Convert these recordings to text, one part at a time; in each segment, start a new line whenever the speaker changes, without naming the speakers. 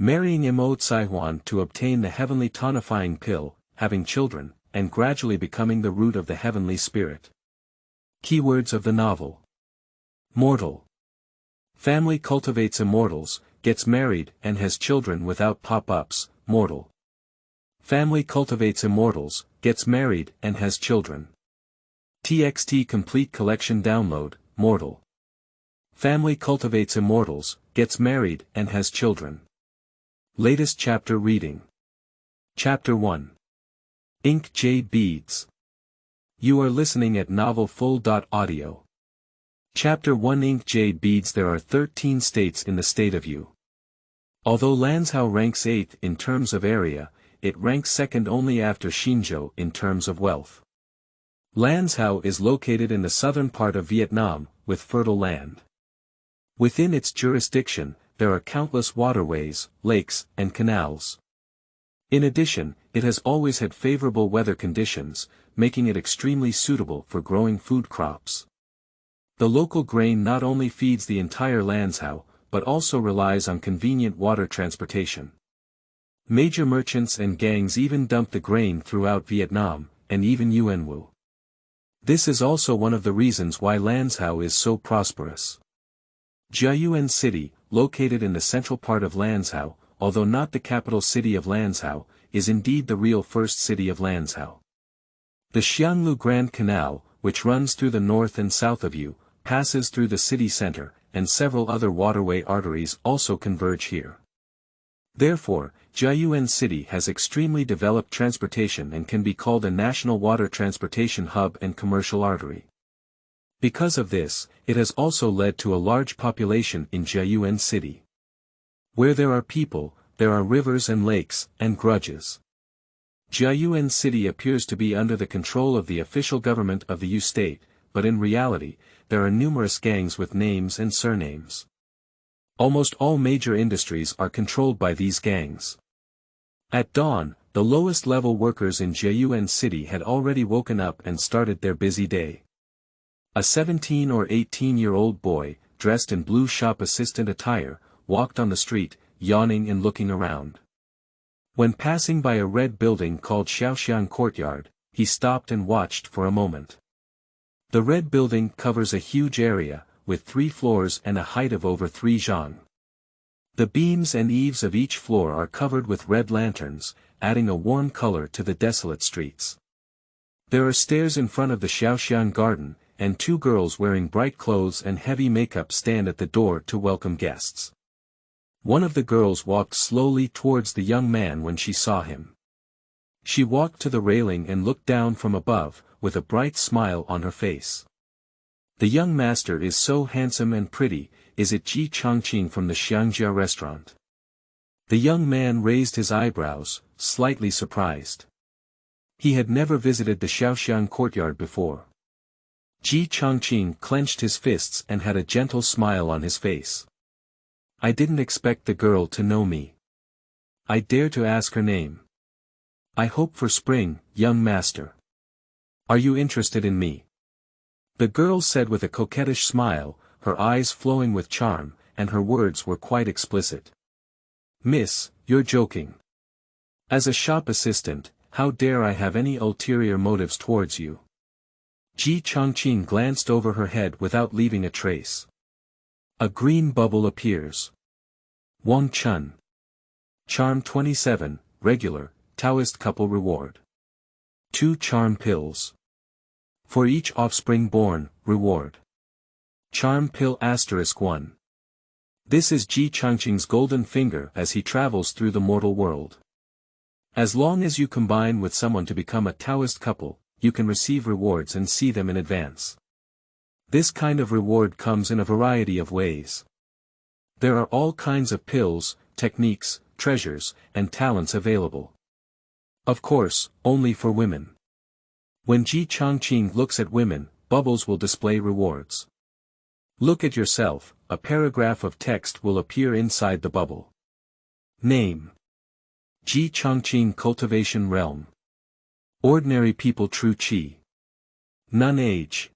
marrying Mo Caihuan to obtain the Heavenly Tonifying Pill, having children, and gradually becoming the root of the heavenly spirit. Keywords of the novel. Mortal. Family cultivates immortals, gets married and has children without pop-ups, mortal. Family cultivates immortals, gets married and has children. TXT Complete Collection Download, mortal. Family cultivates immortals, gets married and has children. Latest chapter reading. Chapter 1. Ink Jade Beads. You are listening at novelfull.audio. Chapter 1 Ink Jade Beads. There are 13 states in the state of Yu. Although Lanzhou ranks 8th in terms of area, it ranks second only after Xinzhou in terms of wealth. Lanzhou is located in the southern part of Vietnam, with fertile land. Within its jurisdiction, there are countless waterways, lakes, and canals. In addition, it has always had favorable weather conditions, making it extremely suitable for growing food crops. The local grain not only feeds the entire Lanzhou, but also relies on convenient water transportation. Major merchants and gangs even dump the grain throughout Vietnam, and even Yuanwu. This is also one of the reasons why Lanzhou is so prosperous. Jiaoyan City, located in the central part of Lanzhou, although not the capital city of Lanzhou, is indeed the real first city of Lanzhou. The Xianglu Grand Canal, which runs through the north and south of Yu, passes through the city center, and several other waterway arteries also converge here. Therefore, Jiaoyan City has extremely developed transportation and can be called a national water transportation hub and commercial artery. Because of this, it has also led to a large population in Jiaoyan City. Where there are people, there are rivers and lakes, and grudges. Jiaoyan City appears to be under the control of the official government of the Yu state, but in reality, there are numerous gangs with names and surnames. Almost all major industries are controlled by these gangs. At dawn, the lowest level workers in Jiaoyan City had already woken up and started their busy day. A 17 or 18-year-old boy, dressed in blue shop assistant attire, walked on the street, yawning and looking around. When passing by a red building called Shaoxiang Courtyard, he stopped and watched for a moment. The red building covers a huge area, with 3 floors and a height of over 3 zhang. The beams and eaves of each floor are covered with red lanterns, adding a warm color to the desolate streets. There are stairs in front of the Shaoxiang garden, and 2 girls wearing bright clothes and heavy makeup stand at the door to welcome guests. One of the girls walked slowly towards the young man when she saw him. She walked to the railing and looked down from above, with a bright smile on her face. The young master is so handsome and pretty, is it Ji Chongqing from the Xiangjia restaurant? The young man raised his eyebrows, slightly surprised. He had never visited the Shaoxiang Courtyard before. Ji Chongqing clenched his fists and had a gentle smile on his face. I didn't expect the girl to know me. I dare to ask her name. I hope for spring, young master. Are you interested in me? The girl said with a coquettish smile, her eyes flowing with charm, and her words were quite explicit. Miss, you're joking. As a shop assistant, how dare I have any ulterior motives towards you? Ji Chongqing glanced over her head without leaving a trace. A green bubble appears. Wang Chun. Charm 27, regular, Taoist couple reward. 2 charm pills. For each offspring born, reward. Charm pill *1. This is Ji Chongqing's golden finger as he travels through the mortal world. As long as you combine with someone to become a Taoist couple, you can receive rewards and see them in advance. This kind of reward comes in a variety of ways. There are all kinds of pills, techniques, treasures, and talents available. Of course, only for women. When Ji Chongqing looks at women, bubbles will display rewards. Look at yourself, a paragraph of text will appear inside the bubble. Name. Ji Chongqing Cultivation Realm. Ordinary people True Qi. None Age.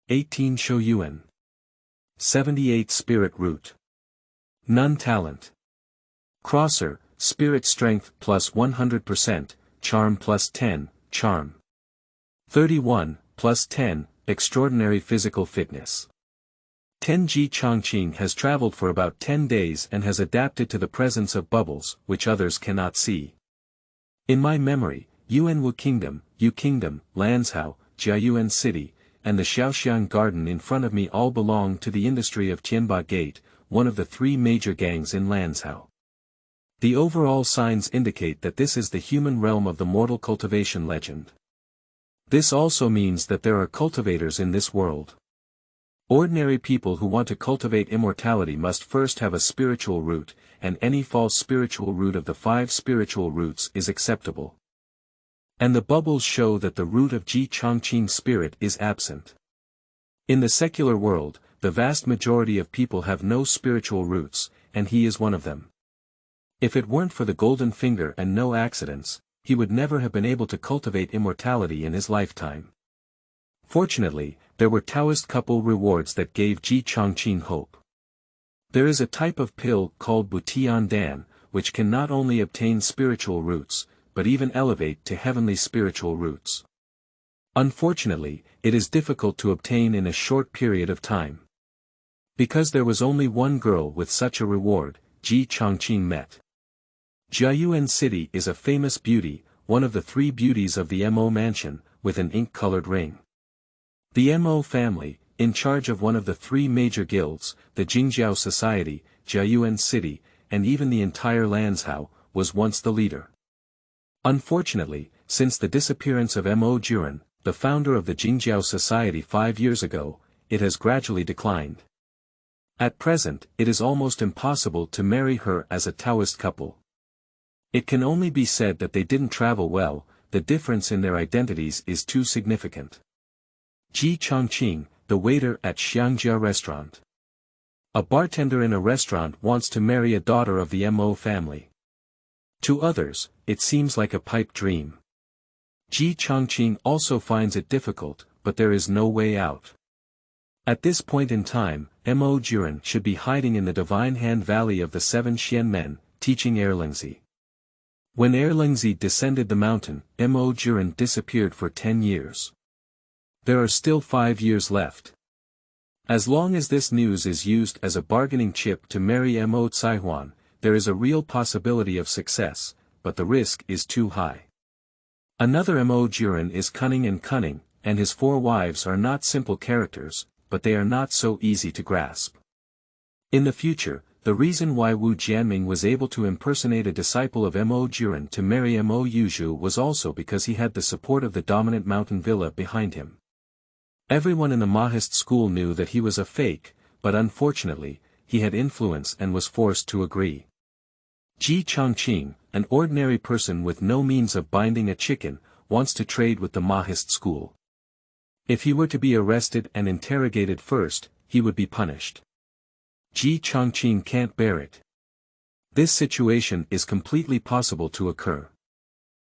18 Shouyuan. 78 Spirit Root. None Talent. Crosser, Spirit Strength plus 100%, Charm plus 10, Charm. 31, plus 10, Extraordinary Physical Fitness. 10 Ji Changqing has traveled for about 10 days and has adapted to the presence of bubbles, which others cannot see. In my memory, Yuanwu Kingdom, Yu Kingdom, Lanzhou, Jiaoyan City, and the Xiaoxiang Garden in front of me all belong to the industry of Tianba Gate, one of the 3 major gangs in Lanzhou. The overall signs indicate that this is the human realm of the mortal cultivation legend. This also means that there are cultivators in this world. Ordinary people who want to cultivate immortality must first have a spiritual root, and any false spiritual root of the 5 spiritual roots is acceptable. And the bubbles show that the root of Ji Changqing's spirit is absent. In the secular world, the vast majority of people have no spiritual roots, and he is one of them. If it weren't for the golden finger and no accidents, he would never have been able to cultivate immortality in his lifetime. Fortunately, there were Taoist couple rewards that gave Ji Changqing hope. There is a type of pill called Butian Dan, which can not only obtain spiritual roots, but even elevate to heavenly spiritual roots. Unfortunately, it is difficult to obtain in a short period of time. Because there was only one girl with such a reward, Ji Changqing met. Jiaoyan City is a famous beauty, one of the 3 beauties of the Mo mansion, with an ink-colored ring. The Mo family, in charge of one of the 3 major guilds, the Jingjiao Society, Jiaoyan City, and even the entire Lanzhou, was once the leader. Unfortunately, since the disappearance of Mo Juren, the founder of the Jingjiao Society 5 years ago, it has gradually declined. At present, it is almost impossible to marry her as a Taoist couple. It can only be said that they didn't travel well, the difference in their identities is too significant. Ji Changqing, the waiter at Xiangjia restaurant. A bartender in a restaurant wants to marry a daughter of the Mo family. To others, it seems like a pipe dream. Ji Changqing also finds it difficult, but there is no way out. At this point in time, Mo Juren should be hiding in the Divine Hand Valley of the 7 Xianmen, teaching Erlingzi. When Erlingzi descended the mountain, Mo Juren disappeared for 10 years. There are still 5 years left. As long as this news is used as a bargaining chip to marry Mo Caihuan, there is a real possibility of success, but the risk is too high. Another Mo Juren is cunning, and his 4 wives are not simple characters, but they are not so easy to grasp. In the future, the reason why Wu Jianming was able to impersonate a disciple of Mo Juren to marry Mo Yuzhu was also because he had the support of the dominant mountain villa behind him. Everyone in the Mahist school knew that he was a fake, but unfortunately, he had influence and was forced to agree. Ji Changqing, an ordinary person with no means of binding a chicken, wants to trade with the Mahist school. If he were to be arrested and interrogated first, he would be punished. Ji Changqing can't bear it. This situation is completely possible to occur.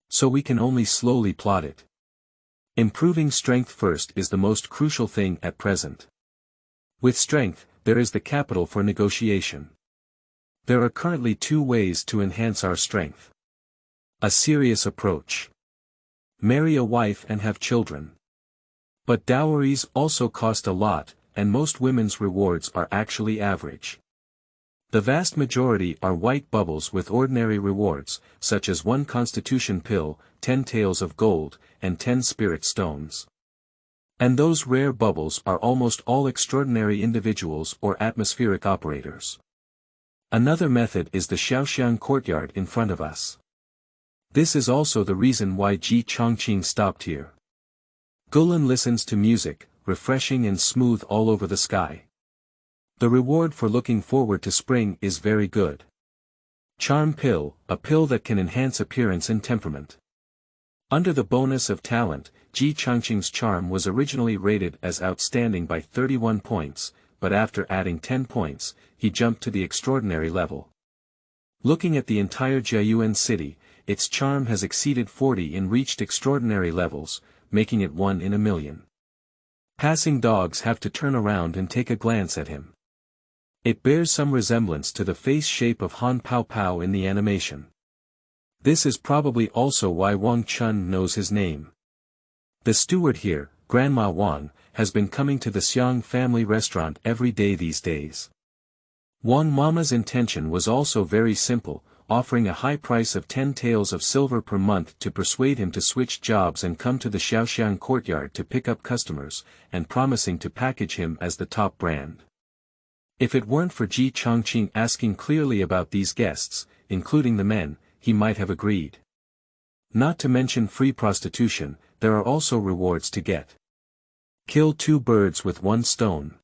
So we can only slowly plot it. Improving strength first is the most crucial thing at present. With strength, there is the capital for negotiation. There are currently 2 ways to enhance our strength. A serious approach. Marry a wife and have children. But dowries also cost a lot, and most women's rewards are actually average. The vast majority are white bubbles with ordinary rewards, such as 1 constitution pill, 10 taels of gold, and 10 spirit stones. And those rare bubbles are almost all extraordinary individuals or atmospheric operators. Another method is the Xiaoxiang courtyard in front of us. This is also the reason why Ji Changqing stopped here. Gulen listens to music, refreshing and smooth all over the sky. The reward for looking forward to spring is very good. Charm pill, a pill that can enhance appearance and temperament. Under the bonus of talent, Ji Changqing's charm was originally rated as outstanding by 31 points, but after adding 10 points, he jumped to the extraordinary level. Looking at the entire Jiaoyan city, its charm has exceeded 40 and reached extraordinary levels, making it 1 in a million. Passing dogs have to turn around and take a glance at him. It bears some resemblance to the face shape of Han Pao Pao in the animation. This is probably also why Wang Chun knows his name. The steward here, Grandma Wang, has been coming to the Xiang family restaurant every day these days. Wang Mama's intention was also very simple, offering a high price of 10 taels of silver per month to persuade him to switch jobs and come to the Xiaoxiang courtyard to pick up customers, and promising to package him as the top brand. If it weren't for Ji Chongqing asking clearly about these guests, including the men, he might have agreed. Not to mention free prostitution, there are also rewards to get. Kill 2 birds with 1 stone.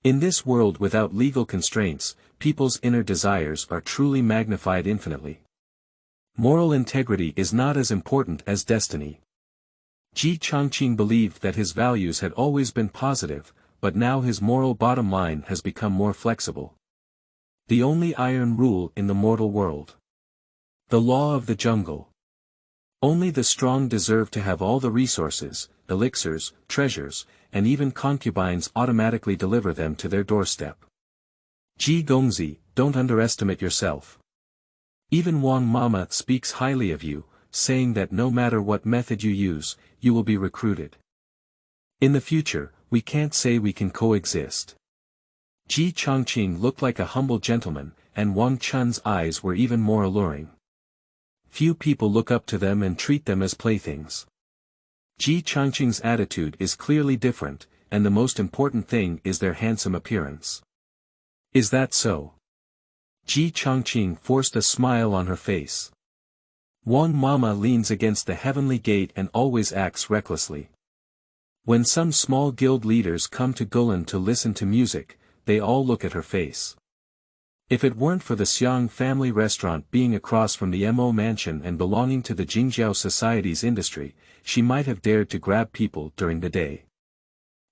In this world without legal constraints, people's inner desires are truly magnified infinitely. Moral integrity is not as important as destiny. Ji Chongqing believed that his values had always been positive, but now his moral bottom line has become more flexible. The only iron rule in the mortal world. The law of the jungle. Only the strong deserve to have all the resources, elixirs, treasures, and even concubines automatically deliver them to their doorstep. Ji Gongzi, don't underestimate yourself. Even Wang Mama speaks highly of you, saying that no matter what method you use, you will be recruited. In the future, we can't say we can coexist. Ji Chongqing looked like a humble gentleman, and Wang Chun's eyes were even more alluring. Few people look up to them and treat them as playthings. Ji Chongqing's attitude is clearly different, and the most important thing is their handsome appearance. Is that so? Ji Chongqing forced a smile on her face. Wang Mama leans against the heavenly gate and always acts recklessly. When some small guild leaders come to Gulan to listen to music, they all look at her face. If it weren't for the Xiang family restaurant being across from the Mo mansion and belonging to the Jingjiao Society's industry, she might have dared to grab people during the day.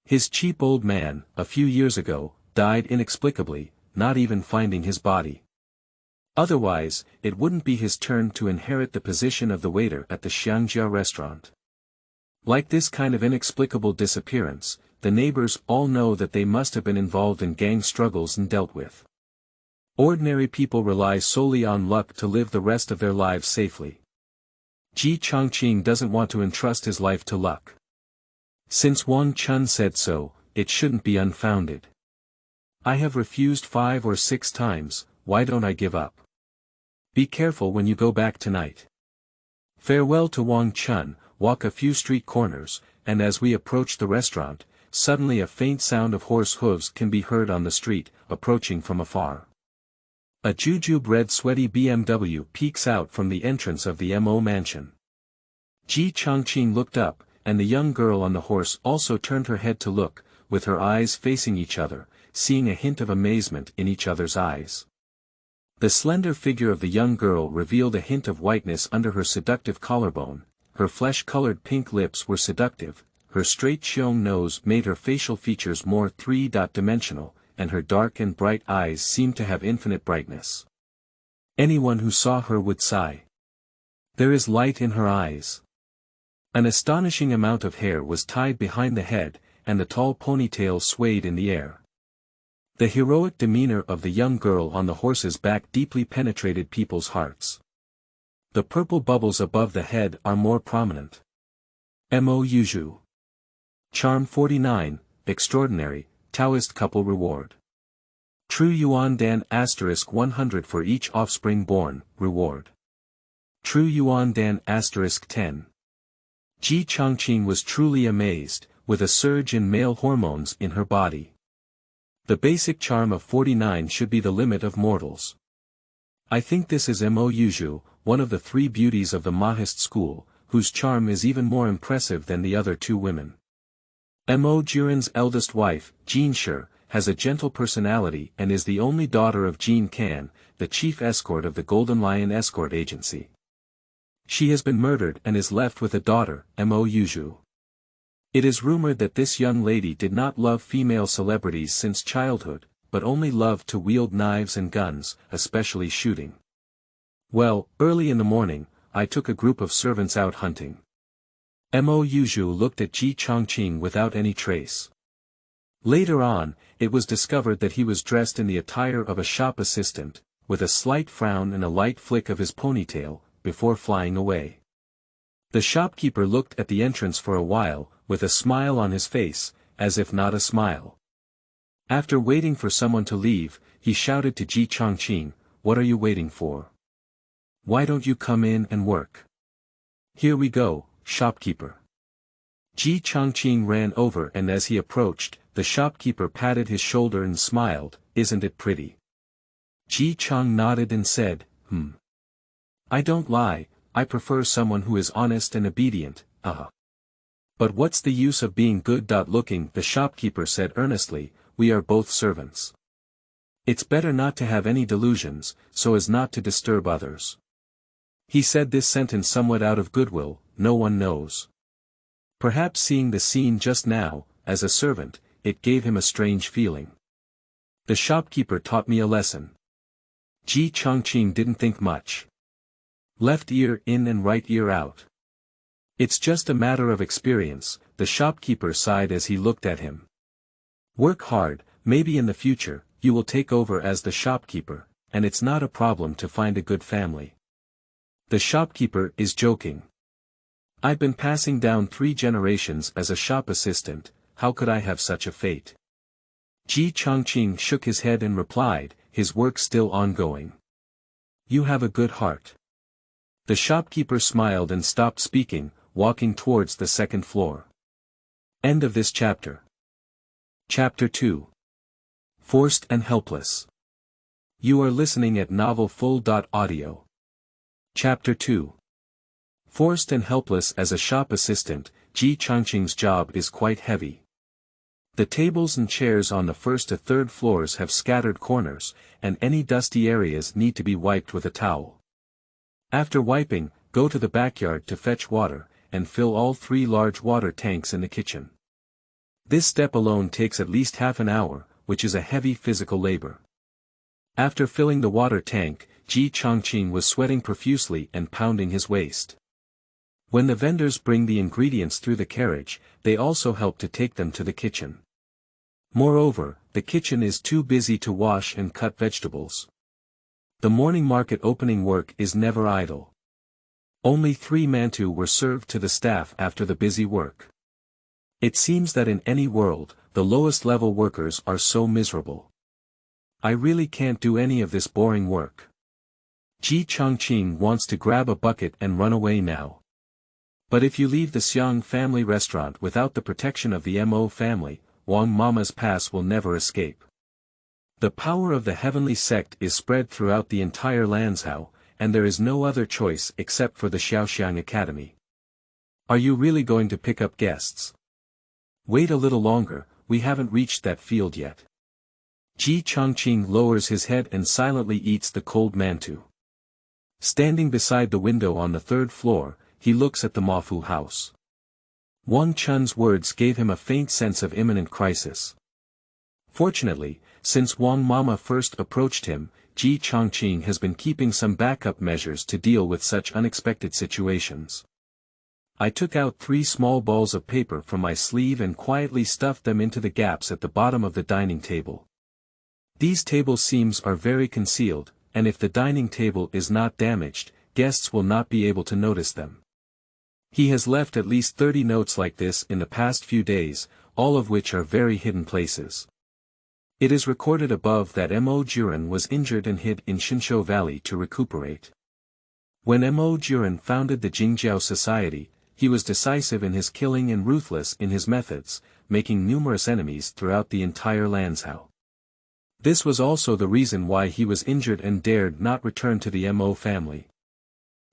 His cheap old man, a few years ago, died inexplicably, not even finding his body. Otherwise, it wouldn't be his turn to inherit the position of the waiter at the Xiangjia restaurant. Like this kind of inexplicable disappearance, the neighbors all know that they must have been involved in gang struggles and dealt with. Ordinary people rely solely on luck to live the rest of their lives safely. Ji Chongqing doesn't want to entrust his life to luck. Since Wang Chun said so, it shouldn't be unfounded. I have refused 5 or 6 times, why don't I give up? Be careful when you go back tonight. Farewell to Wang Chun, walk a few street corners, and as we approach the restaurant, suddenly a faint sound of horse hooves can be heard on the street, approaching from afar. A jujube red sweaty BMW peeks out from the entrance of the Mo mansion. Ji Chongqing looked up, and the young girl on the horse also turned her head to look, with her eyes facing each other, seeing a hint of amazement in each other's eyes. The slender figure of the young girl revealed a hint of whiteness under her seductive collarbone, her flesh-colored pink lips were seductive, her straight Xiong nose made her facial features more three-dimensional, and her dark and bright eyes seemed to have infinite brightness. Anyone who saw her would sigh. There is light in her eyes. An astonishing amount of hair was tied behind the head, and the tall ponytail swayed in the air. The heroic demeanor of the young girl on the horse's back deeply penetrated people's hearts. The purple bubbles above the head are more prominent. Mo Yuzhu. Charm 49, Extraordinary, Taoist couple reward. True Yuan Dan * 100 for each offspring born, reward. True Yuan Dan * 10. Ji Chongqing was truly amazed, with a surge in male hormones in her body. The basic charm of 49 should be the limit of mortals. I think this is Mo Yuzhu, one of the 3 beauties of the Mahist school, whose charm is even more impressive than the other 2 women. Mo Juren's eldest wife, Jean Shi, has a gentle personality and is the only daughter of Jean Can, the chief escort of the Golden Lion Escort Agency. She has been murdered and is left with a daughter, Mo Yuzhu. It is rumored that this young lady did not love female celebrities since childhood, but only loved to wield knives and guns, especially shooting. Well, early in the morning, I took a group of servants out hunting. Mo Yuzhu looked at Ji Chongqing without any trace. Later on, it was discovered that he was dressed in the attire of a shop assistant, with a slight frown and a light flick of his ponytail, before flying away. The shopkeeper looked at the entrance for a while, with a smile on his face, as if not a smile. After waiting for someone to leave, he shouted to Ji Chongqing, "What are you waiting for? Why don't you come in and work? Here we go, shopkeeper." Ji Chongqing ran over, and as he approached, the shopkeeper patted his shoulder and smiled, "Isn't it pretty?" Ji Chong nodded and said, "I don't lie, I prefer someone who is honest and obedient, But what's the use of being good-looking?" the shopkeeper said earnestly, "we are both servants. It's better not to have any delusions, so as not to disturb others." He said this sentence somewhat out of goodwill, no one knows. Perhaps seeing the scene just now, as a servant, it gave him a strange feeling. The shopkeeper taught me a lesson. Ji Chongqing didn't think much. Left ear in and right ear out. It's just a matter of experience, the shopkeeper sighed as he looked at him. Work hard, maybe in the future, you will take over as the shopkeeper, and it's not a problem to find a good family. The shopkeeper is joking. I've been passing down 3 generations as a shop assistant, how could I have such a fate? Ji Chongqing shook his head and replied, his work still ongoing. You have a good heart. The shopkeeper smiled and stopped speaking, walking towards the 2nd floor. End of this chapter. Chapter 2. Forced and Helpless. You are listening at novelfull.audio. Chapter 2. Forced and helpless. As a shop assistant, Ji Chongqing's job is quite heavy. The tables and chairs on the 1st to 3rd floors have scattered corners, and any dusty areas need to be wiped with a towel. After wiping, go to the backyard to fetch water, and fill all 3 large water tanks in the kitchen. This step alone takes at least half an hour, which is a heavy physical labor. After filling the water tank, Ji Chongqing was sweating profusely and pounding his waist. When the vendors bring the ingredients through the carriage, they also help to take them to the kitchen. Moreover, the kitchen is too busy to wash and cut vegetables. The morning market opening work is never idle. Only 3 mantu were served to the staff after the busy work. It seems that in any world, the lowest level workers are so miserable. I really can't do any of this boring work. Ji Chongqing wants to grab a bucket and run away now. But if you leave the Xiang family restaurant without the protection of the Mo family, Wang Mama's pass will never escape. The power of the heavenly sect is spread throughout the entire Lanzhou, and there is no other choice except for the Xiaoxiang Academy. Are you really going to pick up guests? Wait a little longer, we haven't reached that field yet. Ji Chongqing lowers his head and silently eats the cold mantu. Standing beside the window on the 3rd floor, he looks at the Mafu house. Wang Chun's words gave him a faint sense of imminent crisis. Fortunately, since Wang Mama first approached him, Ji Chongqing has been keeping some backup measures to deal with such unexpected situations. I took out 3 small balls of paper from my sleeve and quietly stuffed them into the gaps at the bottom of the dining table. These table seams are very concealed, and if the dining table is not damaged, guests will not be able to notice them. He has left at least 30 notes like this in the past few days, all of which are very hidden places. It is recorded above that Mo Juren was injured and hid in Xinshou Valley to recuperate. When Mo Juren founded the Jingjiao Society, he was decisive in his killing and ruthless in his methods, making numerous enemies throughout the entire Lanzhou. This was also the reason why he was injured and dared not return to the Mo family.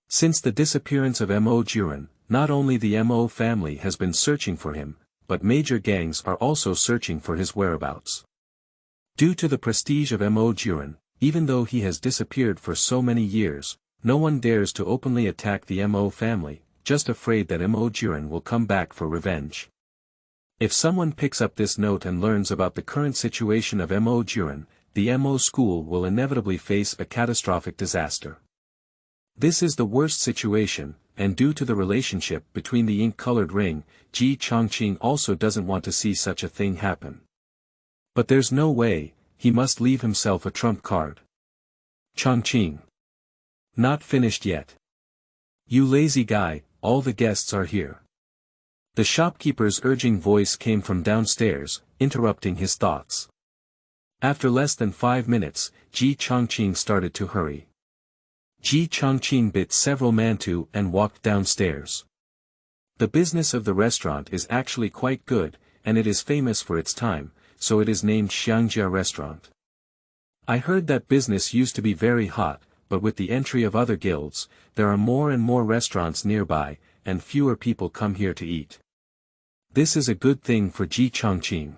Since the disappearance of Mo Juren, not only the Mo family has been searching for him, but major gangs are also searching for his whereabouts. Due to the prestige of Mo Juren, even though he has disappeared for so many years, no one dares to openly attack the Mo family, just afraid that Mo Juren will come back for revenge. If someone picks up this note and learns about the current situation of Mo Juren, the Mo school will inevitably face a catastrophic disaster. This is the worst situation, and due to the relationship between the ink-colored ring, Ji Chongqing also doesn't want to see such a thing happen. But there's no way, he must leave himself a trump card. Chongqing. Not finished yet. You lazy guy, all the guests are here. The shopkeeper's urging voice came from downstairs, interrupting his thoughts. After less than 5 minutes, Ji Chongqing started to hurry. Ji Chongqing bit several mantou and walked downstairs. The business of the restaurant is actually quite good, and it is famous for its time, so it is named Xiangjia Restaurant. I heard that business used to be very hot, but with the entry of other guilds, there are more and more restaurants nearby, and fewer people come here to eat. This is a good thing for Ji Chongqing.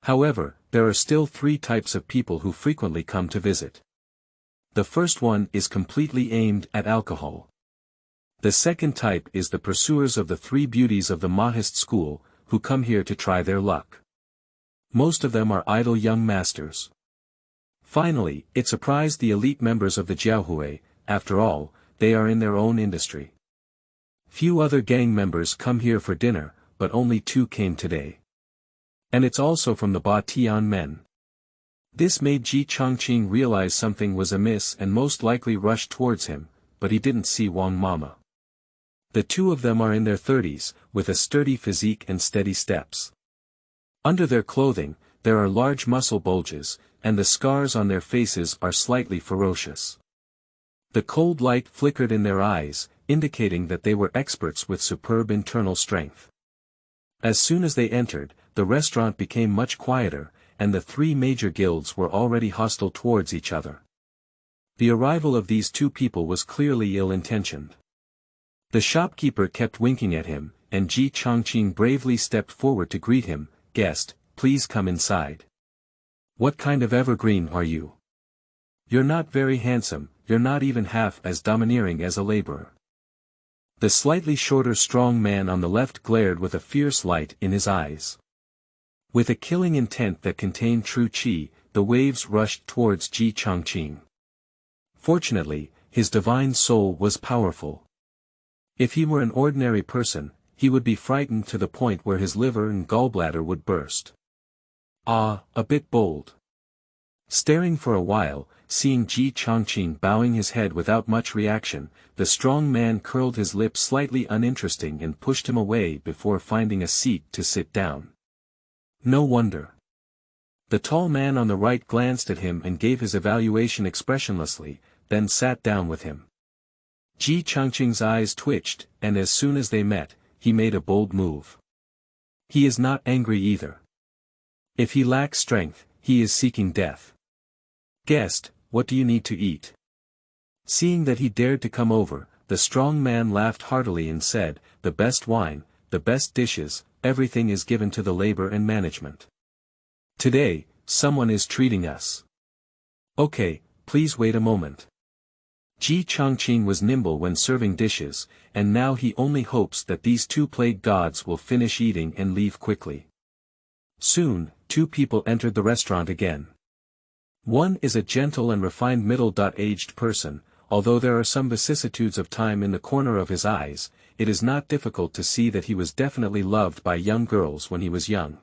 However, there are still 3 types of people who frequently come to visit. The first one is completely aimed at alcohol. The second type is the pursuers of the 3 beauties of the Mahist school, who come here to try their luck. Most of them are idle young masters. Finally, it surprised the elite members of the Jiaohui. After all, they are in their own industry. Few other gang members come here for dinner, but only 2 came today. And it's also from the Ba Tian men. This made Ji Chongqing realize something was amiss and most likely rushed towards him, but he didn't see Wang Mama. The 2 of them are in their 30s, with a sturdy physique and steady steps. Under their clothing, there are large muscle bulges, and the scars on their faces are slightly ferocious. The cold light flickered in their eyes, indicating that they were experts with superb internal strength. As soon as they entered, the restaurant became much quieter, and the 3 major guilds were already hostile towards each other. The arrival of these 2 people was clearly ill-intentioned. The shopkeeper kept winking at him, and Ji Chongqing bravely stepped forward to greet him. Guest, please come inside. What kind of evergreen are you? You're not very handsome, you're not even half as domineering as a laborer. The slightly shorter strong man on the left glared with a fierce light in his eyes. With a killing intent that contained true qi, the waves rushed towards Ji Chongqing. Fortunately, his divine soul was powerful. If he were an ordinary person, he would be frightened to the point where his liver and gallbladder would burst. A bit bold. Staring for a while, seeing Ji Chongqing bowing his head without much reaction, the strong man curled his lips slightly uninteresting and pushed him away before finding a seat to sit down. No wonder. The tall man on the right glanced at him and gave his evaluation expressionlessly, then sat down with him. Ji Chongqing's eyes twitched, and as soon as they met, he made a bold move. He is not angry either. If he lacks strength, he is seeking death. Guest, what do you need to eat? Seeing that he dared to come over, the strong man laughed heartily and said, the best wine, the best dishes, everything is given to the labor and management. Today, someone is treating us. Okay, please wait a moment. Ji Chongqing was nimble when serving dishes, and now he only hopes that these 2 plague gods will finish eating and leave quickly. Soon, 2 people entered the restaurant again. One is a gentle and refined middle-aged person. Although there are some vicissitudes of time in the corner of his eyes, it is not difficult to see that he was definitely loved by young girls when he was young.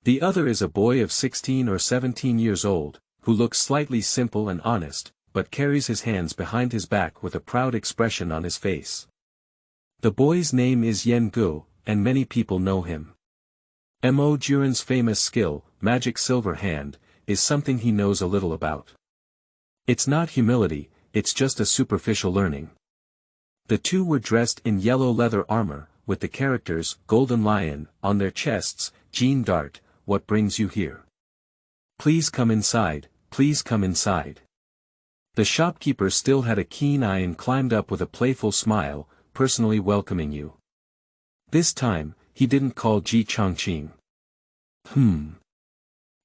The other is a boy of 16 or 17 years old, who looks slightly simple and honest, but carries his hands behind his back with a proud expression on his face. The boy's name is Yen Gu, and many people know him. Mo Juren's famous skill, Magic Silver Hand, is something he knows a little about. It's not humility, it's just a superficial learning. The 2 were dressed in yellow leather armor, with the characters, Golden Lion, on their chests. Jean Dart, what brings you here? Please come inside, please come inside. The shopkeeper still had a keen eye and climbed up with a playful smile, personally welcoming you. This time, he didn't call Ji Chongqing.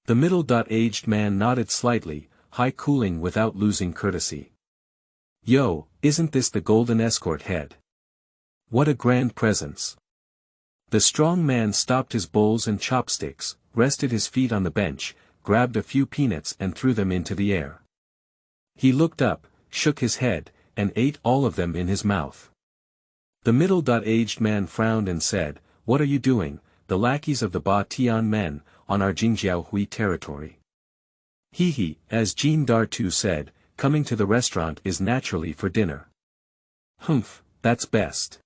The middle-aged man nodded slightly, high cooling without losing courtesy. Yo, isn't this the golden escort head? What a grand presence. The strong man stopped his bowls and chopsticks, rested his feet on the bench, grabbed a few peanuts and threw them into the air. He looked up, shook his head, and ate all of them in his mouth. The middle-aged man frowned and said, What are you doing? The lackeys of the Ba Tian men, on our Jingjiaohui territory. He, as Jean Dartu said, coming to the restaurant is naturally for dinner. Humph, that's best.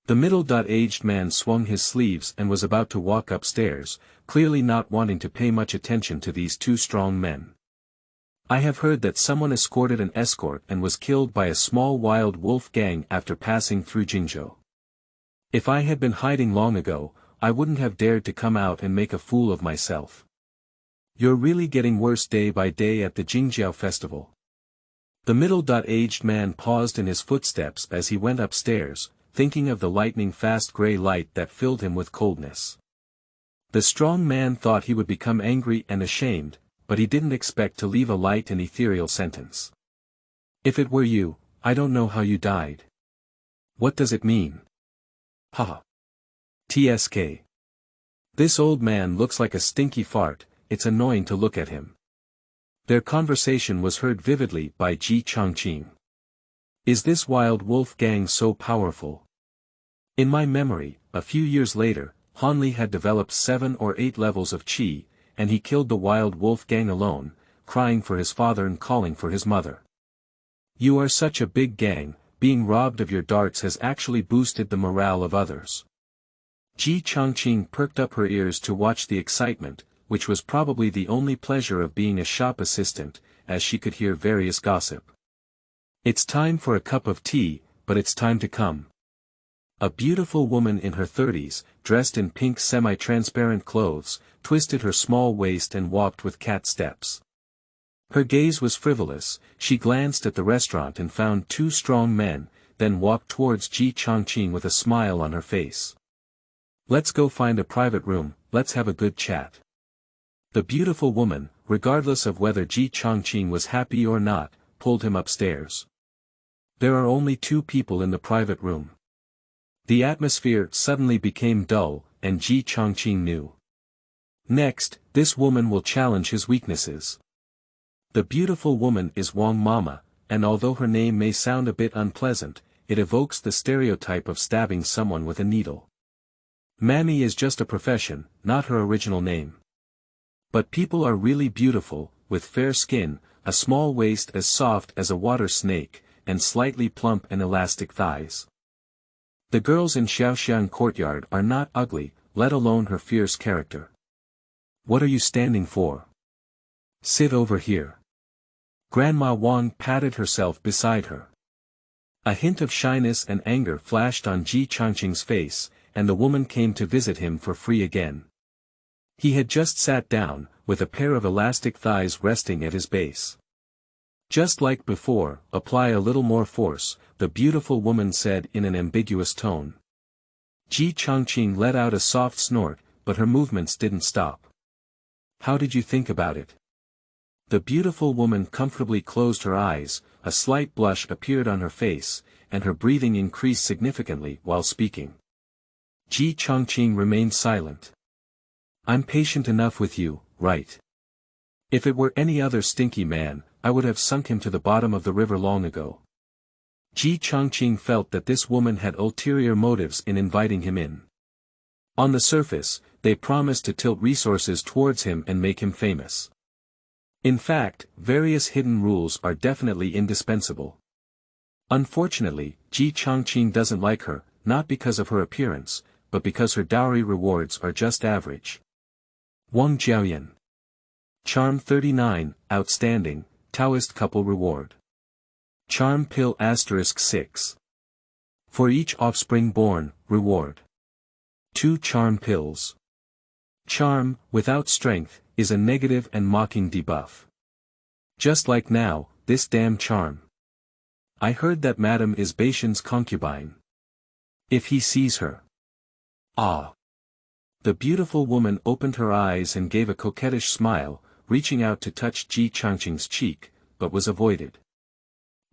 The middle-aged man swung his sleeves and was about to walk upstairs, clearly not wanting to pay much attention to these two strong men. I have heard that someone escorted an escort and was killed by a small wild wolf gang after passing through Jingzhou. If I had been hiding long ago, I wouldn't have dared to come out and make a fool of myself. You're really getting worse day by day at the Jingjiao festival. The middle-aged man paused in his footsteps as he went upstairs, thinking of the lightning-fast grey light that filled him with coldness. The strong man thought he would become angry and ashamed, but he didn't expect to leave a light and ethereal sentence. If it were you, I don't know how you died. What does it mean? Haha. TSK. This old man looks like a stinky fart, it's annoying to look at him. Their conversation was heard vividly by Ji Chongqing. Is this wild wolf gang so powerful? In my memory, a few years later, Hanli had developed 7 or 8 levels of qi, and he killed the wild wolf gang alone, crying for his father and calling for his mother. You are such a big gang, being robbed of your darts has actually boosted the morale of others. Ji Chongqing perked up her ears to watch the excitement, which was probably the only pleasure of being a shop assistant, as she could hear various gossip. It's time for a cup of tea, but it's time to come. A beautiful woman in her 30s, dressed in pink semi-transparent clothes, twisted her small waist and walked with cat steps. Her gaze was frivolous, she glanced at the restaurant and found 2 strong men, then walked towards Ji Chongqing with a smile on her face. Let's go find a private room, let's have a good chat. The beautiful woman, regardless of whether Ji Chongqing was happy or not, pulled him upstairs. There are only 2 people in the private room. The atmosphere suddenly became dull, and Ji Chongqing knew. Next, this woman will challenge his weaknesses. The beautiful woman is Wang Mama, and although her name may sound a bit unpleasant, it evokes the stereotype of stabbing someone with a needle. Mammy is just a profession, not her original name. But people are really beautiful, with fair skin, a small waist as soft as a water snake, and slightly plump and elastic thighs. The girls in Xiaoxiang courtyard are not ugly, let alone her fierce character. What are you standing for? Sit over here. Grandma Wang patted herself beside her. A hint of shyness and anger flashed on Ji Chongqing's face, and the woman came to visit him for free again. He had just sat down, with a pair of elastic thighs resting at his base. Just like before, apply a little more force, the beautiful woman said in an ambiguous tone. Ji Chongqing let out a soft snort, but her movements didn't stop. How did you think about it? The beautiful woman comfortably closed her eyes, a slight blush appeared on her face, and her breathing increased significantly while speaking. Ji Chongqing remained silent. I'm patient enough with you, right? If it were any other stinky man, I would have sunk him to the bottom of the river long ago. Ji Chongqing felt that this woman had ulterior motives in inviting him in. On the surface, they promised to tilt resources towards him and make him famous. In fact, various hidden rules are definitely indispensable. Unfortunately, Ji Chongqing doesn't like her, not because of her appearance, but because her dowry rewards are just average. Wang Jiaoyan. Charm 39, Outstanding, Taoist Couple Reward. Charm Pill *6. For each offspring born, reward. 2 Charm Pills. Charm, without strength, is a negative and mocking debuff. Just like now, this damn charm. I heard that Madame is Baishan's concubine. If he sees her. Ah. The beautiful woman opened her eyes and gave a coquettish smile, reaching out to touch Ji Chongqing's cheek, but was avoided.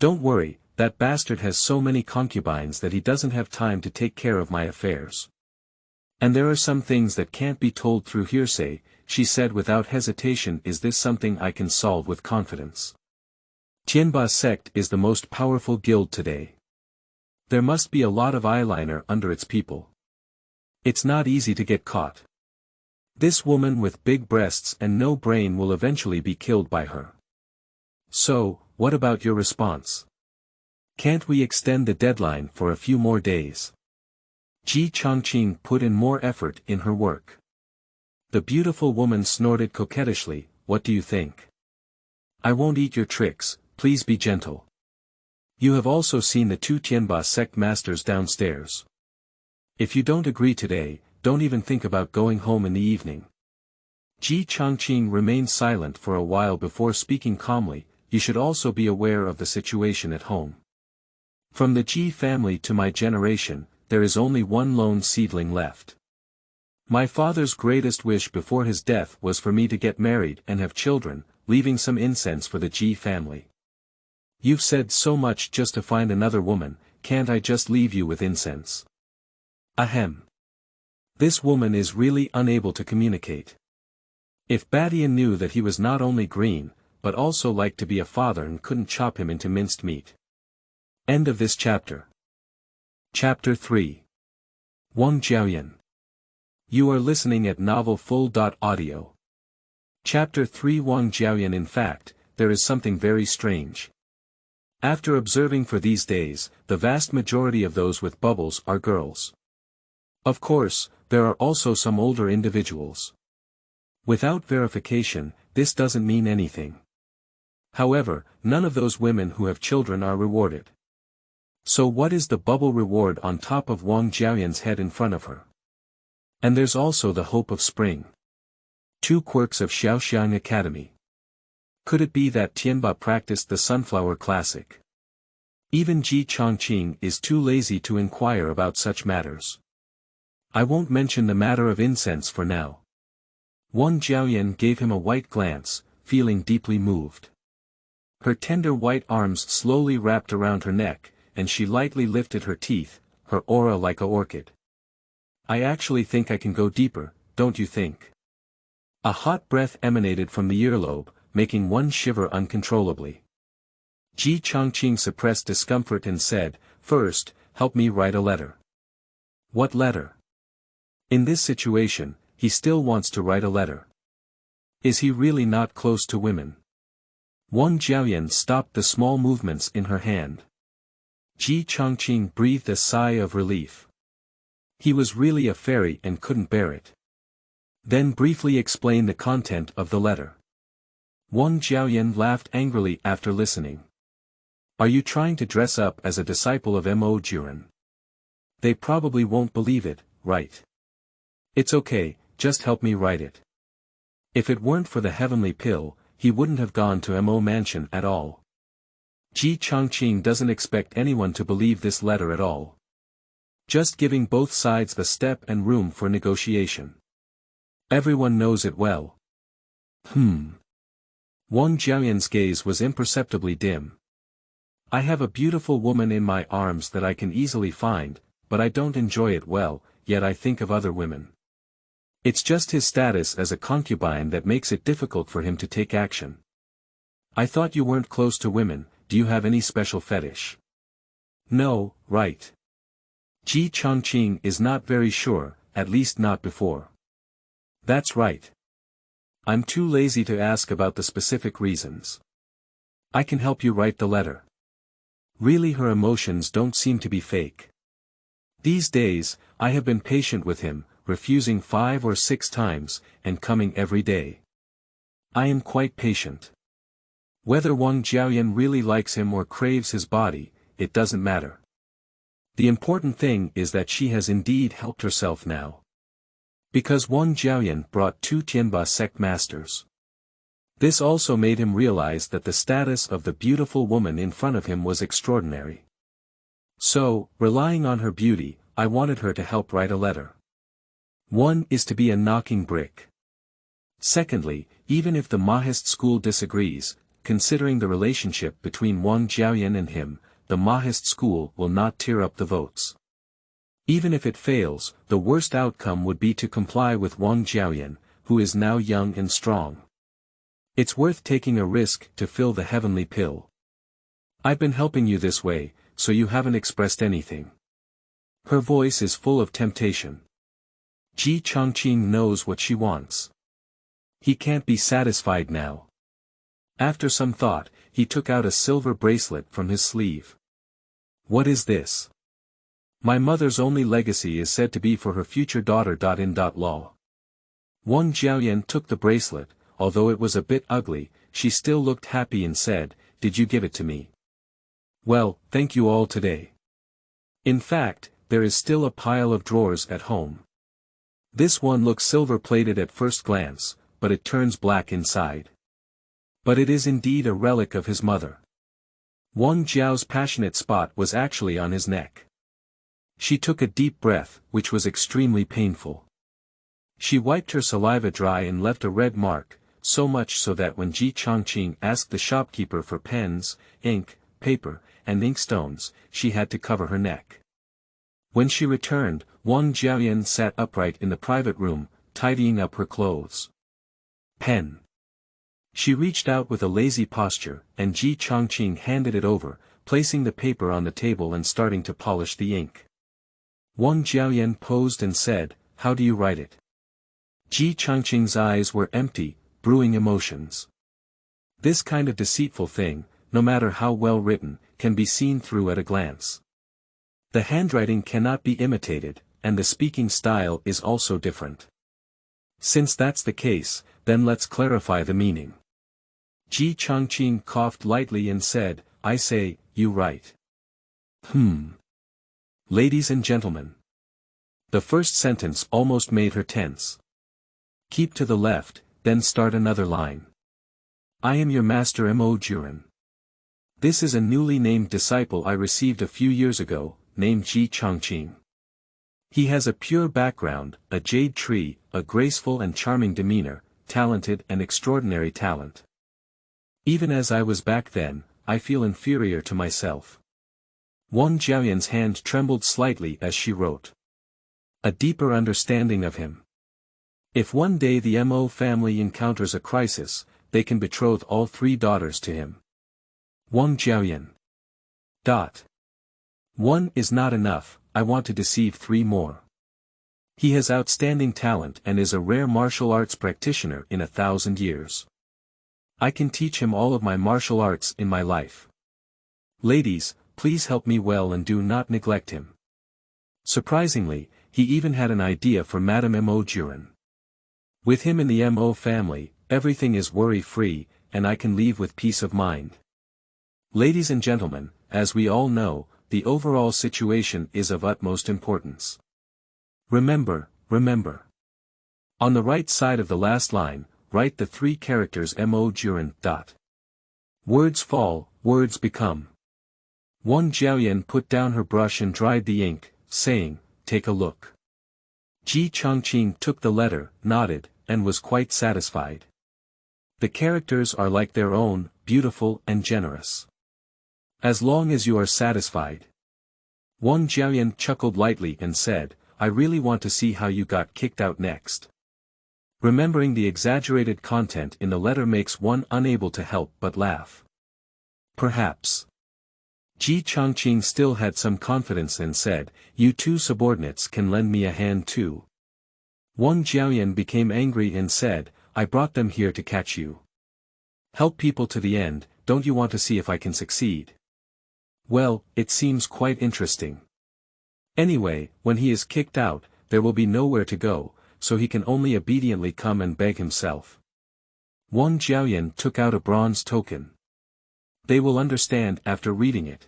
Don't worry, that bastard has so many concubines that he doesn't have time to take care of my affairs. And there are some things that can't be told through hearsay, she said without hesitation. Is this something I can solve with confidence? Tianba sect is the most powerful guild today. There must be a lot of eyeliner under its people. It's not easy to get caught. This woman with big breasts and no brain will eventually be killed by her. So, what about your response? Can't we extend the deadline for a few more days? Ji Changqing put in more effort in her work. The beautiful woman snorted coquettishly, what do you think? I won't eat your tricks, please be gentle. You have also seen the two Tianba sect masters downstairs. If you don't agree today, don't even think about going home in the evening. Ji Changqing remained silent for a while before speaking calmly, you should also be aware of the situation at home. From the Ji family to my generation, there is only one lone seedling left. My father's greatest wish before his death was for me to get married and have children, leaving some incense for the Ji family. You've said so much just to find another woman, can't I just leave you with incense? Ahem. This woman is really unable to communicate. If Badian knew that he was not only green, but also liked to be a father and couldn't chop him into minced meat. End of this chapter. Chapter 3. Wang Jiaoyan. You are listening at novelfull.audio. Chapter 3 Wang Jiaoyan. In fact, there is something very strange. After observing for these days, the vast majority of those with bubbles are girls. Of course, there are also some older individuals. Without verification, this doesn't mean anything. However, none of those women who have children are rewarded. So what is the bubble reward on top of Wang Jiaoyan's head in front of her? And there's also the hope of spring. 2 quirks of Xiaoxiang Academy. Could it be that Tianba practiced the sunflower classic? Even Ji Changqing is too lazy to inquire about such matters. I won't mention the matter of incense for now. Wang Jiaoyan gave him a white glance, feeling deeply moved. Her tender white arms slowly wrapped around her neck, and she lightly lifted her teeth, her aura like a orchid. I actually think I can go deeper, don't you think? A hot breath emanated from the earlobe, making one shiver uncontrollably. Ji Changqing suppressed discomfort and said, first, help me write a letter. What letter? In this situation, he still wants to write a letter. Is he really not close to women? Wang Jiaoyan stopped the small movements in her hand. Ji Changqing breathed a sigh of relief. He was really a fairy and couldn't bear it. Then briefly explain the content of the letter. Wang Jiaoyan laughed angrily after listening. Are you trying to dress up as a disciple of Mo Juren? They probably won't believe it, right? It's okay, just help me write it. If it weren't for the Heavenly Pill, he wouldn't have gone to Mo Mansion at all. Ji Changqing doesn't expect anyone to believe this letter at all. Just giving both sides the step and room for negotiation. Everyone knows it well. Wang Jiaoyan's gaze was imperceptibly dim. I have a beautiful woman in my arms that I can easily find, but I don't enjoy it well, yet I think of other women. It's just his status as a concubine that makes it difficult for him to take action. I thought you weren't close to women, do you have any special fetish? No, right. Ji Changqing is not very sure, at least not before. That's right. I'm too lazy to ask about the specific reasons. I can help you write the letter. Really, her emotions don't seem to be fake. These days, I have been patient with him, refusing 5 or 6 times, and coming every day. I am quite patient. Whether Wang Jiaoyan really likes him or craves his body, it doesn't matter. The important thing is that she has indeed helped herself now. Because Wang Jiaoyan brought 2 Tianba sect masters. This also made him realize that the status of the beautiful woman in front of him was extraordinary. So, relying on her beauty, I wanted her to help write a letter. One is to be a knocking brick. Secondly, even if the Mahist school disagrees, considering the relationship between Wang Jiaoyan and him, the Mahist school will not tear up the votes. Even if it fails, the worst outcome would be to comply with Wang Jiaoyan, who is now young and strong. It's worth taking a risk to fill the Heavenly Pill. I've been helping you this way, so you haven't expressed anything. Her voice is full of temptation. Ji Chongqing knows what she wants. He can't be satisfied now. After some thought, he took out a silver bracelet from his sleeve. What is this? My mother's only legacy is said to be for her future daughter. In law. Wang Jiaoyan took the bracelet, although it was a bit ugly, she still looked happy and said, "Did you give it to me?" "Well, thank you all today. In fact, there is still a pile of drawers at home. This one looks silver-plated at first glance, but it turns black inside. But it is indeed a relic of his mother." Wang Jiao's passionate spot was actually on his neck. She took a deep breath, which was extremely painful. She wiped her saliva dry and left a red mark, so much so that when Ji Chongqing asked the shopkeeper for pens, ink, paper, and inkstones, she had to cover her neck. When she returned, Wang Jiaoyan sat upright in the private room, tidying up her clothes. Pen. She reached out with a lazy posture, and Ji Chongqing handed it over, placing the paper on the table and starting to polish the ink. Wang Jiaoyan posed and said, "How do you write it?" Ji Chongqing's eyes were empty, brewing emotions. This kind of deceitful thing, no matter how well written, can be seen through at a glance. The handwriting cannot be imitated, and the speaking style is also different. Since that's the case, then let's clarify the meaning. Ji Chongqing coughed lightly and said, "I say, you write." Ladies and gentlemen. The first sentence almost made her tense. Keep to the left, then start another line. I am your master Mo Juren. This is a newly named disciple I received a few years ago, named Ji Chongqing. He has a pure background, a jade tree, a graceful and charming demeanor, talented and extraordinary talent. Even as I was back then, I feel inferior to myself. Wang Jiaoyan's hand trembled slightly as she wrote. A deeper understanding of him. If one day the Mo family encounters a crisis, they can betroth all 3 daughters to him. Wang Jiaoyan. One is not enough, I want to deceive 3 more. He has outstanding talent and is a rare martial arts practitioner in 1,000 years. I can teach him all of my martial arts in my life. Ladies, please help me well and do not neglect him. Surprisingly, he even had an idea for Madame Mo Juren. With him in the Mo family, everything is worry-free, and I can leave with peace of mind. Ladies and gentlemen, as we all know, the overall situation is of utmost importance. Remember. On the right side of the last line, write the 3 characters Mo Juren. Words fall, words become. Wang Jiaoyan put down her brush and dried the ink, saying, "Take a look." Ji Chongqing took the letter, nodded, and was quite satisfied. The characters are like their own, beautiful and generous. As long as you are satisfied. Wang Jiaoyan chuckled lightly and said, "I really want to see how you got kicked out next." Remembering the exaggerated content in the letter makes one unable to help but laugh. Perhaps. Ji Chongqing still had some confidence and said, "You 2 subordinates can lend me a hand too." Wang Jiaoyan became angry and said, "I brought them here to catch you. Help people to the end, don't you want to see if I can succeed?" Well, it seems quite interesting. Anyway, when he is kicked out, there will be nowhere to go, so he can only obediently come and beg himself. Wang Jiaoyan took out a bronze token. They will understand after reading it.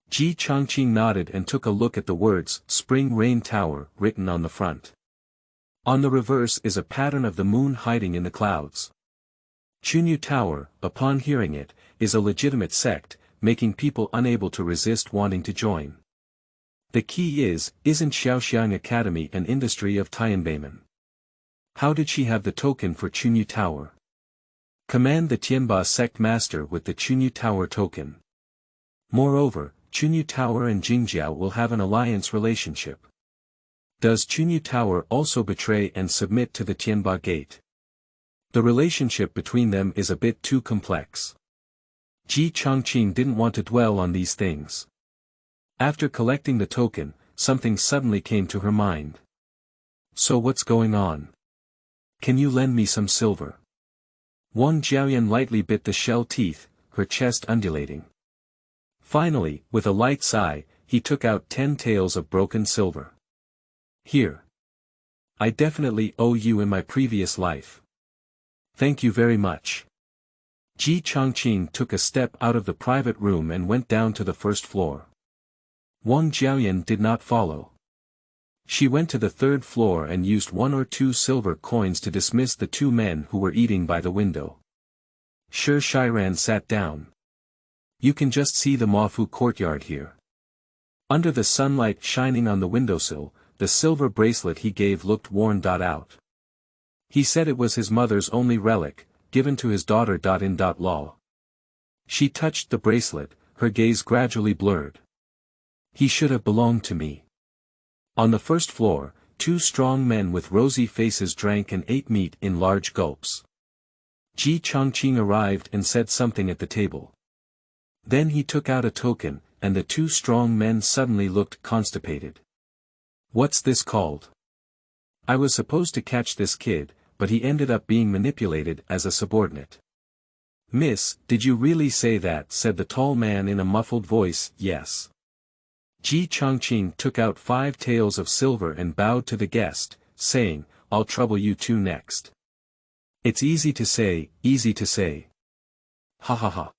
Ji Chongqing nodded and took a look at the words, Spring Rain Tower, written on the front. On the reverse is a pattern of the moon hiding in the clouds. Chunyu Tower, upon hearing it, is a legitimate sect, making people unable to resist wanting to join. The key isn't Xiaoxiang Academy an industry of Tianbeimen? How did she have the token for Chunyu Tower? Command the Tianba sect master with the Chunyu Tower token. Moreover, Chunyu Tower and Jingjiao will have an alliance relationship. Does Chunyu Tower also betray and submit to the Tianba gate? The relationship between them is a bit too complex. Ji Chongqing didn't want to dwell on these things. After collecting the token, something suddenly came to her mind. So what's going on? Can you lend me some silver? Wang Jiaoyan lightly bit the shell teeth, her chest undulating. Finally, with a light sigh, he took out 10 taels of broken silver. Here. I definitely owe you in my previous life. Thank you very much. Ji Changqing took a step out of the private room and went down to the first floor. Wang Jiaoyan did not follow. She went to the third floor and used 1 or 2 silver coins to dismiss the 2 men who were eating by the window. Shi Shiran sat down. You can just see the Mafu courtyard here. Under the sunlight shining on the windowsill, the silver bracelet he gave looked worn out. He said it was his mother's only relic, given to his daughter. In law. She touched the bracelet, her gaze gradually blurred. He should have belonged to me. On the first floor, 2 strong men with rosy faces drank and ate meat in large gulps. Ji Changqing arrived and said something at the table. Then he took out a token, and the 2 strong men suddenly looked constipated. What's this called? I was supposed to catch this kid, but he ended up being manipulated as a subordinate. Miss, did you really say that? Said the tall man in a muffled voice. Yes. Ji Changqing took out 5 taels of silver and bowed to the guest, saying, I'll trouble you 2 next. It's easy to say, easy to say. Ha ha ha.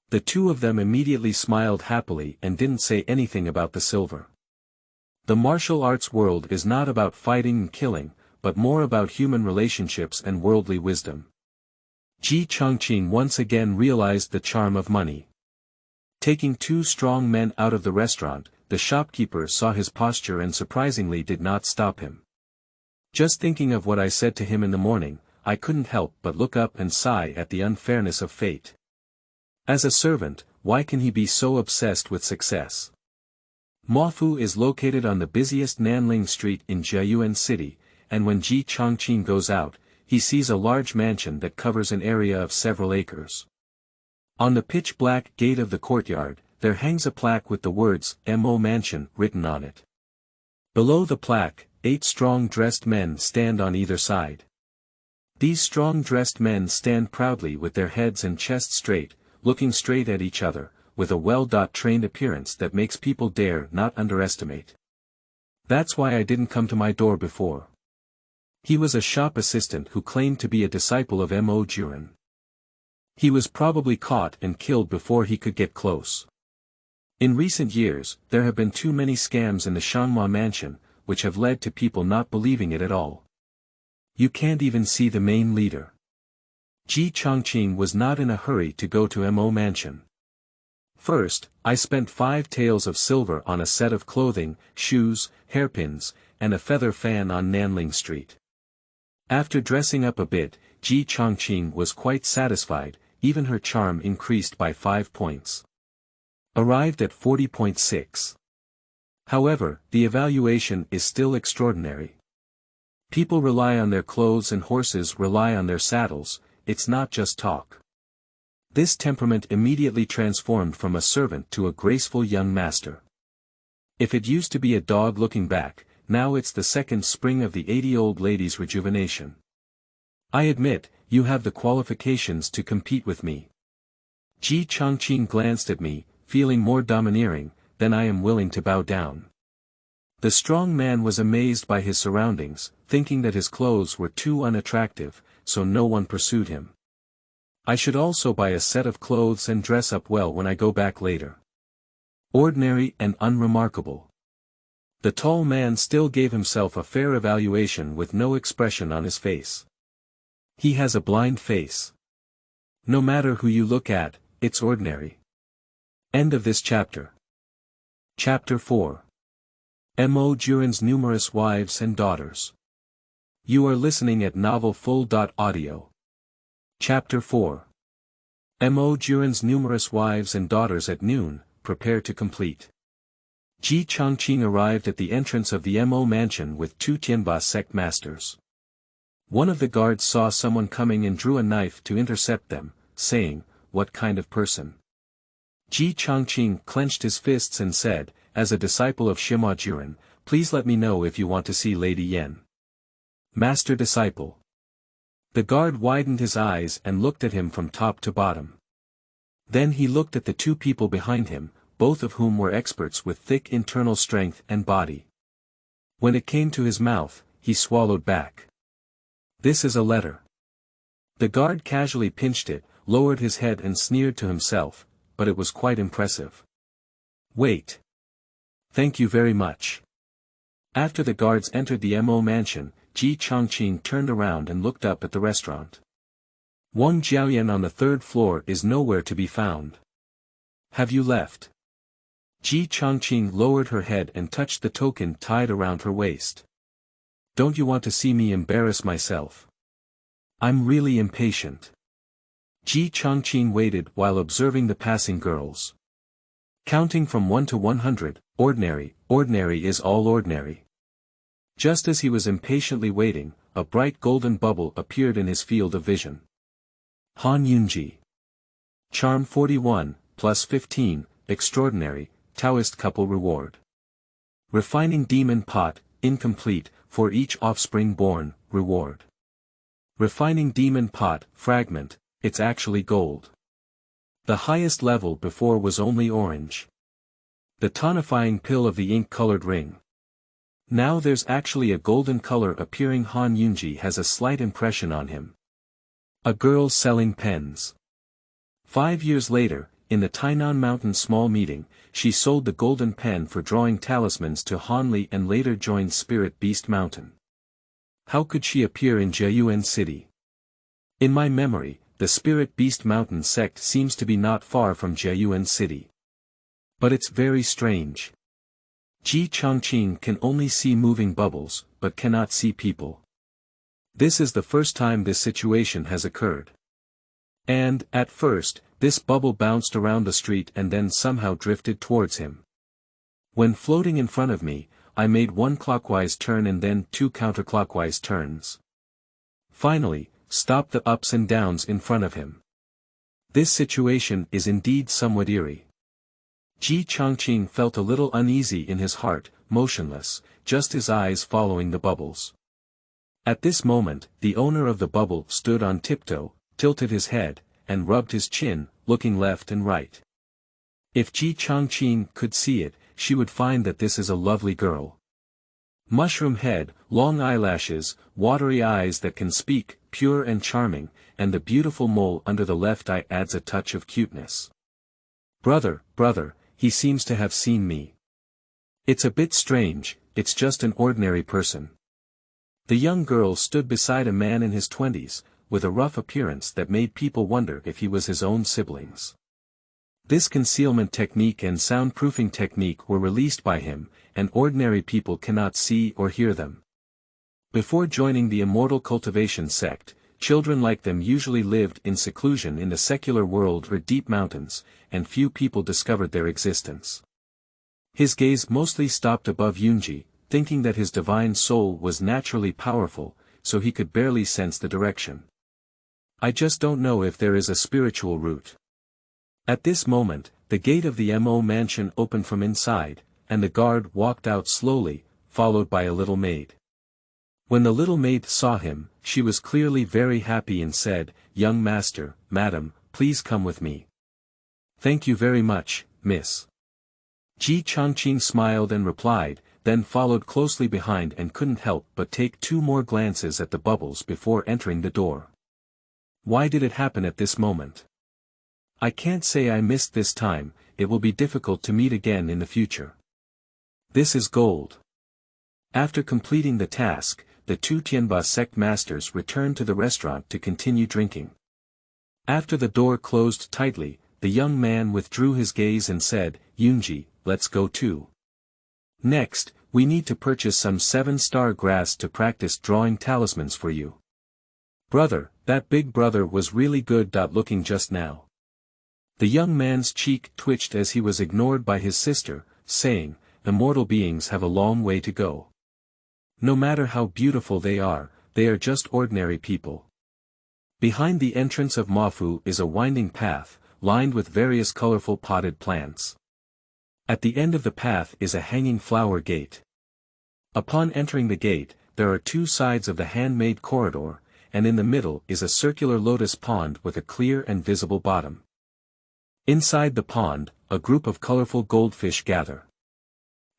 The 2 of them immediately smiled happily and didn't say anything about the silver. The martial arts world is not about fighting and killing, but more about human relationships and worldly wisdom. Ji Changqing once again realized the charm of money. Taking 2 strong men out of the restaurant, the shopkeeper saw his posture and surprisingly did not stop him. Just thinking of what I said to him in the morning, I couldn't help but look up and sigh at the unfairness of fate. As a servant, why can he be so obsessed with success? Mafu is located on the busiest Nanling Street in Jiaoyan City, and when Ji Changqing goes out, he sees a large mansion that covers an area of several acres. On the pitch-black gate of the courtyard, there hangs a plaque with the words, Mo Mansion, written on it. Below the plaque, 8 strong-dressed men stand on either side. These strong-dressed men stand proudly with their heads and chests straight, looking straight at each other, with a well-trained appearance that makes people dare not underestimate. That's why I didn't come to my door before. He was a shop assistant who claimed to be a disciple of Mo Juren. He was probably caught and killed before he could get close. In recent years, there have been too many scams in the Shanghua mansion, which have led to people not believing it at all. You can't even see the main leader. Ji Changqing was not in a hurry to go to Mo mansion. First, I spent 5 taels of silver on a set of clothing, shoes, hairpins, and a feather fan on Nanling Street. After dressing up a bit, Ji Changqing was quite satisfied, even her charm increased by 5 points. Arrived at 40.6. However, the evaluation is still extraordinary. People rely on their clothes and horses rely on their saddles, it's not just talk. This temperament immediately transformed from a servant to a graceful young master. If it used to be a dog looking back, now it's the second spring of the 80-old lady's rejuvenation. I admit, you have the qualifications to compete with me. Ji Changqing glanced at me, feeling more domineering, then I am willing to bow down. The strong man was amazed by his surroundings, thinking that his clothes were too unattractive, so no one pursued him. I should also buy a set of clothes and dress up well when I go back later. Ordinary and unremarkable. The tall man still gave himself a fair evaluation with no expression on his face. He has a blind face. No matter who you look at, it's ordinary. End of this chapter. Chapter 4. Mo Juren's numerous wives and daughters. You are listening at novelfull.audio. Chapter 4. Mo Juren's numerous wives and daughters at noon, prepare to complete. Ji Changqing arrived at the entrance of the Mo mansion with 2 Tianba sect masters. One of the guards saw someone coming and drew a knife to intercept them, saying, "What kind of person?" Ji Changqing clenched his fists and said, "As a disciple of Shima Juren, please let me know if you want to see Lady Yan." Master-disciple. The guard widened his eyes and looked at him from top to bottom. Then he looked at the two people behind him, both of whom were experts with thick internal strength and body. When it came to his mouth, he swallowed back. This is a letter. The guard casually pinched it, lowered his head and sneered to himself, but it was quite impressive. Wait. Thank you very much. After the guards entered the Mo mansion, Ji Changqing turned around and looked up at the restaurant. Wang Jiaoyan on the third floor is nowhere to be found. Have you left? Ji Changqing lowered her head and touched the token tied around her waist. Don't you want to see me embarrass myself? I'm really impatient. Ji Changqing waited while observing the passing girls. Counting from 1 to 100, ordinary is all ordinary. Just as he was impatiently waiting, a bright golden bubble appeared in his field of vision. Han Yunji. Charm 41, plus 15, extraordinary, Taoist couple reward. Refining demon pot, incomplete, for each offspring born, reward. Refining demon pot, fragment, it's actually gold. The highest level before was only orange. The tonifying pill of the ink-colored ring. Now there's actually a golden color appearing. Han Yunji has a slight impression on him. A girl selling pens. 5 years later, in the Tainan Mountain small meeting, she sold the golden pen for drawing talismans to Hanli and later joined Spirit Beast Mountain. How could she appear in Jiaoyan city? In my memory, the Spirit Beast Mountain sect seems to be not far from Jiaoyan city. But it's very strange. Ji Changqing can only see moving bubbles, but cannot see people. This is the first time this situation has occurred. And, at first, this bubble bounced around the street and then somehow drifted towards him. When floating in front of me, I made one clockwise turn and then 2 counterclockwise turns. Finally, stopped the ups and downs in front of him. This situation is indeed somewhat eerie. Ji Changqing felt a little uneasy in his heart, motionless, just his eyes following the bubbles. At this moment, the owner of the bubble stood on tiptoe, tilted his head, and rubbed his chin, looking left and right. If Ji Changqing could see it, she would find that this is a lovely girl. Mushroom head, long eyelashes, watery eyes that can speak, pure and charming, and the beautiful mole under the left eye adds a touch of cuteness. Brother, he seems to have seen me. It's a bit strange, it's just an ordinary person. The young girl stood beside a man in his 20s, with a rough appearance that made people wonder if he was his own siblings. This concealment technique and soundproofing technique were released by him, and ordinary people cannot see or hear them. Before joining the immortal cultivation sect, children like them usually lived in seclusion in the secular world or deep mountains, and few people discovered their existence. His gaze mostly stopped above Yunji, thinking that his divine soul was naturally powerful, so he could barely sense the direction. I just don't know if there is a spiritual route. At this moment, the gate of the Mo mansion opened from inside, and the guard walked out slowly, followed by a little maid. When the little maid saw him, she was clearly very happy and said, "Young master, madam, please come with me." "Thank you very much, miss." Ji Changqing smiled and replied, then followed closely behind and couldn't help but take 2 more glances at the bubbles before entering the door. Why did it happen at this moment? I can't say I missed this time, it will be difficult to meet again in the future. This is gold. After completing the task, the 2 Tianba sect masters returned to the restaurant to continue drinking. After the door closed tightly, the young man withdrew his gaze and said, "Yunji, let's go too. Next, we need to purchase some 7-star grass to practice drawing talismans for you." Brother, that big brother was really good. Looking just now. The young man's cheek twitched as he was ignored by his sister, saying, "Immortal beings have a long way to go. No matter how beautiful they are just ordinary people." Behind the entrance of Mafu is a winding path, lined with various colorful potted plants. At the end of the path is a hanging flower gate. Upon entering the gate, there are two sides of the handmade corridor, and in the middle is a circular lotus pond with a clear and visible bottom. Inside the pond, a group of colorful goldfish gather.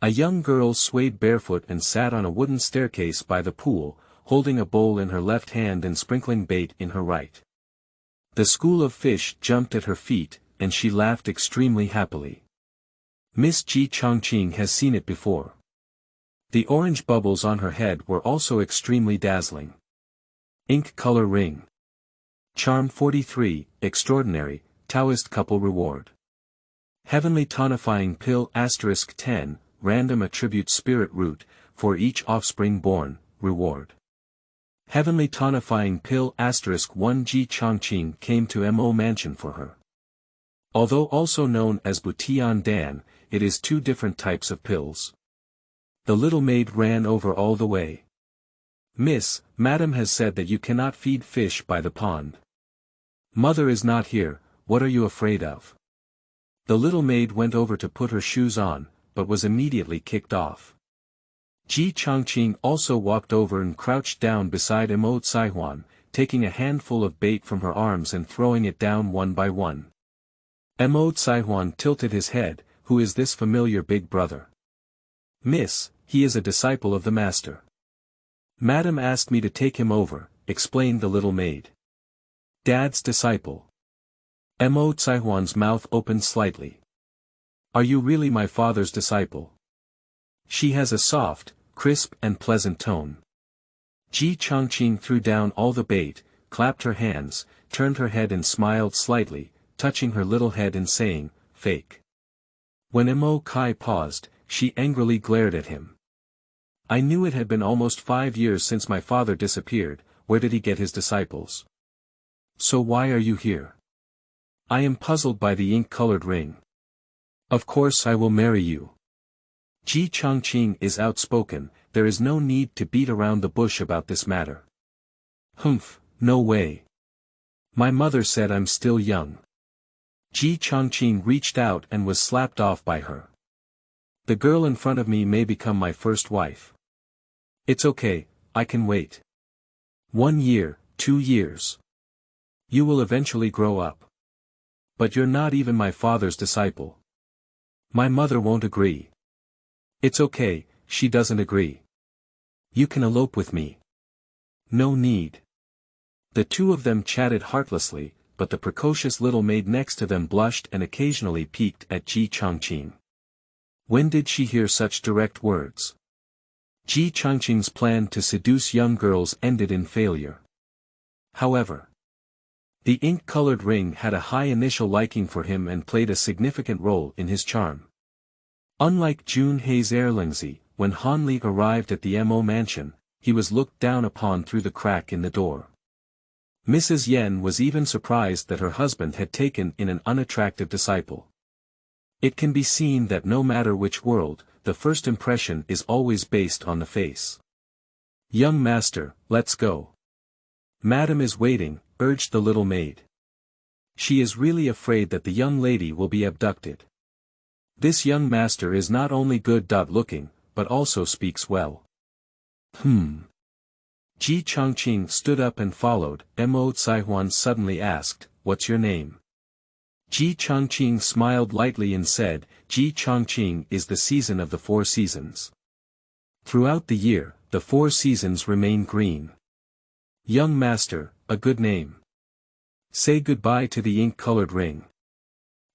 A young girl swayed barefoot and sat on a wooden staircase by the pool, holding a bowl in her left hand and sprinkling bait in her right. The school of fish jumped at her feet, and she laughed extremely happily. Miss Ji Chongqing has seen it before. The orange bubbles on her head were also extremely dazzling. Ink color ring. Charm 43, extraordinary, Taoist couple reward. Heavenly Tonifying Pill *10, random attribute spirit root, for each offspring born, reward. Heavenly Tonifying Pill *1 Ji Chongqing came to Mo Mansion for her. Although also known as Butian Dan, it is two different types of pills. The little maid ran over all the way. Miss, Madam has said that you cannot feed fish by the pond. Mother is not here, what are you afraid of? The little maid went over to put her shoes on, but was immediately kicked off. Ji Chongqing also walked over and crouched down beside Mo Caihuan, taking a handful of bait from her arms and throwing it down one by one. Mo Caihuan tilted his head, who is this familiar big brother? Miss, he is a disciple of the master. Madam asked me to take him over, explained the little maid. Dad's disciple. Mo Caihuan's mouth opened slightly. Are you really my father's disciple? She has a soft, crisp and pleasant tone. Ji Chongqing threw down all the bait, clapped her hands, turned her head and smiled slightly, touching her little head and saying, fake. When Mo Kai paused, she angrily glared at him. I knew it had been almost 5 years since my father disappeared, where did he get his disciples? So why are you here? I am puzzled by the ink-colored ring. Of course I will marry you. Ji Chongqing is outspoken, there is no need to beat around the bush about this matter. Humph, no way. My mother said I'm still young. Ji Chongqing reached out and was slapped off by her. The girl in front of me may become my first wife. It's okay, I can wait. 1 year, 2 years. You will eventually grow up. But you're not even my father's disciple. My mother won't agree. It's okay, she doesn't agree. You can elope with me. No need. The two of them chatted heartlessly, but the precocious little maid next to them blushed and occasionally peeked at Ji Chongqing. When did she hear such direct words? Ji Chongqing's plan to seduce young girls ended in failure. However, the ink-colored ring had a high initial liking for him and played a significant role in his charm. Unlike Jun Hei's Erlingzi, when Han Li arrived at the Mo mansion, he was looked down upon through the crack in the door. Mrs. Yen was even surprised that her husband had taken in an unattractive disciple. It can be seen that no matter which world, the first impression is always based on the face. Young master, let's go. Madam is waiting, urged the little maid. She is really afraid that the young lady will be abducted. This young master is not only good-looking, but also speaks well. Ji Chongqing stood up and followed. Mo Caihuan suddenly asked, what's your name? Ji Chongqing smiled lightly and said, Ji Chongqing is the season of the 4 seasons. Throughout the year, the 4 seasons remain green. Young master, a good name. Say goodbye to the ink-colored ring.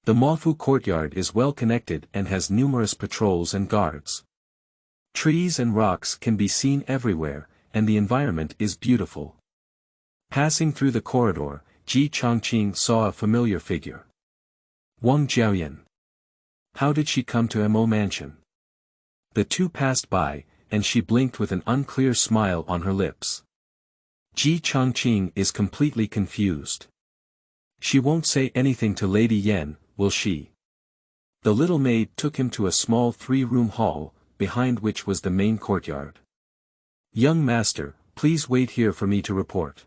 The Mofu courtyard is well connected and has numerous patrols and guards. Trees and rocks can be seen everywhere, and the environment is beautiful. Passing through the corridor, Ji Chongqing saw a familiar figure. Wang Jiaoyan. How did she come to Mo mansion? The two passed by, and she blinked with an unclear smile on her lips. Ji Chongqing is completely confused. She won't say anything to Lady Yen, will she? The little maid took him to a small 3-room hall, behind which was the main courtyard. Young master, please wait here for me to report.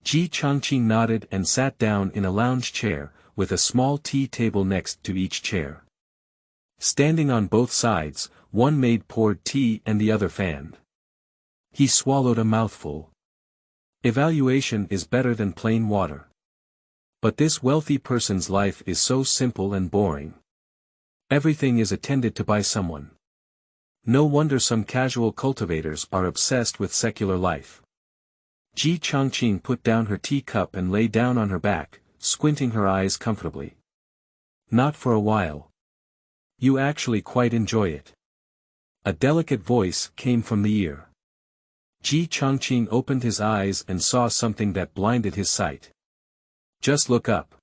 Ji Chongqing nodded and sat down in a lounge chair, with a small tea table next to each chair. Standing on both sides, one maid poured tea and the other fanned. He swallowed a mouthful. Evaluation is better than plain water. But this wealthy person's life is so simple and boring. Everything is attended to by someone. No wonder some casual cultivators are obsessed with secular life. Ji Changqing put down her teacup and lay down on her back, squinting her eyes comfortably. Not for a while. You actually quite enjoy it. A delicate voice came from the ear. Ji Changqing opened his eyes and saw something that blinded his sight. Just look up.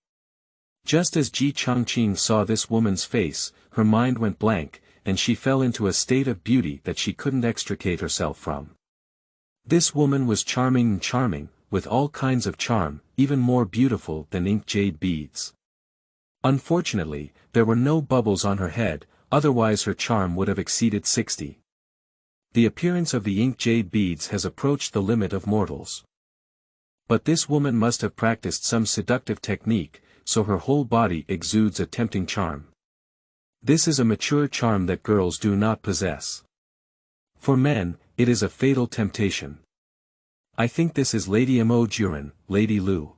Just as Ji Changqing saw this woman's face, her mind went blank, and she fell into a state of beauty that she couldn't extricate herself from. This woman was charming, with all kinds of charm, even more beautiful than ink jade beads. Unfortunately, there were no bubbles on her head, otherwise her charm would have exceeded 60. The appearance of the ink jade beads has approached the limit of mortals. But this woman must have practiced some seductive technique, so her whole body exudes a tempting charm. This is a mature charm that girls do not possess. For men, it is a fatal temptation. I think this is Lady Mo Juren, Lady Lu.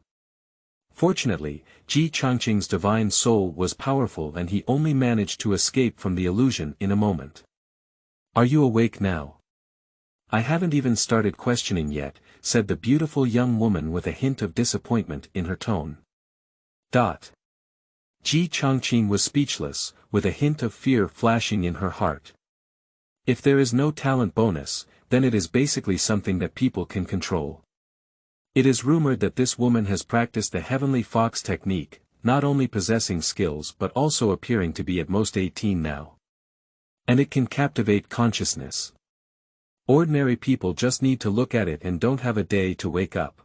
Fortunately, Ji Changqing's divine soul was powerful and he only managed to escape from the illusion in a moment. Are you awake now? I haven't even started questioning yet, said the beautiful young woman with a hint of disappointment in her tone. Ji Changqing was speechless, with a hint of fear flashing in her heart. If there is no talent bonus, then it is basically something that people can control. It is rumored that this woman has practiced the Heavenly Fox technique, not only possessing skills but also appearing to be at most 18 now. And it can captivate consciousness. Ordinary people just need to look at it and don't have a day to wake up.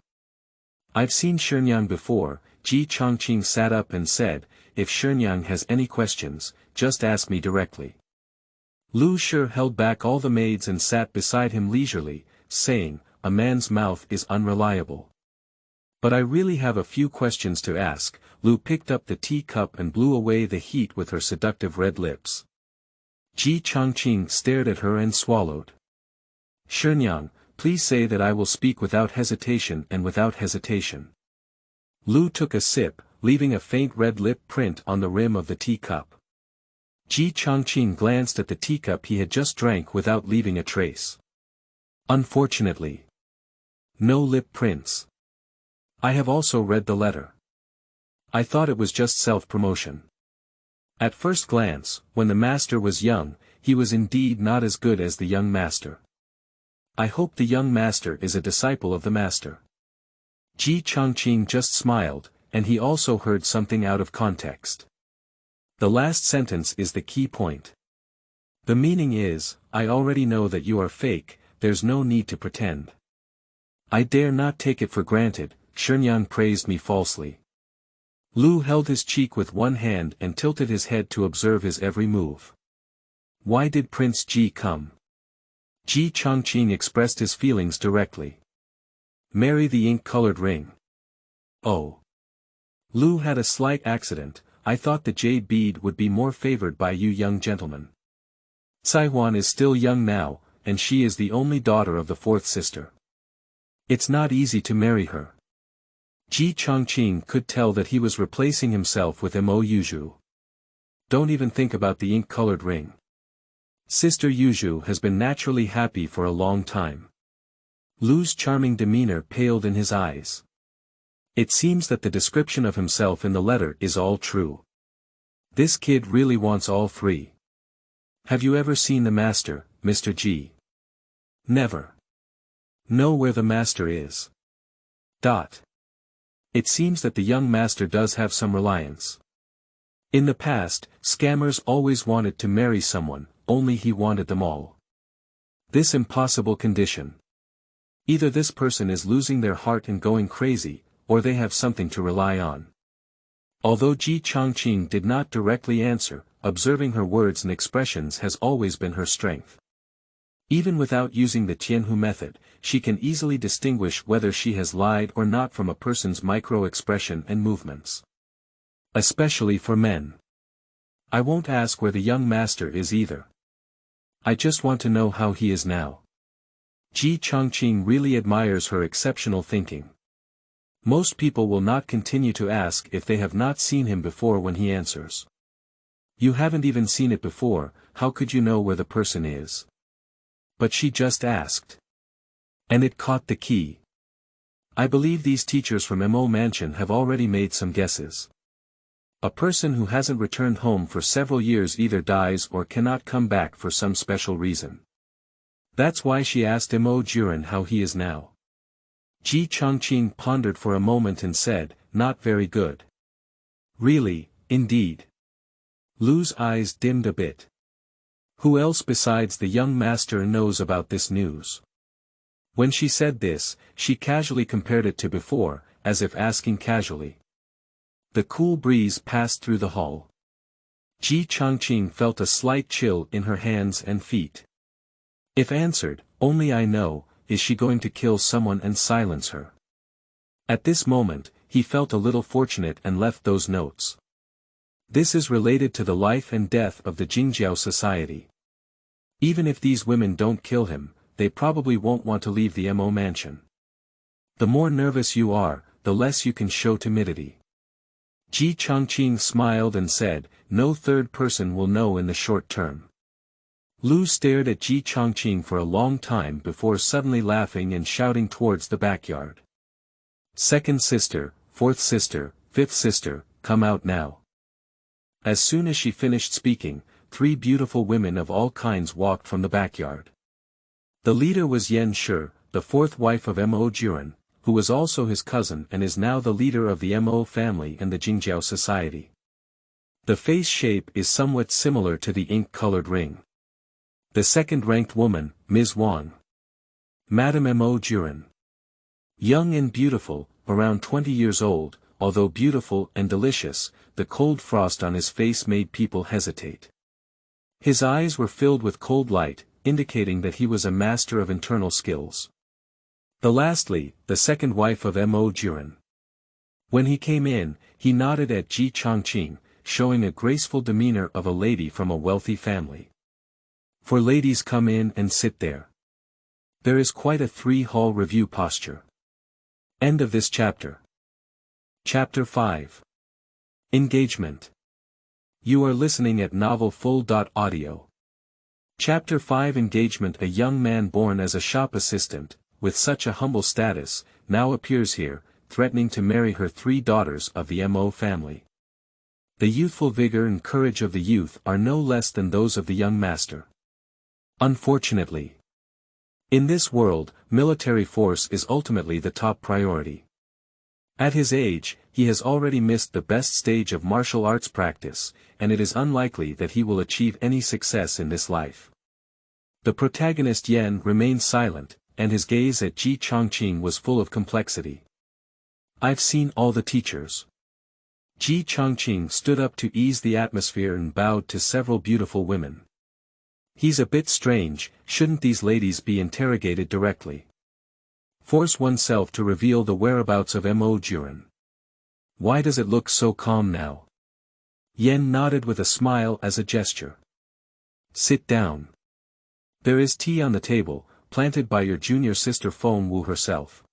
I've seen Shenyang before. Ji Changqing sat up and said, if Shenyang has any questions, just ask me directly. Lu Shi held back all the maids and sat beside him leisurely, saying, a man's mouth is unreliable. But I really have a few questions to ask. Lu picked up the teacup and blew away the heat with her seductive red lips. Ji Changqing stared at her and swallowed. Shenyang, please say that I will speak without hesitation and without hesitation. Lu took a sip, leaving a faint red lip print on the rim of the teacup. Ji Changqing glanced at the teacup he had just drank without leaving a trace. Unfortunately. No lip prints. I have also read the letter. I thought it was just self-promotion. At first glance, when the master was young, he was indeed not as good as the young master. I hope the young master is a disciple of the master. Ji Changqing just smiled, and he also heard something out of context. The last sentence is the key point. The meaning is, I already know that you are fake, there's no need to pretend. I dare not take it for granted, Shenyang praised me falsely. Lu held his cheek with one hand and tilted his head to observe his every move. Why did Prince Ji come? Ji Changqing expressed his feelings directly. Marry the ink-colored ring. Oh. Lu had a slight accident. I thought the jade bead would be more favored by you young gentlemen. Caihuan is still young now, and she is the only daughter of the fourth sister. It's not easy to marry her. Ji Changqing could tell that he was replacing himself with Mo Yuzhu. Don't even think about the ink-colored ring. Sister Yuzhu has been naturally happy for a long time. Lu's charming demeanor paled in his eyes. It seems that the description of himself in the letter is all true. This kid really wants all three. Have you ever seen the master, Mr. Ji? Never. Know where the master is. It seems that the young master does have some reliance. In the past, scammers always wanted to marry someone, only he wanted them all. This impossible condition. Either this person is losing their heart and going crazy, or they have something to rely on. Although Ji Changqing did not directly answer, observing her words and expressions has always been her strength. Even without using the Tianhu method, she can easily distinguish whether she has lied or not from a person's micro-expression and movements. Especially for men. I won't ask where the young master is either. I just want to know how he is now. Ji Chongqing really admires her exceptional thinking. Most people will not continue to ask if they have not seen him before when he answers. You haven't even seen it before, how could you know where the person is? But she just asked. And it caught the key. I believe these teachers from Mo Mansion have already made some guesses. A person who hasn't returned home for several years either dies or cannot come back for some special reason. That's why she asked Mo Juren how he is now. Ji Chongqing pondered for a moment and said, not very good. Really, indeed. Lu's eyes dimmed a bit. Who else besides the young master knows about this news? When she said this, she casually compared it to before, as if asking casually. The cool breeze passed through the hall. Ji Chongqing felt a slight chill in her hands and feet. If answered, only I know, is she going to kill someone and silence her? At this moment, he felt a little fortunate and left those notes. This is related to the life and death of the Jingjiao society. Even if these women don't kill him, they probably won't want to leave the Mo mansion. The more nervous you are, the less you can show timidity. Ji Chongqing smiled and said, no third person will know in the short term. Lu stared at Ji Chongqing for a long time before suddenly laughing and shouting towards the backyard. Second sister, fourth sister, fifth sister, come out now. As soon as she finished speaking, 3 beautiful women of all kinds walked from the backyard. The leader was Yan Shi, the 4th wife of Mo Juren, who was also his cousin and is now the leader of the Mo family and the Jingjiao society. The face shape is somewhat similar to the ink-colored ring. The second-ranked woman, Ms. Wang. Madame Mo Juren. Young and beautiful, around 20 years old, although beautiful and delicious, the cold frost on his face made people hesitate. His eyes were filled with cold light, indicating that he was a master of internal skills. Lastly, the second wife of Mo Juren. When he came in, he nodded at Ji Chongqing, showing a graceful demeanor of a lady from a wealthy family. For ladies come in and sit there. There is quite a 3-hall review posture. End of this chapter. Chapter 5. Engagement. You are listening at novelfull.audio. Chapter 5 Engagement. A young man born as a shop assistant, with such a humble status, now appears here, threatening to marry her 3 daughters of the Mo family. The youthful vigor and courage of the youth are no less than those of the young master. Unfortunately, in this world, military force is ultimately the top priority. At his age, he has already missed the best stage of martial arts practice, and it is unlikely that he will achieve any success in this life. The protagonist Yan remained silent, and his gaze at Ji Chongqing was full of complexity. I've seen all the teachers. Ji Chongqing stood up to ease the atmosphere and bowed to several beautiful women. He's a bit strange, shouldn't these ladies be interrogated directly? Force oneself to reveal the whereabouts of Mo Juren. Why does it look so calm now? Yan nodded with a smile as a gesture. Sit down. There is tea on the table, planted by your junior sister Feng Wu herself.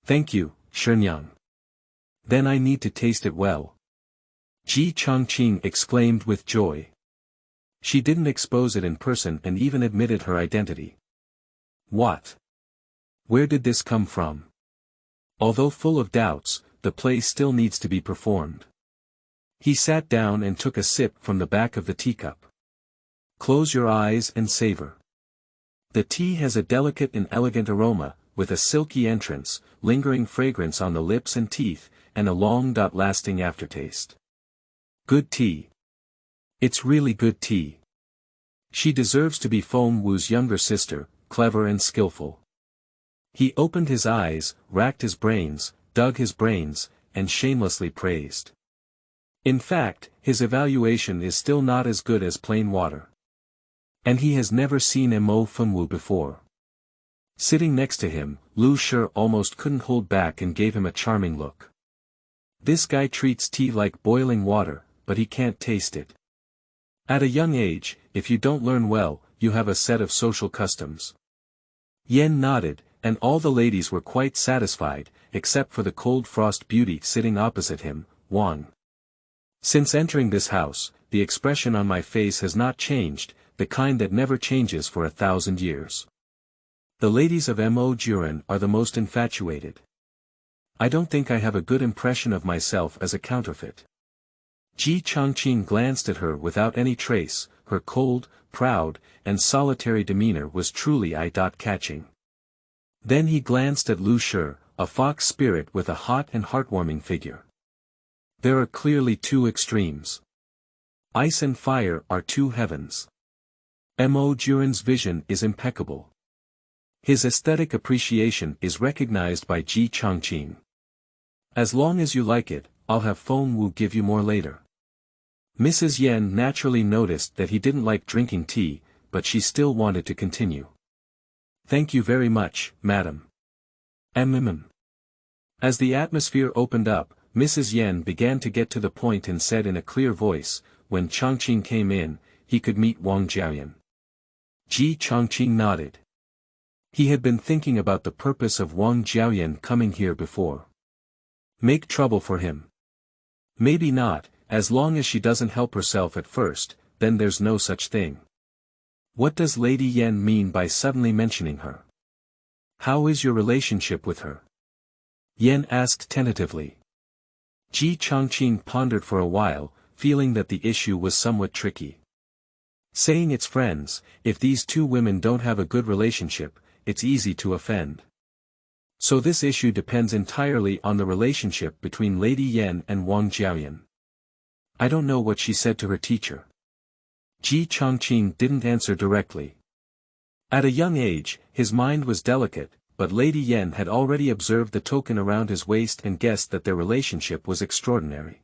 Thank you, Shenyang. Then I need to taste it well. Ji Chongqing exclaimed with joy. She didn't expose it in person and even admitted her identity. What? Where did this come from? Although full of doubts, the play still needs to be performed. He sat down and took a sip from the back of the teacup. Close your eyes and savor. The tea has a delicate and elegant aroma, with a silky entrance, lingering fragrance on the lips and teeth, and a long-lasting aftertaste. Good tea. It's really good tea. She deserves to be Feng Wu's younger sister, clever and skillful. He opened his eyes, racked his brains, dug his brains, and shamelessly praised. In fact, his evaluation is still not as good as plain water. And he has never seen Mo Feng Wu before. Sitting next to him, Lu Shi almost couldn't hold back and gave him a charming look. This guy treats tea like boiling water, but he can't taste it. At a young age, if you don't learn well, you have a set of social customs. Yen nodded, and all the ladies were quite satisfied, except for the cold frost beauty sitting opposite him, Wang. Since entering this house, the expression on my face has not changed, the kind that never changes for 1,000 years. The ladies of Mo Juren are the most infatuated. I don't think I have a good impression of myself as a counterfeit. Ji Changqing glanced at her without any trace, her cold, proud, and solitary demeanor was truly eye-catching. Then he glanced at Lu Shi, a fox spirit with a hot and heartwarming figure. There are clearly two extremes. Ice and fire are two heavens. Mo Juren's vision is impeccable. His aesthetic appreciation is recognized by Ji Changqing. As long as you like it, I'll have Feng Wu give you more later. Mrs. Yen naturally noticed that he didn't like drinking tea, but she still wanted to continue. Thank you very much, madam. As the atmosphere opened up, Mrs. Yen began to get to the point and said in a clear voice, when Changqing came in, he could meet Wang Jiaoyan. Ji Changqing nodded. He had been thinking about the purpose of Wang Jiaoyan coming here before. Make trouble for him. Maybe not, as long as she doesn't help herself at first, then there's no such thing. What does Lady Yen mean by suddenly mentioning her? How is your relationship with her? Yen asked tentatively. Ji Changqing pondered for a while, feeling that the issue was somewhat tricky. Saying it's friends, if these two women don't have a good relationship, it's easy to offend. So this issue depends entirely on the relationship between Lady Yen and Wang Jiaoyan. I don't know what she said to her teacher. Ji Changqing didn't answer directly. At a young age, his mind was delicate, but Lady Yen had already observed the token around his waist and guessed that their relationship was extraordinary.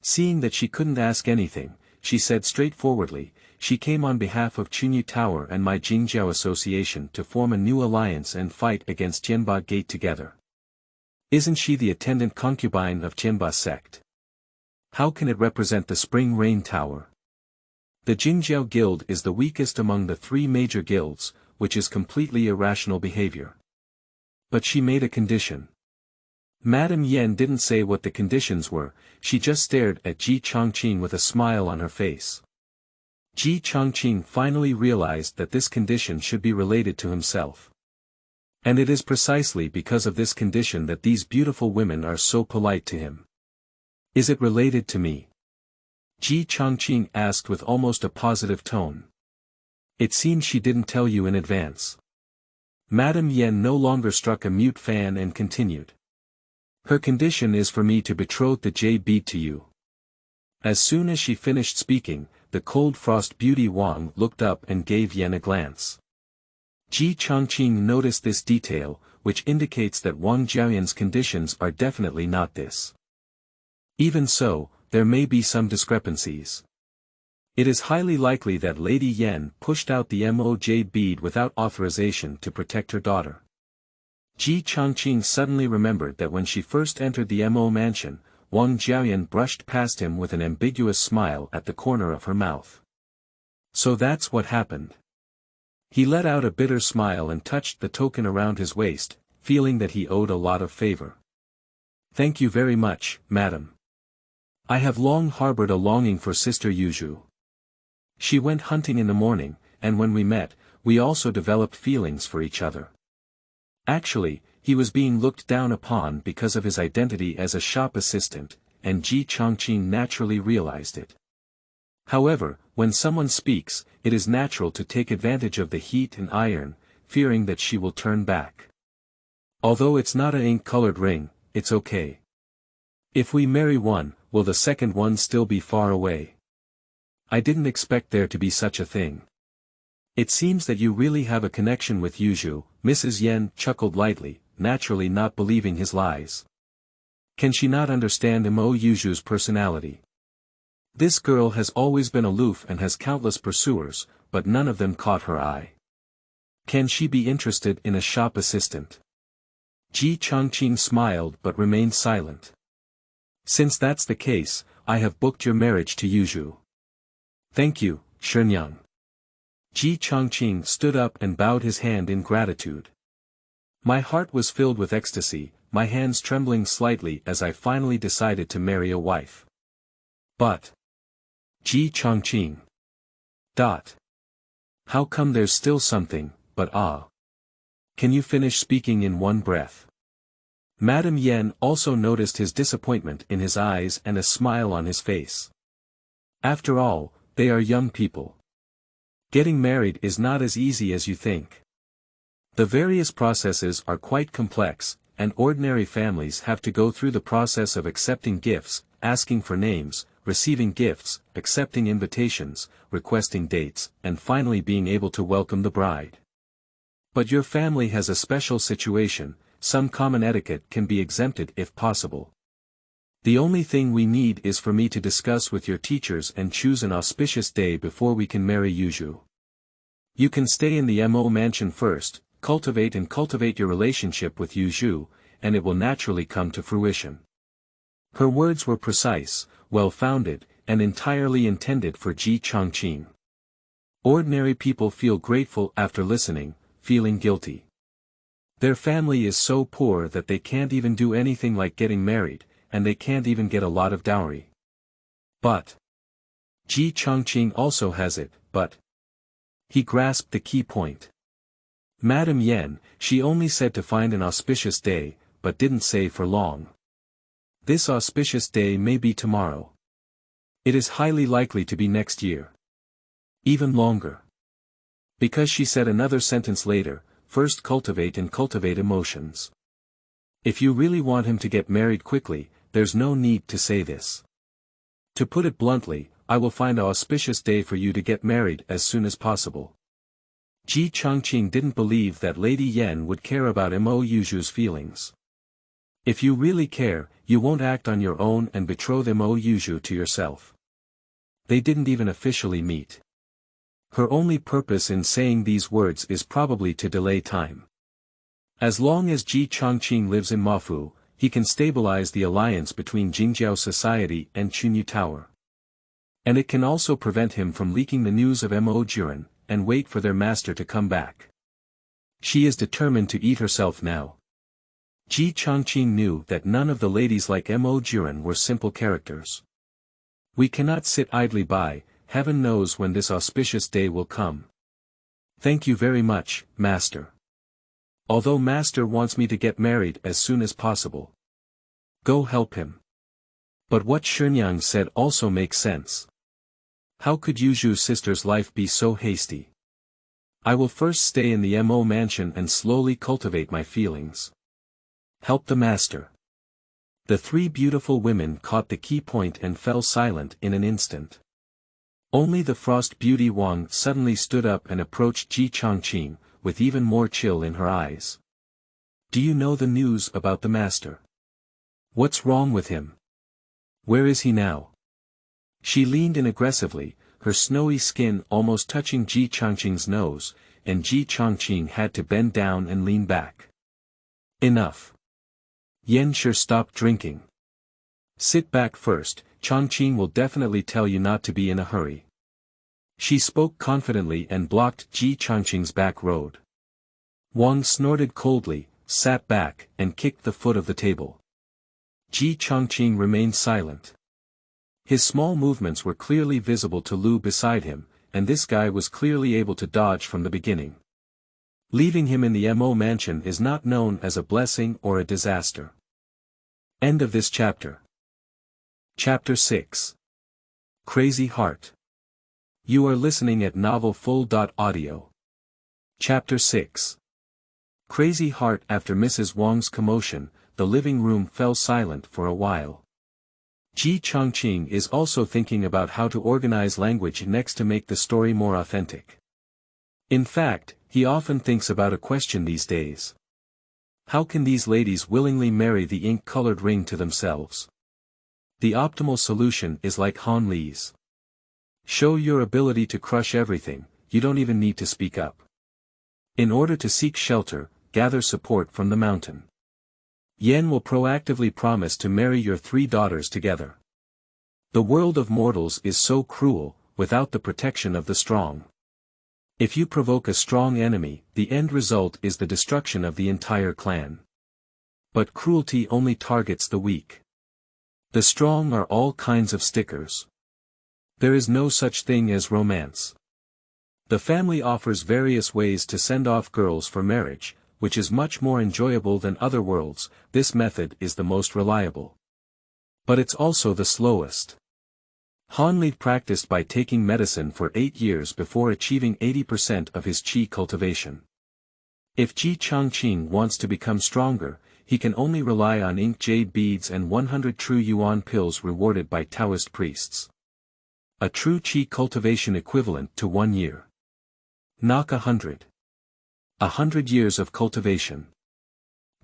Seeing that she couldn't ask anything, she said straightforwardly, she came on behalf of Chunyu Tower and my Jingjiao Association to form a new alliance and fight against Tianba Gate together. Isn't she the attendant concubine of Tianba sect? How can it represent the Spring Rain Tower? The Jingjiao Guild is the weakest among the three major guilds, which is completely irrational behavior. But she made a condition. Madame Yen didn't say what the conditions were, she just stared at Ji Changqing with a smile on her face. Ji Changqing finally realized that this condition should be related to himself. And it is precisely because of this condition that these beautiful women are so polite to him. Is it related to me? Ji Changqing asked with almost a positive tone. It seems she didn't tell you in advance. Madame Yen no longer struck a mute fan and continued. Her condition is for me to betroth the Jade bead to you. As soon as she finished speaking, the cold frost beauty Wang looked up and gave Yen a glance. Ji Changqing noticed this detail, which indicates that Wang Jiaoyan's conditions are definitely not this. Even so, there may be some discrepancies. It is highly likely that Lady Yen pushed out the Mo Jade bead without authorization to protect her daughter. Ji Changqing suddenly remembered that when she first entered the Mo mansion, Wang Jiaoyan brushed past him with an ambiguous smile at the corner of her mouth. So that's what happened. He let out a bitter smile and touched the token around his waist, feeling that he owed a lot of favor. Thank you very much, madam. I have long harbored a longing for Sister Yuzhu. She went hunting in the morning, and when we met, we also developed feelings for each other. Actually, he was being looked down upon because of his identity as a shop assistant, and Ji Changqing naturally realized it. However, when someone speaks, it is natural to take advantage of the heat and iron, fearing that she will turn back. Although it's not an ink-colored ring, it's okay. If we marry one, will the second one still be far away? I didn't expect there to be such a thing. It seems that you really have a connection with Yuzhu, Mrs. Yen chuckled lightly, naturally not believing his lies. Can she not understand Mo Yuzhu's personality? This girl has always been aloof and has countless pursuers, but none of them caught her eye. Can she be interested in a shop assistant? Ji Changqing smiled but remained silent. Since that's the case, I have booked your marriage to Yuzhu. Thank you, Shenyang. Ji Changqing stood up and bowed his hand in gratitude. My heart was filled with ecstasy, my hands trembling slightly as I finally decided to marry a wife. But Ji Changqing. How come there's still something, but Can you finish speaking in one breath? Madame Yen also noticed his disappointment in his eyes and a smile on his face. After all, they are young people. Getting married is not as easy as you think. The various processes are quite complex, and ordinary families have to go through the process of accepting gifts, asking for names, receiving gifts, accepting invitations, requesting dates, and finally being able to welcome the bride. But your family has a special situation, some common etiquette can be exempted if possible. The only thing we need is for me to discuss with your teachers and choose an auspicious day before we can marry Yuzhu. You can stay in the Mo mansion first, cultivate your relationship with Yuzhu, and it will naturally come to fruition. Her words were precise, well-founded, and entirely intended for Ji Changqing. Ordinary people feel grateful after listening, feeling guilty. Their family is so poor that they can't even do anything like getting married, and they can't even get a lot of dowry. But Ji Changqing also has it, but he grasped the key point. Madame Yen, she only said to find an auspicious day, but didn't say for long. This auspicious day may be tomorrow. It is highly likely to be next year. Even longer. Because she said another sentence later, first cultivate emotions. If you really want him to get married quickly, there's no need to say this. To put it bluntly, I will find an auspicious day for you to get married as soon as possible. Ji Changqing didn't believe that Lady Yen would care about Mo Yuzhu's feelings. If you really care, you won't act on your own and betroth Mo Yuzhu to yourself. They didn't even officially meet. Her only purpose in saying these words is probably to delay time. As long as Ji Changqing lives in Mafu, he can stabilize the alliance between Jingjiao Society and Chunyu Tower. And it can also prevent him from leaking the news of Mo Juren, and wait for their master to come back. She is determined to eat herself now. Ji Changqing knew that none of the ladies like Mo Juren were simple characters. We cannot sit idly by, heaven knows when this auspicious day will come. Thank you very much, master. Although master wants me to get married as soon as possible. Go help him. But what Shenyang said also makes sense. How could Yuzhu's sister's life be so hasty? I will first stay in the Mo mansion and slowly cultivate my feelings. Help the master. The three beautiful women caught the key point and fell silent in an instant. Only the frost beauty Wang suddenly stood up and approached Ji Changqing, with even more chill in her eyes. Do you know the news about the master? What's wrong with him? Where is he now? She leaned in aggressively, her snowy skin almost touching Ji Changqing's nose, and Ji Changqing had to bend down and lean back. Enough. Yen sure stop drinking. Sit back first, Changqing will definitely tell you not to be in a hurry. She spoke confidently and blocked Ji Changqing's back road. Wang snorted coldly, sat back, and kicked the foot of the table. Ji Changqing remained silent. His small movements were clearly visible to Lu beside him, and this guy was clearly able to dodge from the beginning. Leaving him in the Mo mansion is not known as a blessing or a disaster. End of this chapter. Chapter 6. Crazy Heart. You are listening at novelfull.audio. Chapter 6. Crazy Heart. After Mrs. Wang's commotion, the living room fell silent for a while. Ji Changqing is also thinking about how to organize language next to make the story more authentic. In fact, he often thinks about a question these days. How can these ladies willingly marry the ink-colored ring to themselves? The optimal solution is like Han Li's. Show your ability to crush everything, you don't even need to speak up. In order to seek shelter, gather support from the mountain. Yen will proactively promise to marry your 3 daughters together. The world of mortals is so cruel, without the protection of the strong. If you provoke a strong enemy, the end result is the destruction of the entire clan. But cruelty only targets the weak. The strong are all kinds of stickers. There is no such thing as romance. The family offers various ways to send off girls for marriage, which is much more enjoyable than other worlds. This method is the most reliable. But it's also the slowest. Han Li practiced by taking medicine for 8 years before achieving 80% of his qi cultivation. If Ji Changqing wants to become stronger, he can only rely on ink jade beads and 100 true yuan pills rewarded by Taoist priests. A true qi cultivation equivalent to 1 year. Knock 100. 100 years of cultivation.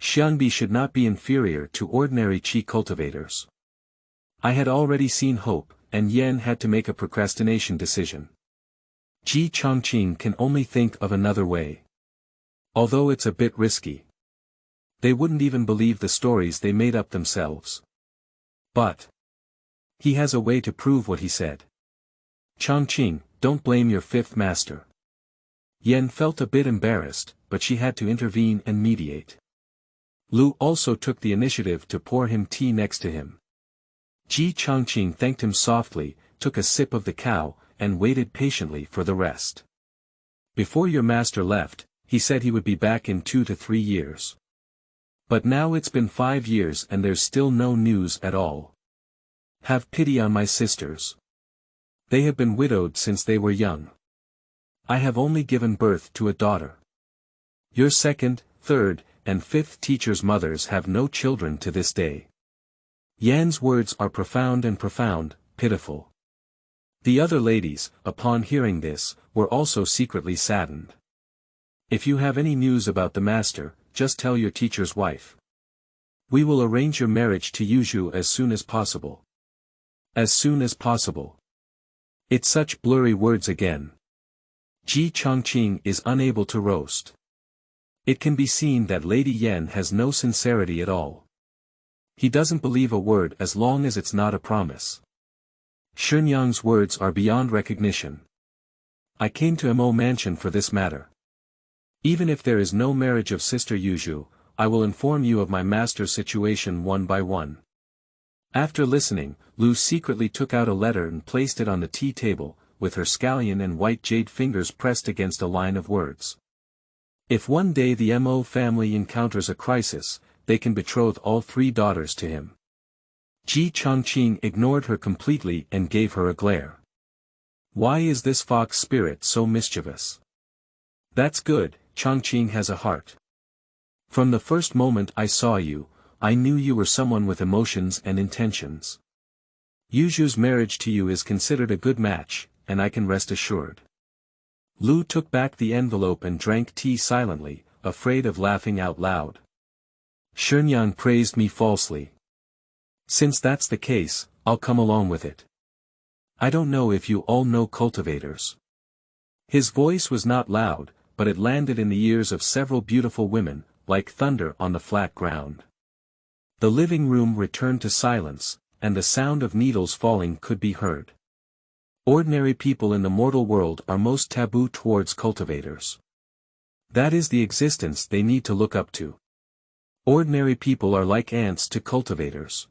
Xiangbi should not be inferior to ordinary qi cultivators. I had already seen hope, and Yan had to make a procrastination decision. Ji Changqing can only think of another way. Although it's a bit risky. They wouldn't even believe the stories they made up themselves. But he has a way to prove what he said. Changqing, don't blame your fifth master. Yan felt a bit embarrassed, but she had to intervene and mediate. Lu also took the initiative to pour him tea next to him. Ji Changqing thanked him softly, took a sip of the cow, and waited patiently for the rest. Before your master left, he said he would be back in 2 to 3 years. But now it's been 5 years and there's still no news at all. Have pity on my sisters. They have been widowed since they were young. I have only given birth to a daughter. Your second, third, and fifth teachers' mothers have no children to this day. Yan's words are profound, pitiful. The other ladies, upon hearing this, were also secretly saddened. If you have any news about the master, just tell your teacher's wife. We will arrange your marriage to Yuzhu as soon as possible. As soon as possible. It's such blurry words again. Ji Changqing is unable to roast. It can be seen that Lady Yan has no sincerity at all. He doesn't believe a word as long as it's not a promise. Shenyang's words are beyond recognition. I came to Mo Mansion for this matter. Even if there is no marriage of Sister Yuzhu, I will inform you of my master's situation one by one. After listening, Lu secretly took out a letter and placed it on the tea table, with her scallion and white jade fingers pressed against a line of words. If one day the Mo family encounters a crisis, they can betroth all 3 daughters to him. Ji Changqing ignored her completely and gave her a glare. Why is this fox spirit so mischievous? That's good, Changqing has a heart. From the first moment I saw you, I knew you were someone with emotions and intentions. Yuzhu's marriage to you is considered a good match, and I can rest assured. Lu took back the envelope and drank tea silently, afraid of laughing out loud. Shenyang praised me falsely. Since that's the case, I'll come along with it. I don't know if you all know cultivators. His voice was not loud, but it landed in the ears of several beautiful women, like thunder on the flat ground. The living room returned to silence, and the sound of needles falling could be heard. Ordinary people in the mortal world are most taboo towards cultivators. That is the existence they need to look up to. Ordinary people are like ants to cultivators.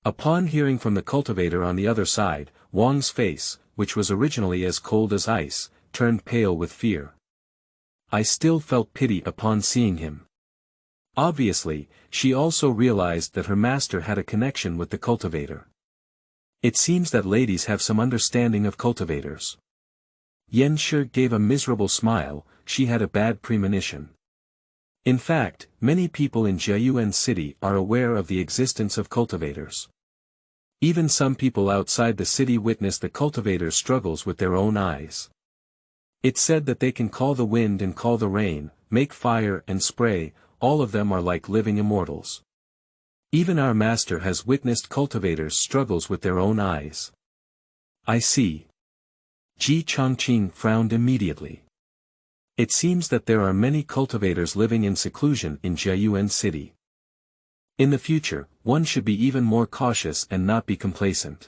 Upon hearing from the cultivator on the other side, Wang's face, which was originally as cold as ice, turned pale with fear. I still felt pity upon seeing him. Obviously, she also realized that her master had a connection with the cultivator. It seems that ladies have some understanding of cultivators. Yan Shi gave a miserable smile, she had a bad premonition. In fact, many people in Jiaoyan city are aware of the existence of cultivators. Even some people outside the city witness the cultivators' struggles with their own eyes. It's said that they can call the wind and call the rain, make fire and spray, all of them are like living immortals. Even our master has witnessed cultivators' struggles with their own eyes. I see. Ji Changqing frowned immediately. It seems that there are many cultivators living in seclusion in Jiaoyan city. In the future, one should be even more cautious and not be complacent.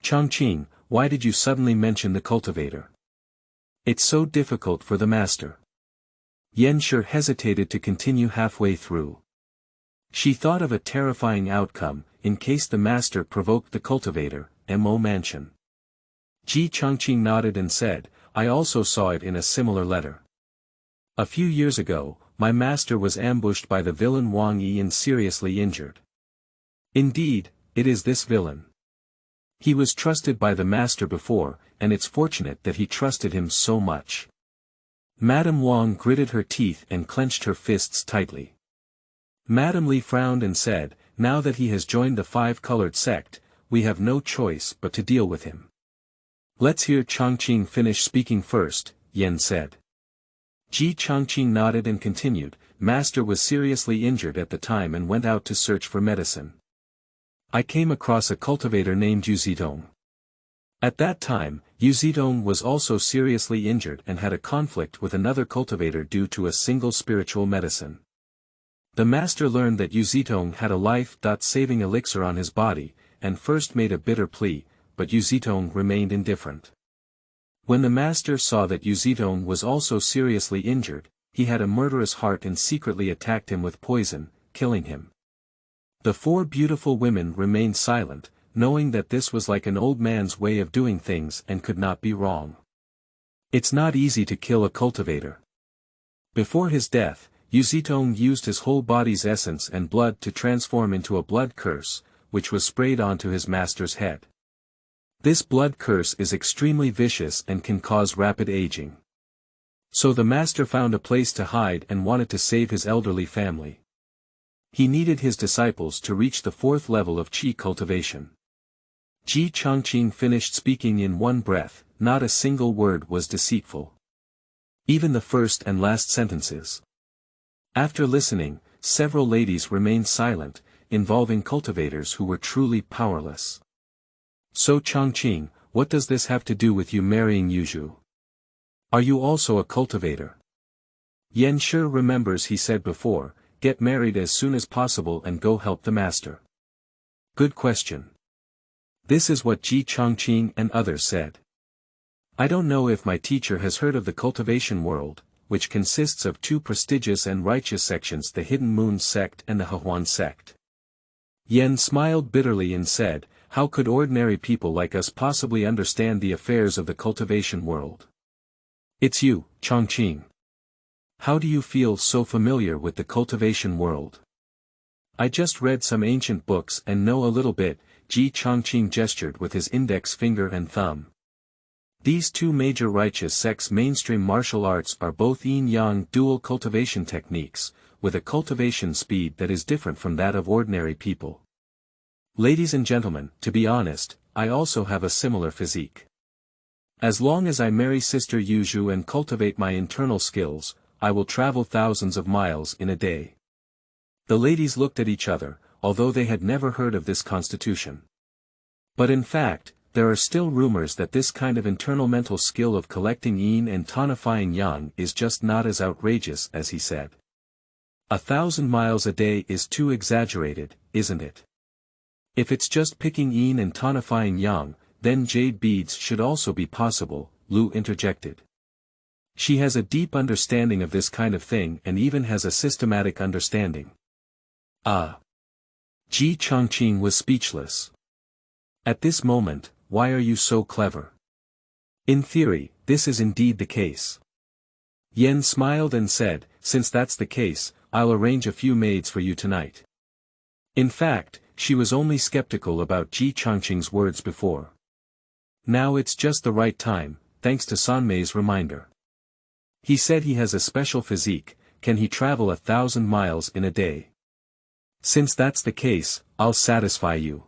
Changqing, why did you suddenly mention the cultivator? It's so difficult for the master. Yan Shi hesitated to continue halfway through. She thought of a terrifying outcome, in case the master provoked the cultivator, Mo Mansion. Ji Changqing nodded and said, I also saw it in a similar letter. A few years ago, my master was ambushed by the villain Wang and seriously injured. Indeed, it is this villain. He was trusted by the master before, and it's fortunate that he trusted him so much. Madame Wang gritted her teeth and clenched her fists tightly. Madame Li frowned and said, now that he has joined the five-colored sect, we have no choice but to deal with him. Let's hear Changqing finish speaking first, Yan said. Ji Changqing nodded and continued, Master was seriously injured at the time and went out to search for medicine. I came across a cultivator named Yuzidong. At that time, Yuzidong was also seriously injured and had a conflict with another cultivator due to a single spiritual medicine. The master learned that Yuzidong had a life-saving elixir on his body, and first made a bitter plea, but Yuzidong remained indifferent. When the master saw that Yuzidong was also seriously injured, he had a murderous heart and secretly attacked him with poison, killing him. The four beautiful women remained silent, knowing that this was like an old man's way of doing things and could not be wrong. It's not easy to kill a cultivator. Before his death, Yuzidong used his whole body's essence and blood to transform into a blood curse, which was sprayed onto his master's head. This blood curse is extremely vicious and can cause rapid aging. So the master found a place to hide and wanted to save his elderly family. He needed his disciples to reach the fourth level of qi cultivation. Ji Changqing finished speaking in one breath, not a single word was deceitful. Even the first and last sentences. After listening, several ladies remained silent, involving cultivators who were truly powerless. So Changqing, what does this have to do with you marrying Yuzhu? Are you also a cultivator? Yan Shi remembers he said before, get married as soon as possible and go help the master. Good question. This is what Ji Changqing and others said. I don't know if my teacher has heard of the cultivation world, which consists of two prestigious and righteous sections, the Hidden Moon sect and the Caihuan sect. Yan smiled bitterly and said, how could ordinary people like us possibly understand the affairs of the cultivation world? It's you, Changqing. How do you feel so familiar with the cultivation world? I just read some ancient books and know a little bit. Ji Changqing gestured with his index finger and thumb. These two major righteous sects' mainstream martial arts are both yin-yang dual cultivation techniques, with a cultivation speed that is different from that of ordinary people. Ladies and gentlemen, to be honest, I also have a similar physique. As long as I marry Sister Yuzhu and cultivate my internal skills, I will travel thousands of miles in a day. The ladies looked at each other, although they had never heard of this constitution. But in fact, there are still rumors that this kind of internal mental skill of collecting yin and tonifying yang is just not as outrageous as he said. 1,000 miles a day is too exaggerated, isn't it? If it's just picking yin and tonifying yang, then jade beads should also be possible, Lu interjected. She has a deep understanding of this kind of thing and even has a systematic understanding. Ah! Ji Changqing was speechless. At this moment, why are you so clever? In theory, this is indeed the case. Yan smiled and said, since that's the case, I'll arrange a few maids for you tonight. In fact, she was only skeptical about Ji Changqing's words before. Now it's just the right time, thanks to Sanmei's reminder. He said he has a special physique, can he travel 1,000 miles in a day? Since that's the case, I'll satisfy you.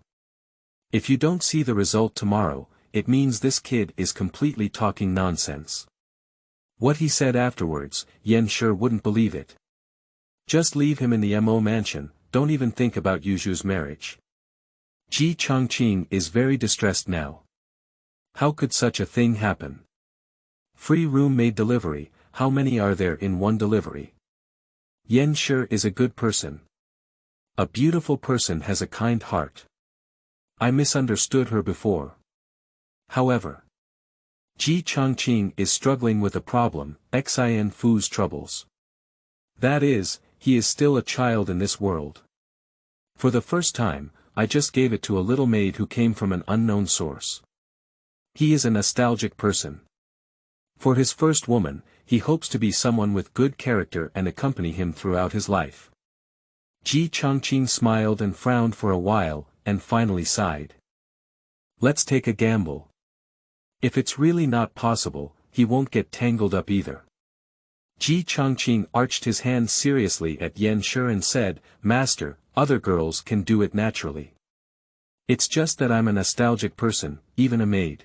If you don't see the result tomorrow, it means this kid is completely talking nonsense. What he said afterwards, Yan Shi wouldn't believe it. Just leave him in the Mo mansion, don't even think about Yuzhu's marriage. Ji Changqing is very distressed now. How could such a thing happen? Free room maid delivery, how many are there in one delivery? Yan Shi is a good person. A beautiful person has a kind heart. I misunderstood her before. However, Ji Changqing is struggling with a problem, Xin Fu's troubles. That is, he is still a child in this world. For the first time, I just gave it to a little maid who came from an unknown source. He is a nostalgic person. For his first woman, he hopes to be someone with good character and accompany him throughout his life. Ji Changqing smiled and frowned for a while, and finally sighed. Let's take a gamble. If it's really not possible, he won't get tangled up either. Ji Changqing arched his hands seriously at Yan Shi and said, Master, other girls can do it naturally. It's just that I'm a nostalgic person, even a maid.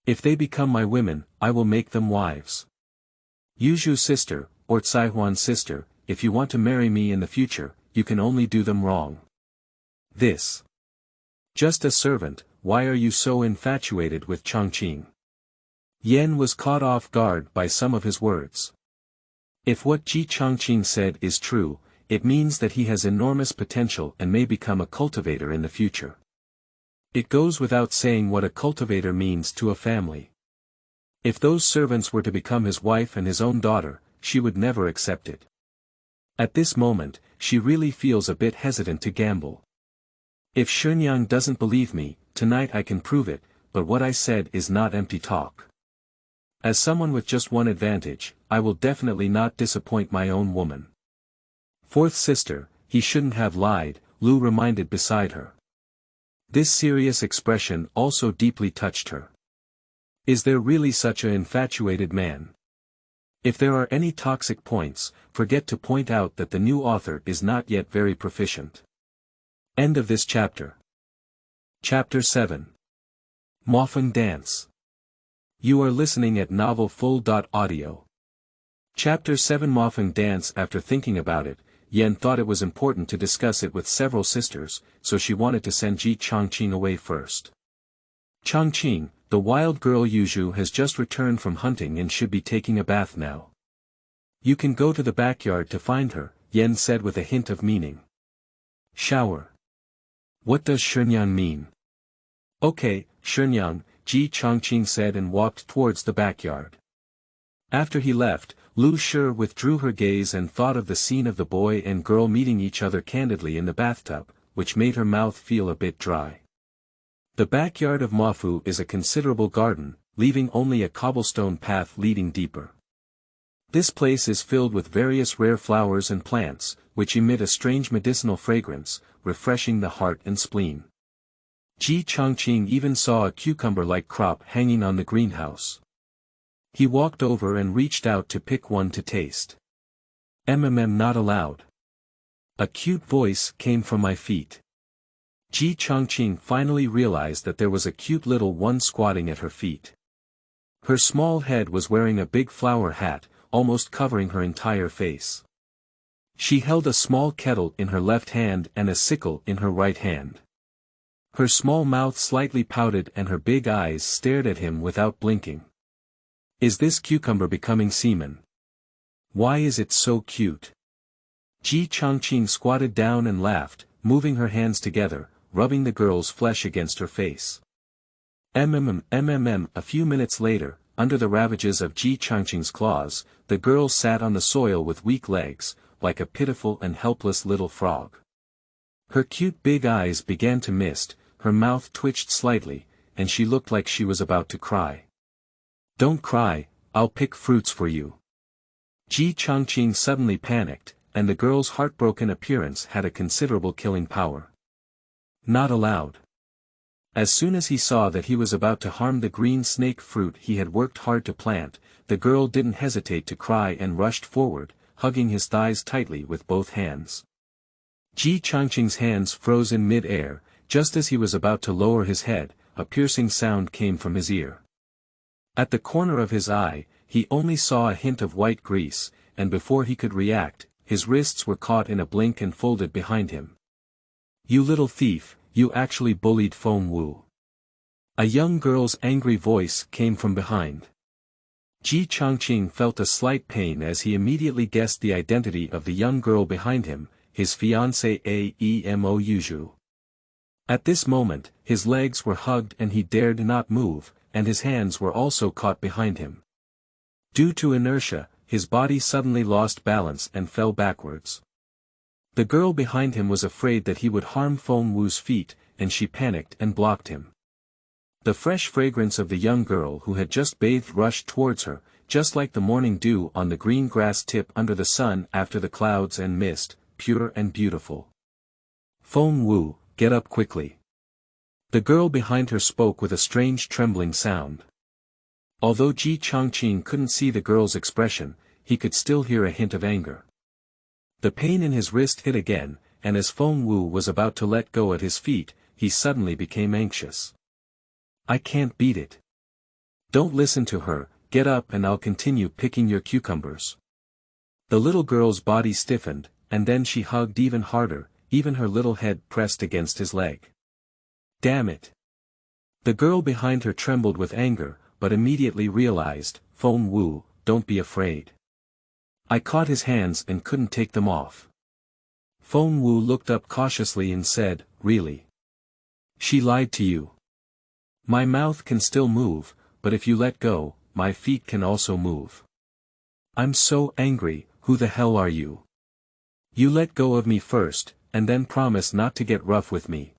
If they become my women, I will make them wives. Yuzhu's sister, or Caihuan's sister, if you want to marry me in the future, you can only do them wrong. This. Just a servant, why are you so infatuated with Changqing? Yan was caught off guard by some of his words. If what Ji Changqing said is true, it means that he has enormous potential and may become a cultivator in the future. It goes without saying what a cultivator means to a family. If those servants were to become his wife and his own daughter, she would never accept it. At this moment, she really feels a bit hesitant to gamble. If Shenyang doesn't believe me, tonight I can prove it, but what I said is not empty talk. As someone with just one advantage, I will definitely not disappoint my own woman. Fourth sister, he shouldn't have lied, Lu reminded beside her. This serious expression also deeply touched her. Is there really such an infatuated man? If there are any toxic points, forget to point out that the new author is not yet very proficient. End of this chapter. Chapter 7. Mofeng Dance. You are listening at novelfull.audio. Chapter 7 Mofeng Dance. After thinking about it, Yan thought it was important to discuss it with several sisters, so she wanted to send Ji Changqing away first. Changqing, the wild girl Yuzhu has just returned from hunting and should be taking a bath now. You can go to the backyard to find her, Yan said with a hint of meaning. Shower. What does Shenyang mean? Okay, Shenyang, Ji Changqing said and walked towards the backyard. After he left, Lu Shi withdrew her gaze and thought of the scene of the boy and girl meeting each other candidly in the bathtub, which made her mouth feel a bit dry. The backyard of Mafu is a considerable garden, leaving only a cobblestone path leading deeper. This place is filled with various rare flowers and plants, which emit a strange medicinal fragrance, refreshing the heart and spleen. Ji Changqing even saw a cucumber-like crop hanging on the greenhouse. He walked over and reached out to pick one to taste. Not allowed. A cute voice came from my feet. Ji Changqing finally realized that there was a cute little one squatting at her feet. Her small head was wearing a big flower hat, almost covering her entire face. She held a small kettle in her left hand and a sickle in her right hand. Her small mouth slightly pouted and her big eyes stared at him without blinking. Is this cucumber becoming semen? Why is it so cute? Ji Changqing squatted down and laughed, moving her hands together, rubbing the girl's flesh against her face. A few minutes later, under the ravages of Ji Changqing's claws, the girl sat on the soil with weak legs, like a pitiful and helpless little frog. Her cute big eyes began to mist, her mouth twitched slightly, and she looked like she was about to cry. Don't cry, I'll pick fruits for you. Ji Changqing suddenly panicked, and the girl's heartbroken appearance had a considerable killing power. Not allowed. As soon as he saw that he was about to harm the green snake fruit he had worked hard to plant, the girl didn't hesitate to cry and rushed forward, hugging his thighs tightly with both hands. Ji Changqing's hands froze in mid-air, just as he was about to lower his head, a piercing sound came from his ear. At the corner of his eye, he only saw a hint of white grease, and before he could react, his wrists were caught in a blink and folded behind him. You little thief, you actually bullied Feng Wu. A young girl's angry voice came from behind. Ji Changqing felt a slight pain as he immediately guessed the identity of the young girl behind him, his fiancée Amo Yuzhu. At this moment, his legs were hugged and he dared not move, and his hands were also caught behind him. Due to inertia, his body suddenly lost balance and fell backwards. The girl behind him was afraid that he would harm Feng Wu's feet, and she panicked and blocked him. The fresh fragrance of the young girl who had just bathed rushed towards her, just like the morning dew on the green grass tip under the sun after the clouds and mist, pure and beautiful. Feng Wu, get up quickly. The girl behind her spoke with a strange trembling sound. Although Ji Changqing couldn't see the girl's expression, he could still hear a hint of anger. The pain in his wrist hit again, and as Feng Wu was about to let go at his feet, he suddenly became anxious. I can't beat it. Don't listen to her, get up and I'll continue picking your cucumbers. The little girl's body stiffened, and then she hugged even harder, even her little head pressed against his leg. Damn it. The girl behind her trembled with anger, but immediately realized, Feng Wu, don't be afraid. I caught his hands and couldn't take them off. Feng Wu looked up cautiously and said, really? She lied to you. My mouth can still move, but if you let go, my feet can also move. I'm so angry, who the hell are you? You let go of me first, and then promise not to get rough with me.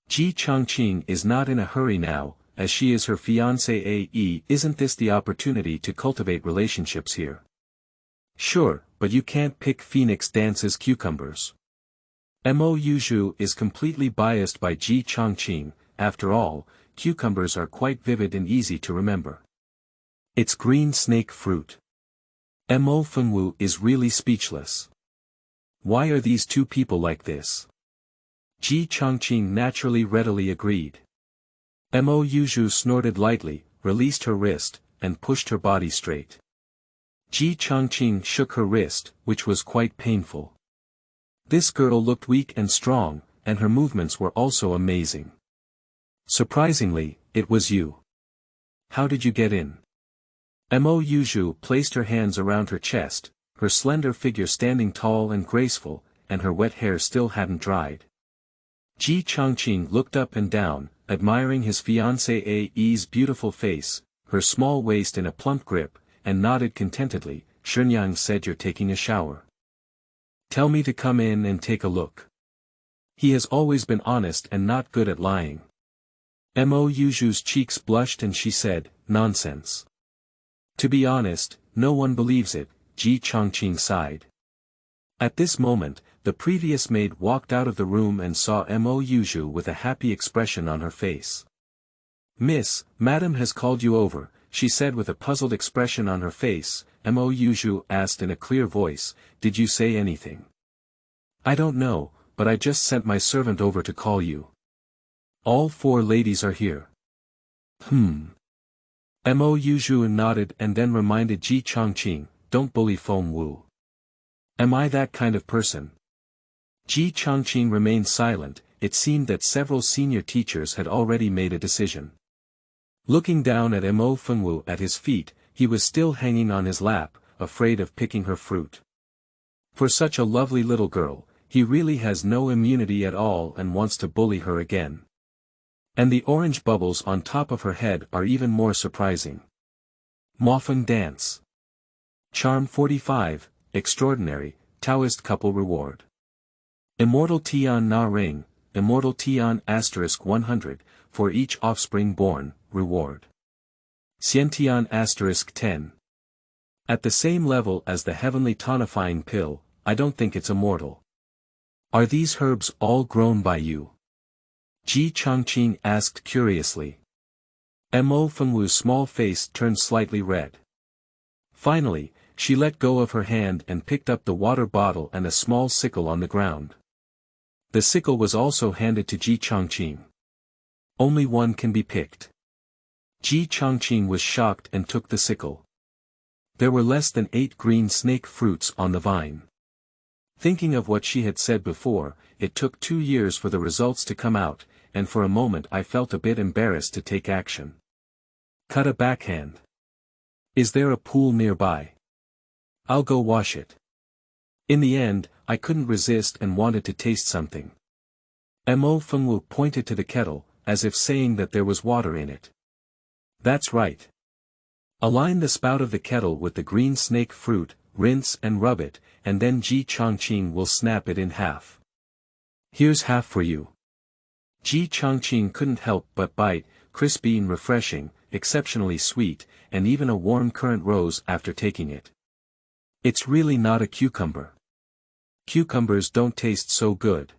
Ji Changqing is not in a hurry now, as she is her fiancé. Isn't this the opportunity to cultivate relationships here? Sure, but you can't pick Phoenix Dance's cucumbers. Mo Yuzhu is completely biased by Ji Changqing. After all, cucumbers are quite vivid and easy to remember. It's green snake fruit. Mo Feng Wu is really speechless. Why are these two people like this? Ji Changqing naturally readily agreed. Mo Yuzhu snorted lightly, released her wrist, and pushed her body straight. Ji Changqing shook her wrist, which was quite painful. This girl looked weak and strong, and her movements were also amazing. Surprisingly, it was you. How did you get in? Mo Yuzhu placed her hands around her chest, her slender figure standing tall and graceful, and her wet hair still hadn't dried. Ji Changqing looked up and down, admiring his fiancée's beautiful face, her small waist in a plump grip, and nodded contentedly. Shenyang said you're taking a shower. Tell me to come in and take a look. He has always been honest and not good at lying. Mo Yuzhu's cheeks blushed and she said, nonsense. To be honest, no one believes it, Ji Changqing sighed. At this moment, the previous maid walked out of the room and saw Mo Yuzhu with a happy expression on her face. Miss, Madam has called you over, she said with a puzzled expression on her face. Mo Yuzhu asked in a clear voice, did you say anything? I don't know, but I just sent my servant over to call you. All four ladies are here. Mo Yuzhu nodded and then reminded Ji Changqing, don't bully Feng Wu. Am I that kind of person? Ji Changqing remained silent. It seemed that several senior teachers had already made a decision. Looking down at Mo Feng Wu at his feet, he was still hanging on his lap, afraid of picking her fruit. For such a lovely little girl, he really has no immunity at all and wants to bully her again. And the orange bubbles on top of her head are even more surprising. Mofeng dance. Charm 45, extraordinary, Taoist couple reward. Immortal Tian Na ring, Immortal Tian *100, for each offspring born, reward. Xiantian *10. At the same level as the Heavenly Tonifying Pill, I don't think it's immortal. Are these herbs all grown by you? Ji Changqing asked curiously. Mo Feng Wu's small face turned slightly red. Finally, she let go of her hand and picked up the water bottle and a small sickle on the ground. The sickle was also handed to Ji Changqing. Only one can be picked. Ji Changqing was shocked and took the sickle. There were less than 8 green snake fruits on the vine. Thinking of what she had said before, it took 2 years for the results to come out, and for a moment I felt a bit embarrassed to take action. Cut a backhand. Is there a pool nearby? I'll go wash it. In the end, I couldn't resist and wanted to taste something. Mo Feng Wu pointed to the kettle, as if saying that there was water in it. That's right. Align the spout of the kettle with the green snake fruit, rinse and rub it, and then Ji Chongqing will snap it in half. Here's half for you. Ji Chongqing couldn't help but bite, crispy and refreshing, exceptionally sweet, and even a warm current rose after taking it. It's really not a cucumber. Cucumbers don't taste so good.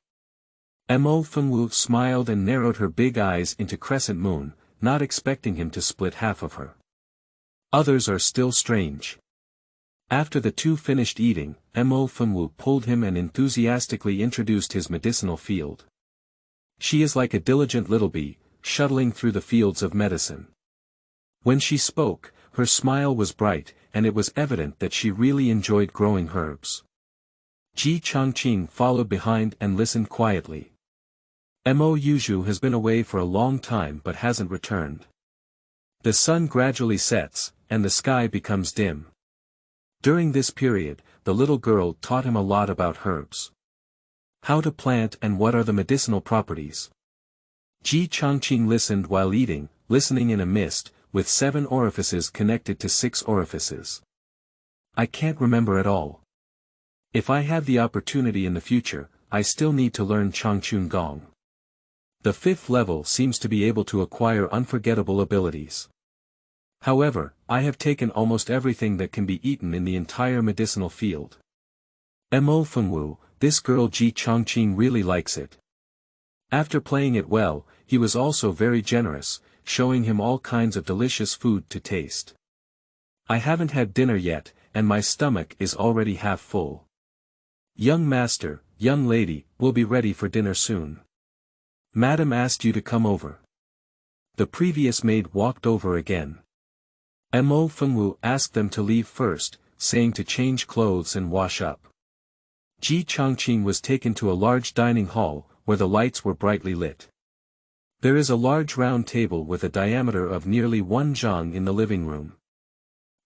Mo Fengwu smiled and narrowed her big eyes into crescent moon, not expecting him to split half of her. Others are still strange. After the two finished eating, Mo Fengwu pulled him and enthusiastically introduced his medicinal field. She is like a diligent little bee, shuttling through the fields of medicine. When she spoke, her smile was bright, and it was evident that she really enjoyed growing herbs. Ji Chongqing followed behind and listened quietly. Mo Yuzhu has been away for a long time but hasn't returned. The sun gradually sets, and the sky becomes dim. During this period, the little girl taught him a lot about herbs. How to plant and what are the medicinal properties. Ji Chongqing listened while eating, listening in a mist, with 7 orifices connected to 6 orifices. I can't remember at all. If I have the opportunity in the future, I still need to learn Changchun Gong. The 5th level seems to be able to acquire unforgettable abilities. However, I have taken almost everything that can be eaten in the entire medicinal field. Mo Fengwu, this girl Ji Chongqing really likes it. After playing it well, he was also very generous, showing him all kinds of delicious food to taste. I haven't had dinner yet, and my stomach is already half full. Young master, young lady, we'll be ready for dinner soon. Madam asked you to come over. The previous maid walked over again. Mo Fengwu asked them to leave first, saying to change clothes and wash up. Ji Chongqing was taken to a large dining hall, where the lights were brightly lit. There is a large round table with a diameter of nearly 1 zhang in the living room.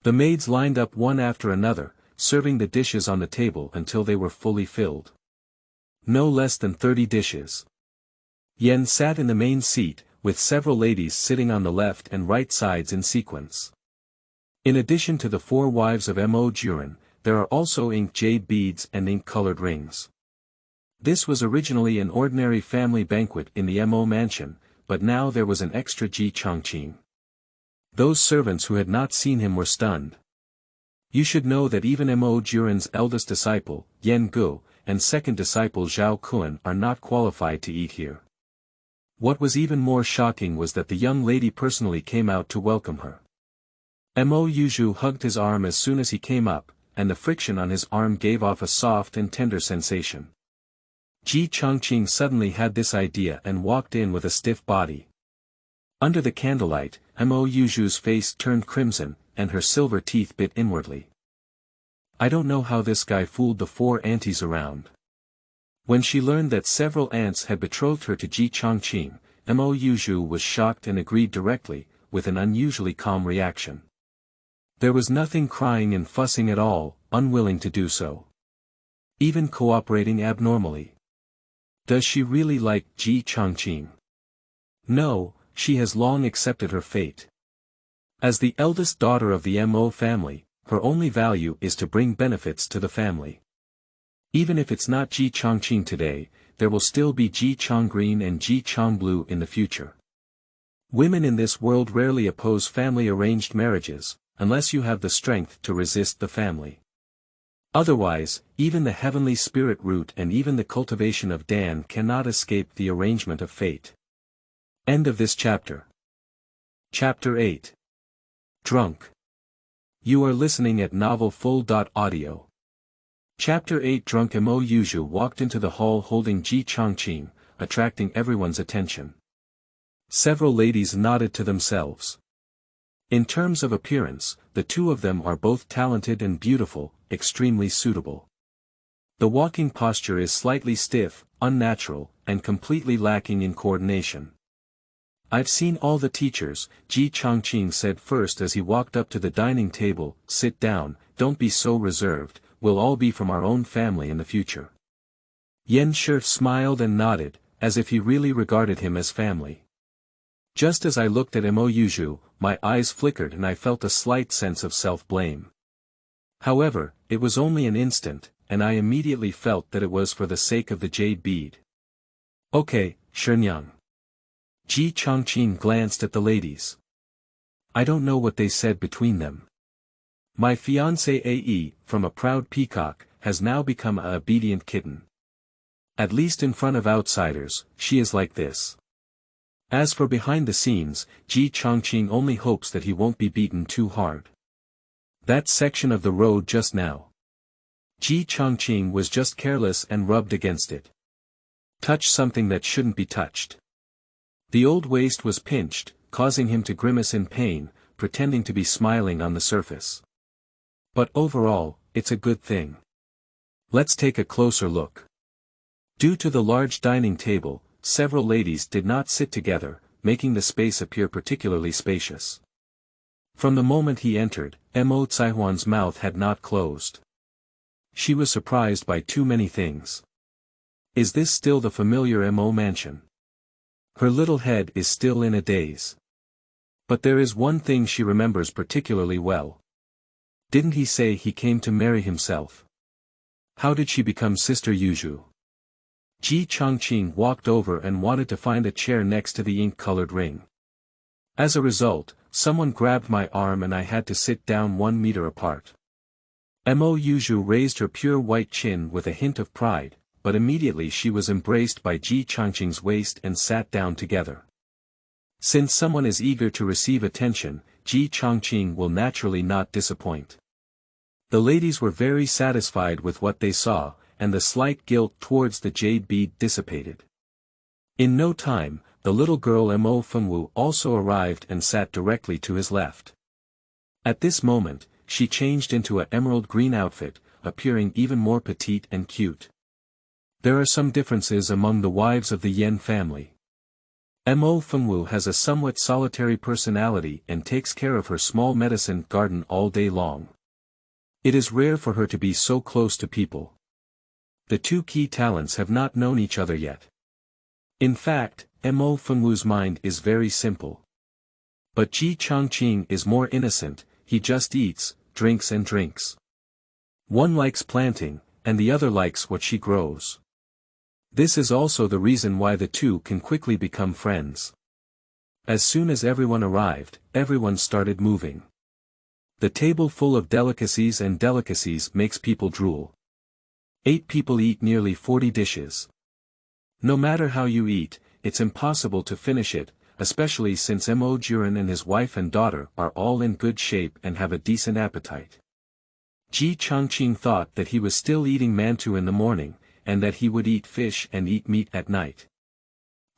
The maids lined up one after another, serving the dishes on the table until they were fully filled. No less than 30 dishes. Yen sat in the main seat, with several ladies sitting on the left and right sides in sequence. In addition to the 4 wives of Mo Juren, there are also ink jade beads and ink-colored rings. This was originally an ordinary family banquet in the Mo mansion, but now there was an extra Ji Chongqing. Those servants who had not seen him were stunned. You should know that even Mo Juren's eldest disciple, Yen Gu, and second disciple Zhao Kuan are not qualified to eat here. What was even more shocking was that the young lady personally came out to welcome her. Mo Yuzhu hugged his arm as soon as he came up, and the friction on his arm gave off a soft and tender sensation. Ji Chongqing suddenly had this idea and walked in with a stiff body. Under the candlelight, Mo Yuzhu's face turned crimson, and her silver teeth bit inwardly. I don't know how this guy fooled the 4 aunties around. When she learned that several aunts had betrothed her to Ji Chongqing, Mo Yuzhu was shocked and agreed directly, with an unusually calm reaction. There was nothing crying and fussing at all, unwilling to do so. Even cooperating abnormally. Does she really like Ji Chongqing? No, she has long accepted her fate. As the eldest daughter of the Mo family, her only value is to bring benefits to the family. Even if it's not Ji Chongqing today, there will still be Ji Chonggreen and Ji Chongblue in the future. Women in this world rarely oppose family-arranged marriages, unless you have the strength to resist the family. Otherwise, even the heavenly spirit root and even the cultivation of Dan cannot escape the arrangement of fate. End of this chapter. Chapter 8. Drunk. You are listening at novelfull.audio. Chapter 8. Drunk. Mo Yuzhu walked into the hall holding Ji Chongqing, attracting everyone's attention. Several ladies nodded to themselves. In terms of appearance, the two of them are both talented and beautiful, extremely suitable. The walking posture is slightly stiff, unnatural, and completely lacking in coordination. I've seen all the teachers, Ji Chongqing said first as he walked up to the dining table. Sit down, don't be so reserved, we'll all be from our own family in the future. Yen Shi smiled and nodded, as if he really regarded him as family. Just as I looked at Mo Yuzhu, my eyes flickered and I felt a slight sense of self-blame. However, it was only an instant, and I immediately felt that it was for the sake of the jade bead. Okay, Shenyang. Ji Chongqing glanced at the ladies. I don't know what they said between them. My fiancée AE, from a proud peacock, has now become a obedient kitten. At least in front of outsiders, she is like this. As for behind the scenes, Ji Chongqing only hopes that he won't be beaten too hard. That section of the road just now. Ji Chongqing was just careless and rubbed against it. Touch something that shouldn't be touched. The old waist was pinched, causing him to grimace in pain, pretending to be smiling on the surface. But overall, it's a good thing. Let's take a closer look. Due to the large dining table, several ladies did not sit together, making the space appear particularly spacious. From the moment he entered, Mo Caihuan's mouth had not closed. She was surprised by too many things. Is this still the familiar Mo mansion? Her little head is still in a daze. But there is one thing she remembers particularly well. Didn't he say he came to marry himself? How did she become Sister Yuzhu? Ji Chongqing walked over and wanted to find a chair next to the ink-colored ring. As a result, someone grabbed my arm and I had to sit down 1 meter apart. Mo Yuzhu raised her pure white chin with a hint of pride, but immediately she was embraced by Ji Chongqing's waist and sat down together. Since someone is eager to receive attention, Ji Chongqing will naturally not disappoint. The ladies were very satisfied with what they saw, and the slight guilt towards the jade bead dissipated. In no time, the little girl Mofeng also arrived and sat directly to his left. At this moment, she changed into an emerald green outfit, appearing even more petite and cute. There are some differences among the wives of the Yan family. Mofeng has a somewhat solitary personality and takes care of her small medicine garden all day long. It is rare for her to be so close to people. The two key talents have not known each other yet. In fact, Mofeng's mind is very simple. But Ji Chongqing is more innocent, he just eats, drinks and drinks. One likes planting, and the other likes what she grows. This is also the reason why the two can quickly become friends. As soon as everyone arrived, everyone started moving. The table full of delicacies makes people drool. 8 people eat nearly 40 dishes. No matter how you eat, it's impossible to finish it, especially since Mo Juren and his wife and daughter are all in good shape and have a decent appetite. Ji Chongqing thought that he was still eating mantou in the morning, and that he would eat fish and eat meat at night.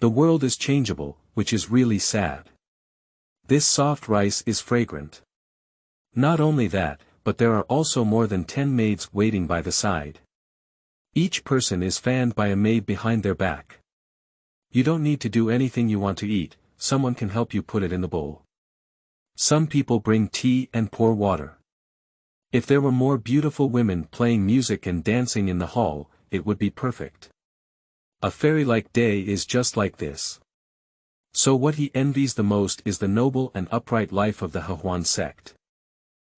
The world is changeable, which is really sad. This soft rice is fragrant. Not only that, but there are also more than 10 maids waiting by the side. Each person is fanned by a maid behind their back. You don't need to do anything you want to eat, someone can help you put it in the bowl. Some people bring tea and pour water. If there were more beautiful women playing music and dancing in the hall, it would be perfect. A fairy-like day is just like this. So what he envies the most is the noble and upright life of the Hehuan sect.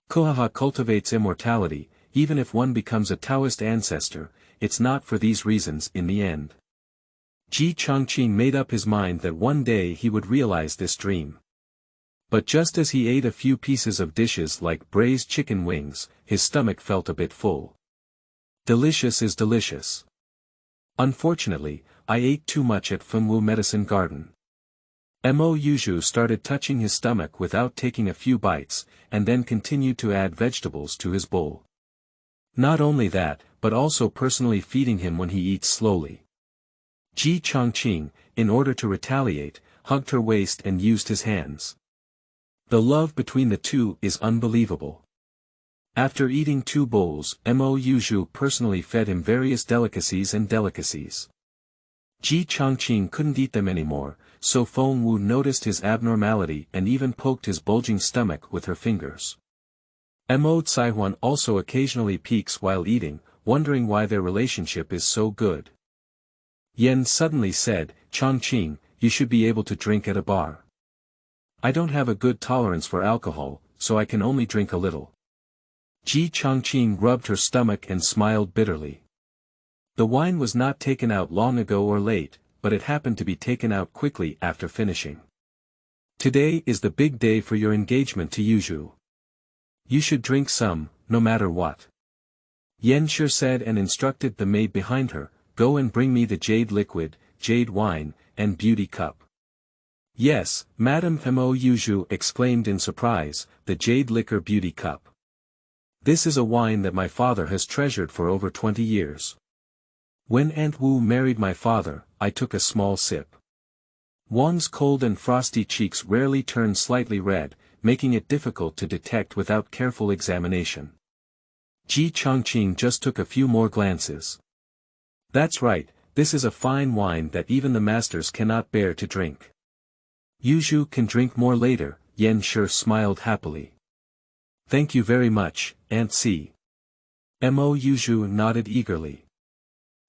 Kohaha cultivates immortality, even if one becomes a Taoist ancestor, it's not for these reasons in the end. Ji Chongqing made up his mind that one day he would realize this dream. But just as he ate a few pieces of dishes like braised chicken wings, his stomach felt a bit full. Delicious is delicious. Unfortunately, I ate too much at Fengwu Medicine Garden. Mo Yuzhu started touching his stomach without taking a few bites, and then continued to add vegetables to his bowl. Not only that, but also personally feeding him when he eats slowly. Ji Chongqing, in order to retaliate, hugged her waist and used his hands. The love between the two is unbelievable. After eating 2 bowls, Mo Yuzhu personally fed him various delicacies. Ji Chongqing couldn't eat them anymore, so Fengwu noticed his abnormality and even poked his bulging stomach with her fingers. Mo Caihuan also occasionally peeks while eating, wondering why their relationship is so good. Yan suddenly said, "Chongqing, you should be able to drink at a bar." I don't have a good tolerance for alcohol, so I can only drink a little. Ji Changqing rubbed her stomach and smiled bitterly. The wine was not taken out long ago or late, but it happened to be taken out quickly after finishing. Today is the big day for your engagement to Yuzhu. You should drink some, no matter what. Yan Shi said and instructed the maid behind her, go and bring me the jade liquid, jade wine, and beauty cup. Yes, Madame Mo Yuzhu exclaimed in surprise, the jade liquor beauty cup. This is a wine that my father has treasured for over 20 years. When Aunt Wu married my father, I took a small sip. Wang's cold and frosty cheeks rarely turned slightly red, making it difficult to detect without careful examination. Ji Changqing just took a few more glances. That's right, this is a fine wine that even the masters cannot bear to drink. Yuzhu can drink more later, Yan Shi smiled happily. Thank you very much, Aunt C. Mo Yuzhu nodded eagerly.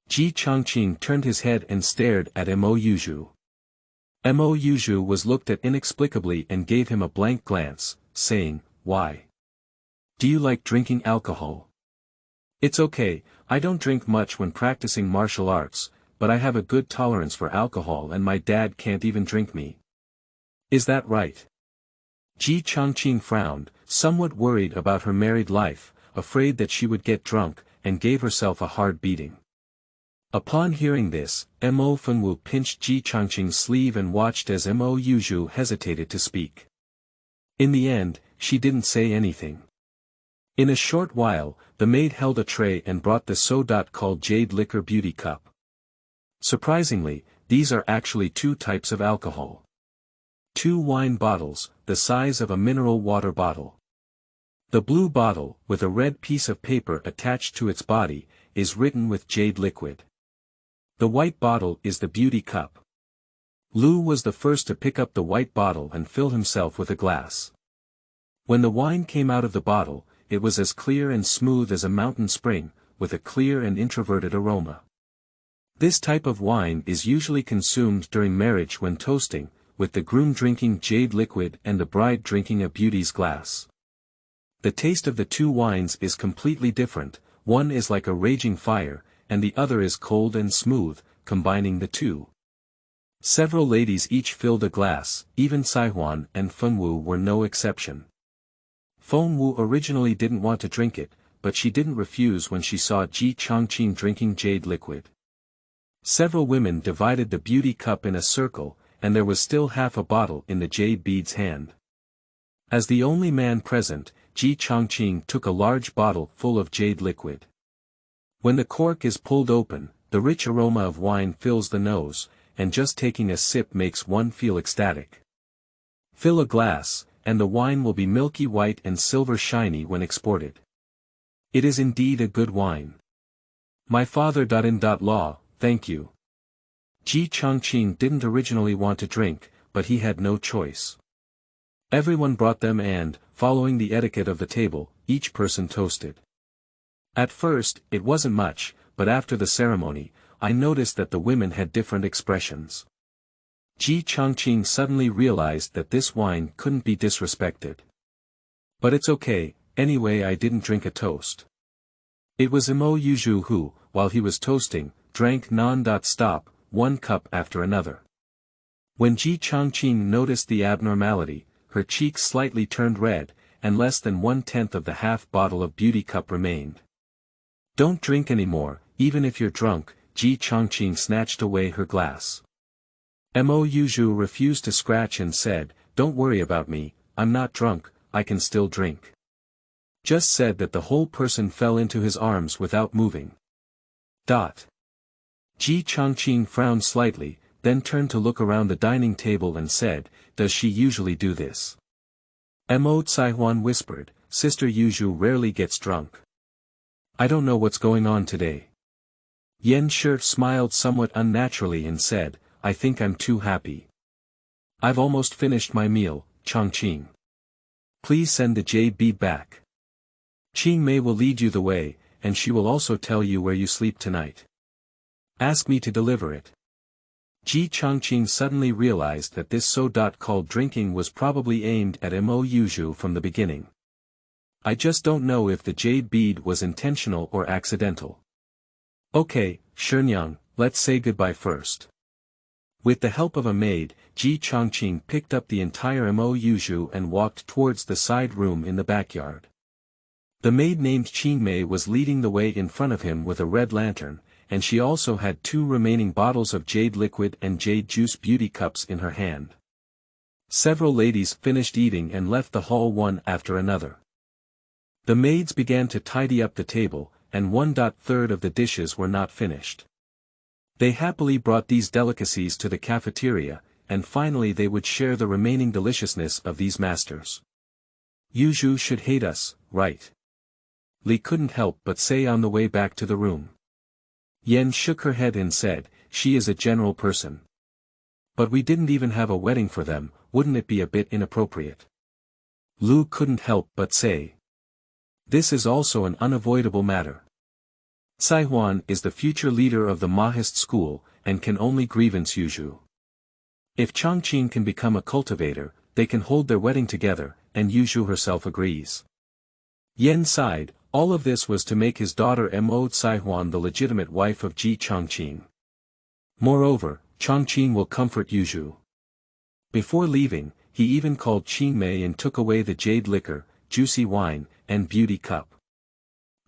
Ji Changqing turned his head and stared at Mo Yuzhu. Mo Yuzhu was looked at inexplicably and gave him a blank glance, saying, why? Do you like drinking alcohol? It's okay, I don't drink much when practicing martial arts, but I have a good tolerance for alcohol and my dad can't even drink me. Is that right? Ji Changqing frowned, somewhat worried about her married life, afraid that she would get drunk, and gave herself a hard beating. Upon hearing this, Mofeng pinched Ji Changqing's sleeve and watched as Mo Yuzhu hesitated to speak. In the end, she didn't say anything. In a short while, the maid held a tray and brought the so-called jade liquor beauty cup. Surprisingly, these are actually two types of alcohol. Two wine bottles, the size of a mineral water bottle. The blue bottle, with a red piece of paper attached to its body, is written with jade liquid. The white bottle is the beauty cup. Lu was the first to pick up the white bottle and fill himself with a glass. When the wine came out of the bottle, it was as clear and smooth as a mountain spring, with a clear and introverted aroma. This type of wine is usually consumed during marriage when toasting, with the groom drinking jade liquid and the bride drinking a beauty's glass. The taste of the two wines is completely different, one is like a raging fire, and the other is cold and smooth, combining the two. Several ladies each filled a glass, even Caihuan and Fengwu were no exception. Fengwu originally didn't want to drink it, but she didn't refuse when she saw Ji Changqing drinking jade liquid. Several women divided the beauty cup in a circle, and there was still half a bottle in the jade bead's hand. As the only man present, Ji Changqing took a large bottle full of jade liquid. When the cork is pulled open, the rich aroma of wine fills the nose, and just taking a sip makes one feel ecstatic. Fill a glass, and the wine will be milky white and silver shiny when exported. It is indeed a good wine. My father.in.law, thank you. Ji Changqing didn't originally want to drink, but he had no choice. Everyone brought them and, following the etiquette of the table, each person toasted. At first, it wasn't much, but after the ceremony, I noticed that the women had different expressions. Ji Changqing suddenly realized that this wine couldn't be disrespected. But it's okay, anyway I didn't drink a toast. It was Mo Yuzhu who, while he was toasting, drank non-stop, one cup after another. When Ji Changqing noticed the abnormality, her cheeks slightly turned red, and less than 1/10 of the half bottle of beauty cup remained. Don't drink anymore, even if you're drunk, Ji Changqing snatched away her glass. Mo Yuzhu refused to scratch and said, don't worry about me, I'm not drunk, I can still drink. Just said that the whole person fell into his arms without moving. Ji Changqing frowned slightly, then turned to look around the dining table and said, does she usually do this? Mo Caihuan whispered, Sister Yuzhu rarely gets drunk. I don't know what's going on today. Yan Shi smiled somewhat unnaturally and said, I think I'm too happy. I've almost finished my meal, Changqing. Please send the jade bead back. Qing Mei will lead you the way, and she will also tell you where you sleep tonight. Ask me to deliver it. Ji Changqing suddenly realized that this so-called drinking was probably aimed at Mo Yuzhu from the beginning. I just don't know if the jade bead was intentional or accidental. Okay, Shenyang, let's say goodbye first. With the help of a maid, Ji Changqing picked up the entire Mo Yuzhu and walked towards the side room in the backyard. The maid named Qingmei was leading the way in front of him with a red lantern, and she also had 2 remaining bottles of jade liquid and jade juice beauty cups in her hand. Several ladies finished eating and left the hall one after another. The maids began to tidy up the table, and 1/3 of the dishes were not finished. They happily brought these delicacies to the cafeteria, and finally they would share the remaining deliciousness of these masters. Yuzhu should hate us, right? Li couldn't help but say on the way back to the room. Yen shook her head and said, she is a general person. But we didn't even have a wedding for them, wouldn't it be a bit inappropriate? Lu couldn't help but say. This is also an unavoidable matter. Caihuan is the future leader of the Mahist school, and can only grievance Yuzhu. If Changqing can become a cultivator, they can hold their wedding together, and Yuzhu herself agrees. Yen sighed. All of this was to make his daughter Mo Caihuan the legitimate wife of Ji Changqing. Moreover, Changqing will comfort Yuzhu. Before leaving, he even called Qingmei and took away the jade liquor, juicy wine, and beauty cup.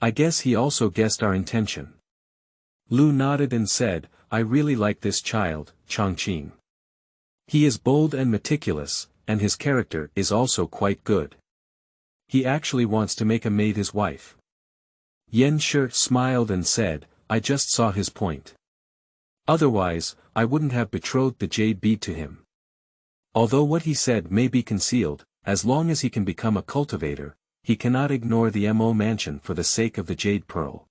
I guess he also guessed our intention. Lu nodded and said, I really like this child, Changqing. He is bold and meticulous, and his character is also quite good. He actually wants to make a maid his wife. Yen Shi smiled and said, I just saw his point. Otherwise, I wouldn't have betrothed the jade bead to him. Although what he said may be concealed, as long as he can become a cultivator, he cannot ignore the Mo mansion for the sake of the jade pearl.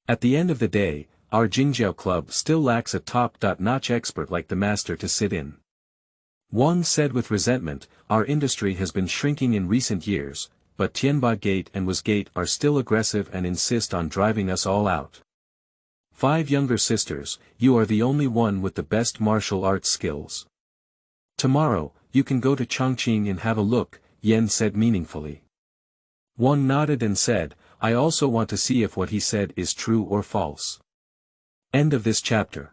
At the end of the day, our Jingjiao club still lacks a top-notch expert like the master to sit in. Wang said with resentment, our industry has been shrinking in recent years, but Tianba Gate and Was Gate are still aggressive and insist on driving us all out. 5 younger sisters, you are the only one with the best martial arts skills. Tomorrow, you can go to Changqing and have a look, Yen said meaningfully. Wang nodded and said, I also want to see if what he said is true or false. End of this chapter.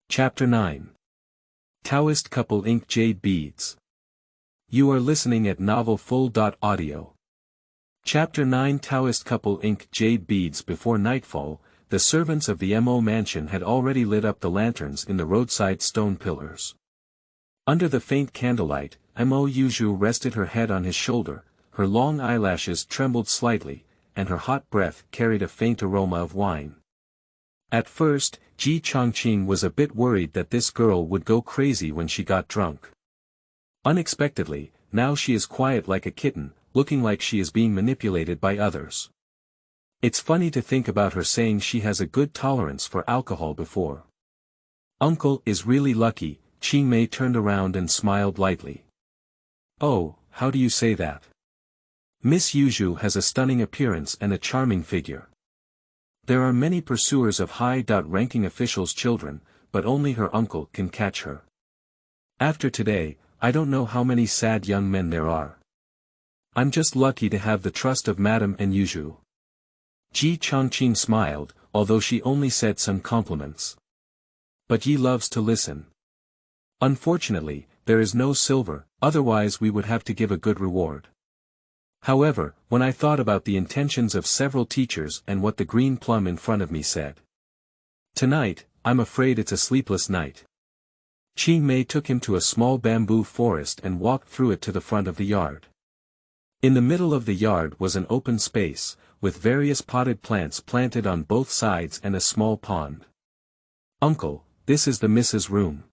Chapter 9. Taoist couple ink jade beads. You are listening at novelfull.audio. Chapter 9 Taoist couple ink jade beads. Before nightfall, the servants of the Mo mansion had already lit up the lanterns in the roadside stone pillars. Under the faint candlelight, Mo Yuzhu rested her head on his shoulder, her long eyelashes trembled slightly, and her hot breath carried a faint aroma of wine. At first, Ji Changqing was a bit worried that this girl would go crazy when she got drunk. Unexpectedly, now she is quiet like a kitten, looking like she is being manipulated by others. It's funny to think about her saying she has a good tolerance for alcohol before. Uncle is really lucky, Qingmei turned around and smiled lightly. Oh, how do you say that? Miss Yuzhu has a stunning appearance and a charming figure. There are many pursuers of high-ranking officials' children, but only her uncle can catch her. After today, I don't know how many sad young men there are. I'm just lucky to have the trust of Madame and Yuzhu. Ji Changqing smiled, although she only said some compliments. But Yi loves to listen. Unfortunately, there is no silver, otherwise we would have to give a good reward. However, when I thought about the intentions of several teachers and what the green plum in front of me said. Tonight, I'm afraid it's a sleepless night. Qingmei took him to a small bamboo forest and walked through it to the front of the yard. In the middle of the yard was an open space, with various potted plants planted on both sides and a small pond. Uncle, this is the Mrs. room.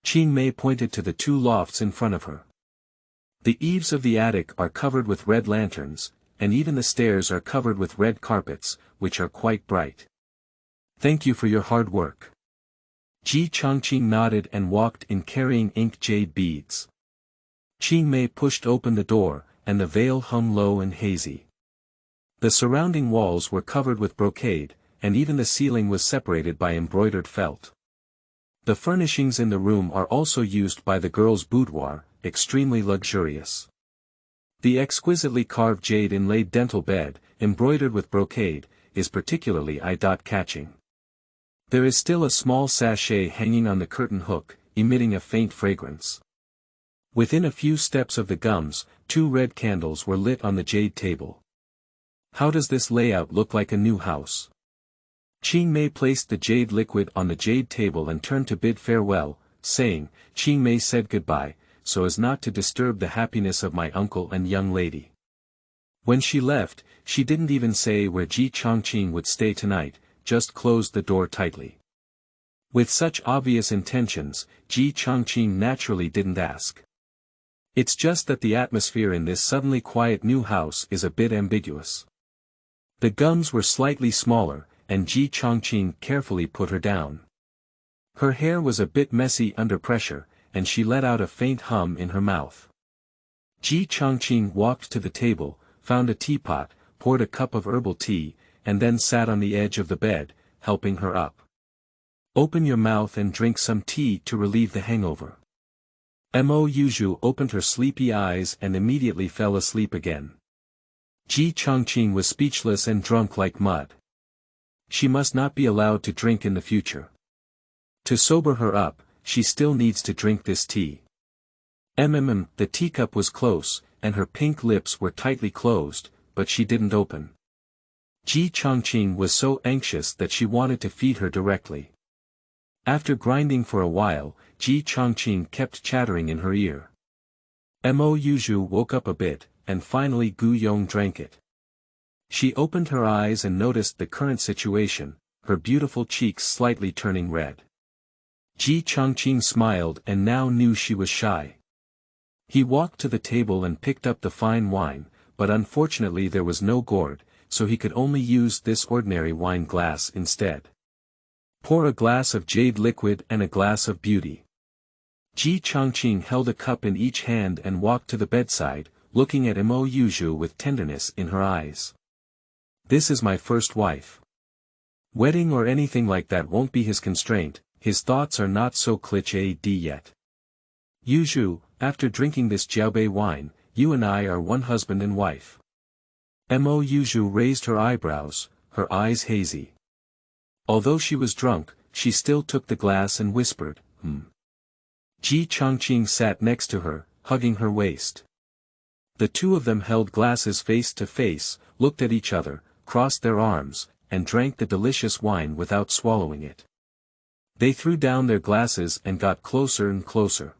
Qingmei pointed to the 2 lofts in front of her. The eaves of the attic are covered with red lanterns, and even the stairs are covered with red carpets, which are quite bright. Thank you for your hard work. Ji Changqing nodded and walked in carrying ink jade beads. Qingmei pushed open the door, and the veil hung low and hazy. The surrounding walls were covered with brocade, and even the ceiling was separated by embroidered felt. The furnishings in the room are also used by the girl's boudoir, extremely luxurious. The exquisitely carved jade inlaid dental bed, embroidered with brocade, is particularly eye-catching. There is still a small sachet hanging on the curtain hook, emitting a faint fragrance. Within a few steps of the gums, 2 red candles were lit on the jade table. How does this layout look like a new house? Qing Mei placed the jade liquid on the jade table and turned to bid farewell, saying, Qing Mei said goodbye, so as not to disturb the happiness of my uncle and young lady. When she left, she didn't even say where Ji Chongqing would stay tonight, just closed the door tightly. With such obvious intentions, Ji Chongqing naturally didn't ask. It's just that the atmosphere in this suddenly quiet new house is a bit ambiguous. The gums were slightly smaller, and Ji Chongqing carefully put her down. Her hair was a bit messy under pressure, and she let out a faint hum in her mouth. Ji Chongqing walked to the table, found a teapot, poured a cup of herbal tea, and then sat on the edge of the bed, helping her up. Open your mouth and drink some tea to relieve the hangover. Mo Yuzhu opened her sleepy eyes and immediately fell asleep again. Ji Chongqing was speechless and drunk like mud. She must not be allowed to drink in the future. To sober her up, she still needs to drink this tea. The teacup was close, and her pink lips were tightly closed, but she didn't open. Ji Chongqing was so anxious that she wanted to feed her directly. After grinding for a while, Ji Chongqing kept chattering in her ear. Mo Yuzhu woke up a bit, and finally Gu Yong drank it. She opened her eyes and noticed the current situation, her beautiful cheeks slightly turning red. Ji Chongqing smiled and now knew she was shy. He walked to the table and picked up the fine wine, but unfortunately there was no gourd, so he could only use this ordinary wine glass instead. Pour a glass of jade liquid and a glass of beauty. Ji Chongqing held a cup in each hand and walked to the bedside, looking at Mo Yuzhu with tenderness in her eyes. This is my first wife. Wedding or anything like that won't be his constraint, his thoughts are not so cliché yet. Yuzhu, after drinking this Jiaobei wine, you and I are one husband and wife. Mo Yuzhu raised her eyebrows, her eyes hazy. Although she was drunk, she still took the glass and whispered, Ji Chongqing sat next to her, hugging her waist. The two of them held glasses face to face, looked at each other, crossed their arms, and drank the delicious wine without swallowing it. They threw down their glasses and got closer and closer.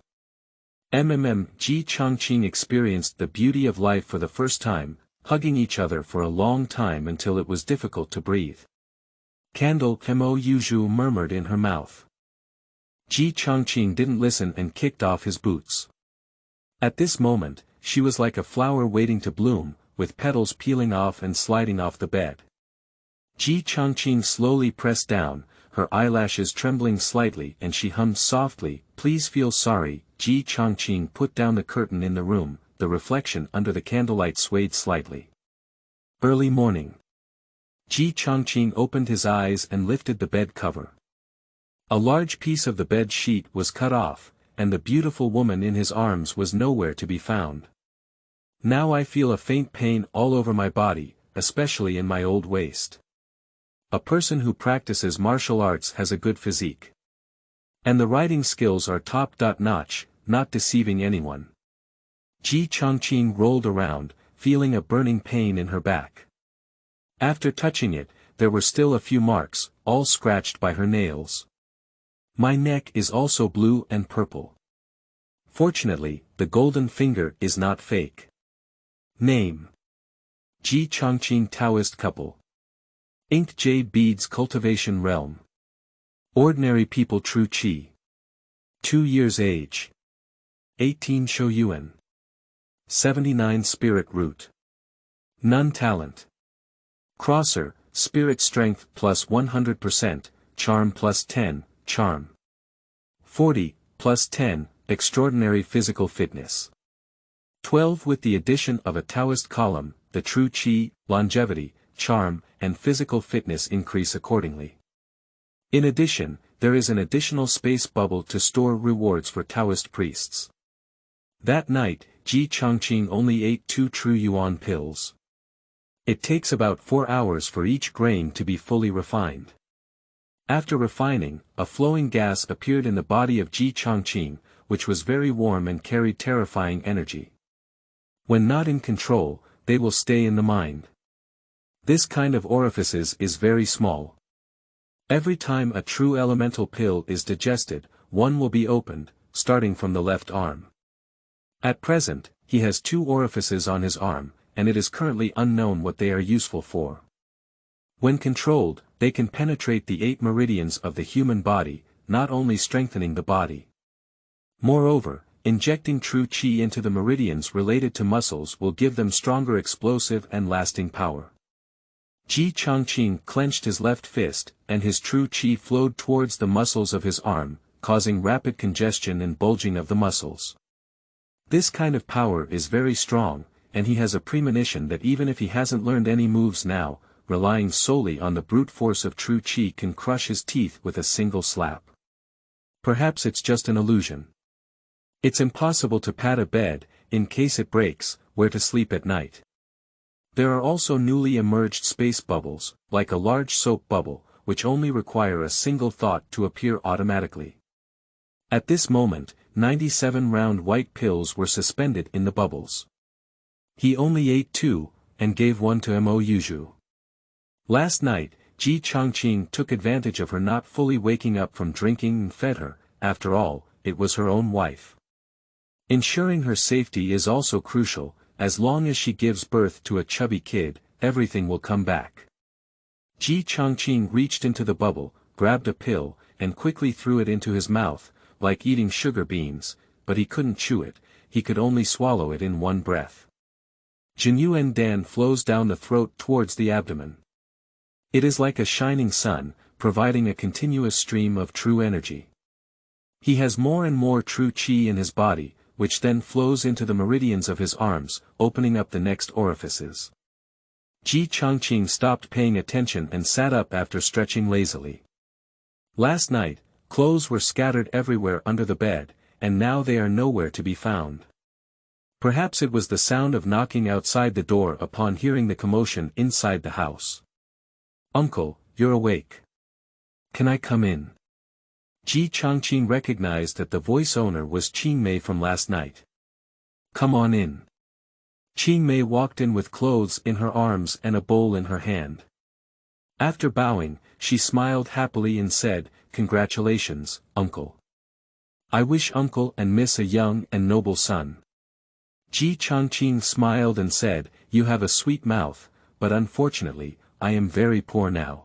Ji Chongqing experienced the beauty of life for the first time, hugging each other for a long time until it was difficult to breathe. Candle, Mo Yuzhu murmured in her mouth. Ji Chongqing didn't listen and kicked off his boots. At this moment, she was like a flower waiting to bloom, with petals peeling off and sliding off the bed. Ji Chongqing slowly pressed down, her eyelashes trembling slightly, and she hummed softly, "Please feel sorry." Ji Chongqing put down the curtain in the room, the reflection under the candlelight swayed slightly. Early morning. Ji Chongqing opened his eyes and lifted the bed cover. A large piece of the bed sheet was cut off, and the beautiful woman in his arms was nowhere to be found. Now I feel a faint pain all over my body, especially in my old waist. A person who practices martial arts has a good physique. And the writing skills are top-notch, not deceiving anyone. Ji Chongqing rolled around, feeling a burning pain in her back. After touching it, there were still a few marks, all scratched by her nails. My neck is also blue and purple. Fortunately, the golden finger is not fake. Name: Ji Chongqing Taoist couple. Inked jade beads cultivation realm. Ordinary people true qi. 2 years age. 18 Shoyuan. 79 spirit root. None talent. Crosser, spirit strength plus 100%, charm plus 10, charm. 40, plus 10, extraordinary physical fitness. 12 with the addition of a Taoist column, the true qi, longevity, charm, and physical fitness increase accordingly. In addition, there is an additional space bubble to store rewards for Taoist priests. That night, Ji Changqing only ate 2 true yuan pills. It takes about 4 hours for each grain to be fully refined. After refining, a flowing gas appeared in the body of Ji Changqing, which was very warm and carried terrifying energy. When not in control, they will stay in the mind. This kind of orifices is very small. Every time a true elemental pill is digested, one will be opened, starting from the left arm. At present, he has 2 orifices on his arm, and it is currently unknown what they are useful for. When controlled, they can penetrate the 8 meridians of the human body, not only strengthening the body. Moreover, injecting true qi into the meridians related to muscles will give them stronger explosive and lasting power. Ji Changqing clenched his left fist, and his true qi flowed towards the muscles of his arm, causing rapid congestion and bulging of the muscles. This kind of power is very strong, and he has a premonition that even if he hasn't learned any moves now, relying solely on the brute force of true qi can crush his teeth with a single slap. Perhaps it's just an illusion. It's impossible to pad a bed, in case it breaks, where to sleep at night. There are also newly emerged space bubbles, like a large soap bubble, which only require a single thought to appear automatically. At this moment, 97 round white pills were suspended in the bubbles. He only ate 2, and gave 1 to Mo Yuju. Last night, Ji Changqing took advantage of her not fully waking up from drinking and fed her. After all, it was her own wife. Ensuring her safety is also crucial. As long as she gives birth to a chubby kid, everything will come back. Ji Changqing reached into the bubble, grabbed a pill, and quickly threw it into his mouth, like eating sugar beans, but he couldn't chew it, he could only swallow it in one breath. Jiaoyan Dan flows down the throat towards the abdomen. It is like a shining sun, providing a continuous stream of true energy. He has more and more true qi in his body, which then flows into the meridians of his arms, opening up the next orifices. Ji Changqing stopped paying attention and sat up after stretching lazily. Last night, clothes were scattered everywhere under the bed, and now they are nowhere to be found. Perhaps it was the sound of knocking outside the door upon hearing the commotion inside the house. "Uncle, you're awake. Can I come in?" Ji Changqing recognized that the voice owner was Qingmei from last night. "Come on in." Qingmei walked in with clothes in her arms and a bowl in her hand. After bowing, she smiled happily and said, "Congratulations, uncle. I wish uncle and miss a young and noble son." Ji Changqing smiled and said, "You have a sweet mouth, but unfortunately, I am very poor now."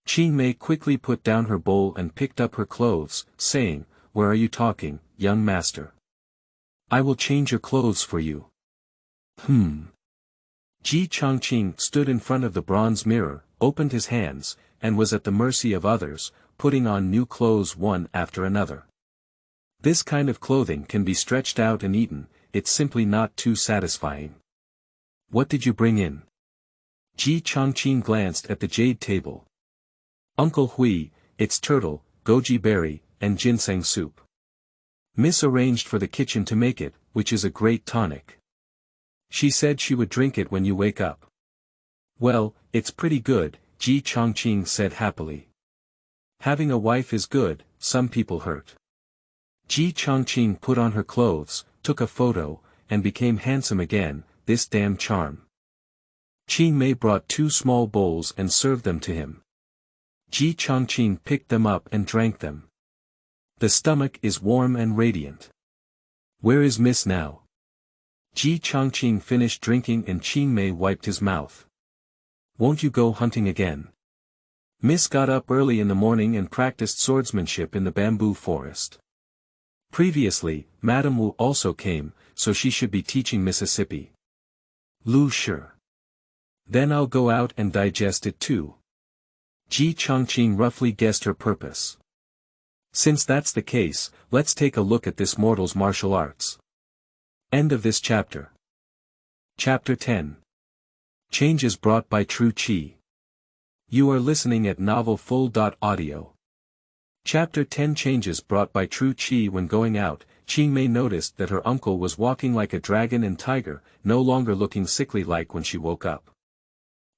Qingmei quickly put down her bowl and picked up her clothes, saying, "Where are you talking, young master? I will change your clothes for you." Ji Changqing stood in front of the bronze mirror, opened his hands, and was at the mercy of others, putting on new clothes one after another. This kind of clothing can be stretched out and eaten, it's simply not too satisfying. "What did you bring in?" Ji Changqing glanced at the jade table. "Uncle Hui, it's turtle, goji berry, and ginseng soup. Miss arranged for the kitchen to make it, which is a great tonic. She said she would drink it when you wake up." "Well, it's pretty good," Ji Changqing said happily. Having a wife is good, some people hurt. Ji Changqing put on her clothes, took a photo, and became handsome again, this damn charm. Qingmei brought 2 small bowls and served them to him. Ji Changqing picked them up and drank them. The stomach is warm and radiant. "Where is Miss now?" Ji Changqing finished drinking and Qingmei wiped his mouth. "Won't you go hunting again?" Miss got up early in the morning and practiced swordsmanship in the bamboo forest. Previously, Madame Wu also came, so she should be teaching Mississippi. Lu sure. Then I'll go out and digest it too. Ji Changqing roughly guessed her purpose. Since that's the case, let's take a look at this mortal's martial arts. End of this chapter. Chapter 10. Changes brought by true qi. You are listening at novelfull.audio. Chapter 10 Changes brought by true Qi. When going out, Qingmei noticed that her uncle was walking like a dragon and tiger, no longer looking sickly-like when she woke up.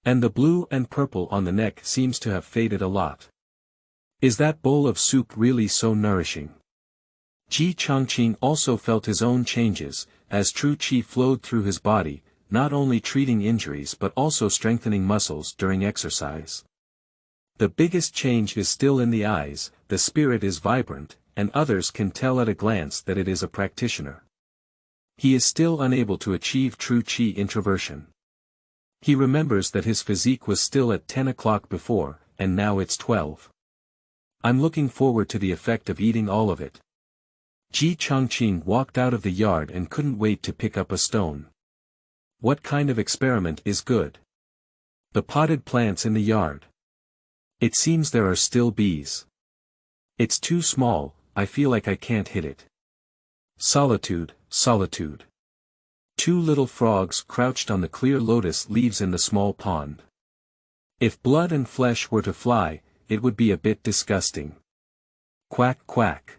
And the blue and purple on the neck seems to have faded a lot. Is that bowl of soup really so nourishing? Ji Changqing also felt his own changes, as true Qi flowed through his body, not only treating injuries but also strengthening muscles during exercise. The biggest change is still in the eyes, the spirit is vibrant, and others can tell at a glance that it is a practitioner. He is still unable to achieve true Qi introversion. He remembers that his physique was still at 10 o'clock before, and now it's 12. I'm looking forward to the effect of eating all of it. Ji Changqing walked out of the yard and couldn't wait to pick up a stone. What kind of experiment is good? The potted plants in the yard. It seems there are still bees. It's too small, I feel like I can't hit it. Solitude, solitude. Two little frogs crouched on the clear lotus leaves in the small pond. If blood and flesh were to fly, it would be a bit disgusting. Quack quack.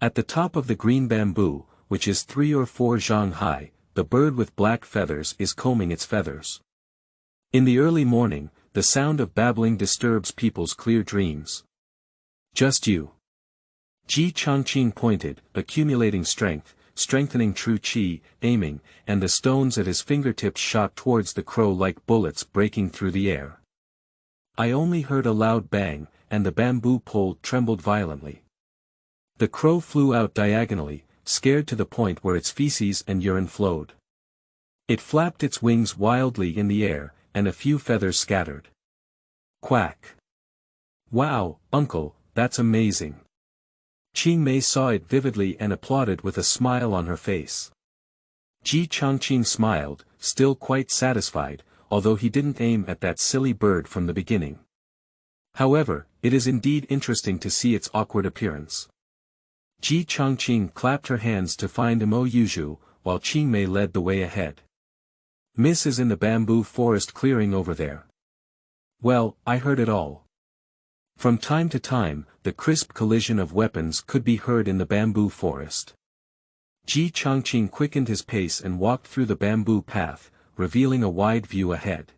At the top of the green bamboo, which is 3 or 4 zhang high, the bird with black feathers is combing its feathers. In the early morning, the sound of babbling disturbs people's clear dreams. Just you. Ji Changqing pointed, accumulating strength, strengthening true Qi, aiming, and the stones at his fingertips shot towards the crow like bullets breaking through the air. I only heard a loud bang, and the bamboo pole trembled violently. The crow flew out diagonally, scared to the point where its feces and urine flowed. It flapped its wings wildly in the air, and a few feathers scattered. Quack. Wow, uncle, that's amazing. Qingmei saw it vividly and applauded with a smile on her face. Ji Changqing smiled, still quite satisfied, although he didn't aim at that silly bird from the beginning. However, it is indeed interesting to see its awkward appearance. Ji Changqing clapped her hands to find Mo Yuju, while Qingmei led the way ahead. Miss is in the bamboo forest clearing over there. Well, I heard it all. From time to time, the crisp collision of weapons could be heard in the bamboo forest. Ji Changqing quickened his pace and walked through the bamboo path, revealing a wide view ahead.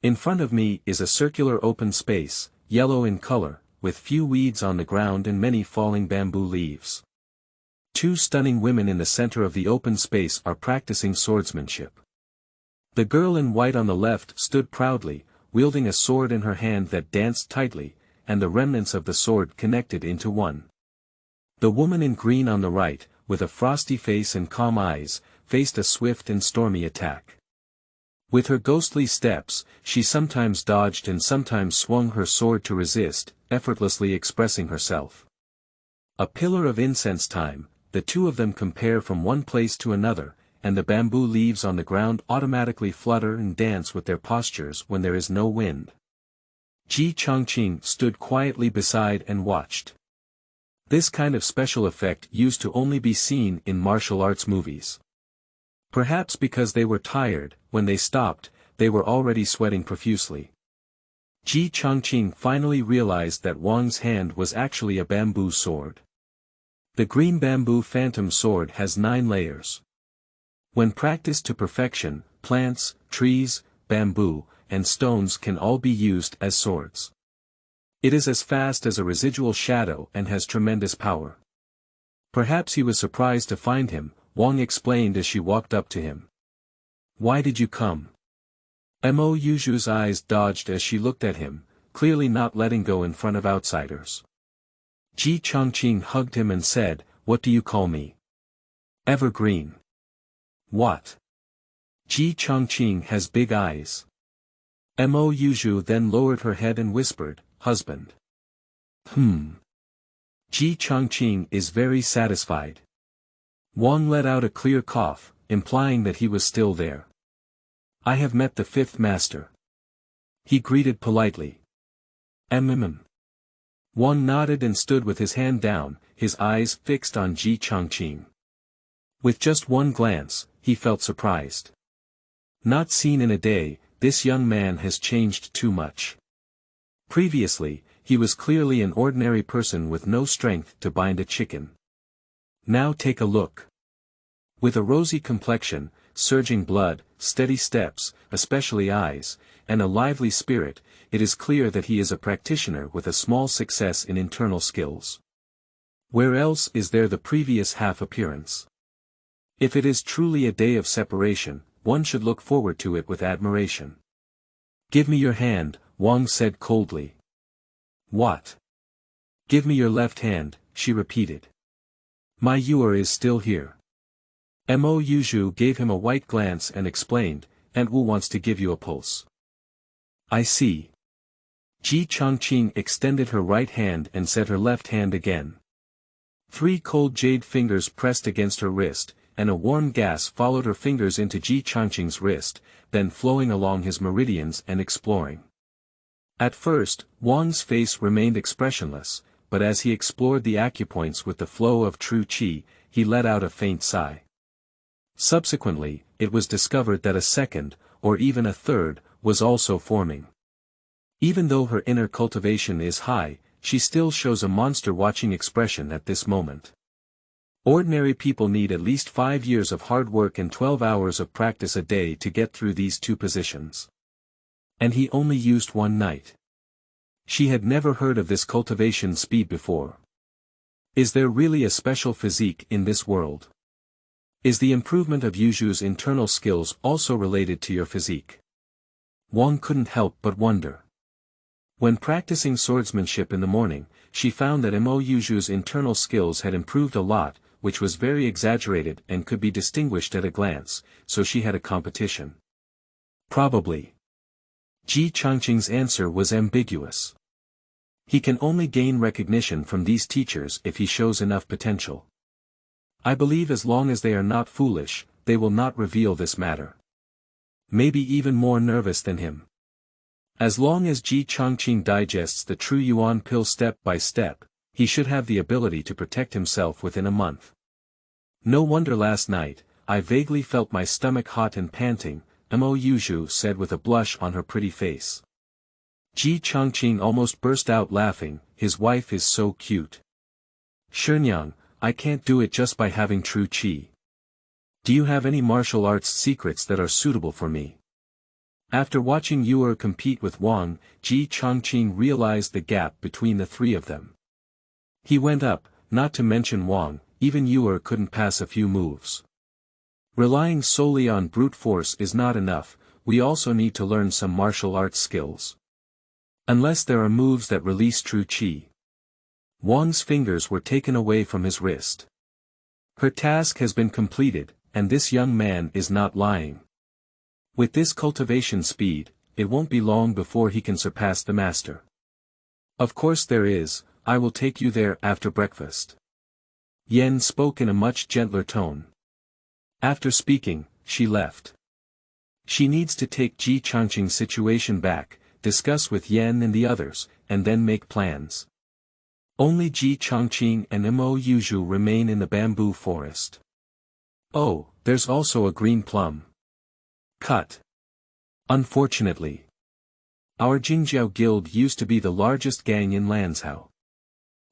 In front of me is a circular open space, yellow in color, with few weeds on the ground and many falling bamboo leaves. 2 stunning women in the center of the open space are practicing swordsmanship. The girl in white on the left stood proudly, wielding a sword in her hand that danced tightly, and the remnants of the sword connected into one. The woman in green on the right, with a frosty face and calm eyes, faced a swift and stormy attack. With her ghostly steps, she sometimes dodged and sometimes swung her sword to resist, effortlessly expressing herself. A pillar of incense time, the two of them compare from one place to another, and the bamboo leaves on the ground automatically flutter and dance with their postures when there is no wind. Ji Changqing stood quietly beside and watched. This kind of special effect used to only be seen in martial arts movies. Perhaps because they were tired, when they stopped, they were already sweating profusely. Ji Changqing finally realized that Wang's hand was actually a bamboo sword. The green bamboo phantom sword has 9 layers. When practiced to perfection, plants, trees, bamboo, and stones can all be used as swords. It is as fast as a residual shadow and has tremendous power. Perhaps he was surprised to find him, Wang explained as she walked up to him. Why did you come? Mo Yuju's eyes dodged as she looked at him, clearly not letting go in front of outsiders. Ji Changqing hugged him and said, What do you call me? Evergreen. What? Ji Changqing has big eyes. Mo Yuju then lowered her head and whispered, Husband. Ji Changqing is very satisfied. Wang let out a clear cough, implying that he was still there. I have met the 5th master. He greeted politely. Wang nodded and stood with his hand down, his eyes fixed on Ji Changqing. With just one glance, he felt surprised. Not seen in a day, this young man has changed too much. Previously, he was clearly an ordinary person with no strength to bind a chicken. Now take a look. With a rosy complexion, surging blood, steady steps, especially eyes, and a lively spirit, it is clear that he is a practitioner with a small success in internal skills. Where else is there the previous half appearance? If it is truly a day of separation, one should look forward to it with admiration. Give me your hand, Wang said coldly. What? Give me your left hand, she repeated. My Yuer is still here. Mo Yuzhu gave him a white glance and explained, "And Wu wants to give you a pulse." I see. Ji Changqing extended her right hand and set her left hand again. 3 cold jade fingers pressed against her wrist, and a warm gas followed her fingers into Ji Changqing's wrist, then flowing along his meridians and exploring. At first, Wang's face remained expressionless, but as he explored the acupoints with the flow of true qi, he let out a faint sigh. Subsequently, it was discovered that a second, or even a third, was also forming. Even though her inner cultivation is high, she still shows a monster-watching expression at this moment. Ordinary people need at least 5 years of hard work and 12 hours of practice a day to get through these 2 positions. And he only used 1 night. She had never heard of this cultivation speed before. Is there really a special physique in this world? Is the improvement of Yuzhu's internal skills also related to your physique? Wang couldn't help but wonder. When practicing swordsmanship in the morning, she found that Mo Yuzhu's internal skills had improved a lot, which was very exaggerated and could be distinguished at a glance, so she had a competition. Probably. Ji Changqing's answer was ambiguous. He can only gain recognition from these teachers if he shows enough potential. I believe as long as they are not foolish, they will not reveal this matter. Maybe even more nervous than him. As long as Ji Changqing digests the true Yuan pill step by step, he should have the ability to protect himself within a month. No wonder last night, I vaguely felt my stomach hot and panting, Mo Yuzhu said with a blush on her pretty face. Ji Changqing almost burst out laughing, his wife is so cute. Shenyang, I can't do it just by having true qi. Do you have any martial arts secrets that are suitable for me? After watching Yuer compete with Wang, Ji Changqing realized the gap between the 3 of them. He went up, not to mention Wang, even Yuer couldn't pass a few moves. Relying solely on brute force is not enough, we also need to learn some martial arts skills. Unless there are moves that release true qi. Wang's fingers were taken away from his wrist. Her task has been completed, and this young man is not lying. With this cultivation speed, it won't be long before he can surpass the master. Of course there is, I will take you there after breakfast. Yen spoke in a much gentler tone. After speaking, she left. She needs to take Ji Changqing's situation back, discuss with Yen and the others, and then make plans. Only Ji Changqing and Mo Yuzhu remain in the bamboo forest. Oh, there's also a green plum. Cut. Unfortunately. Our Jingjiao guild used to be the largest gang in Lanzhou.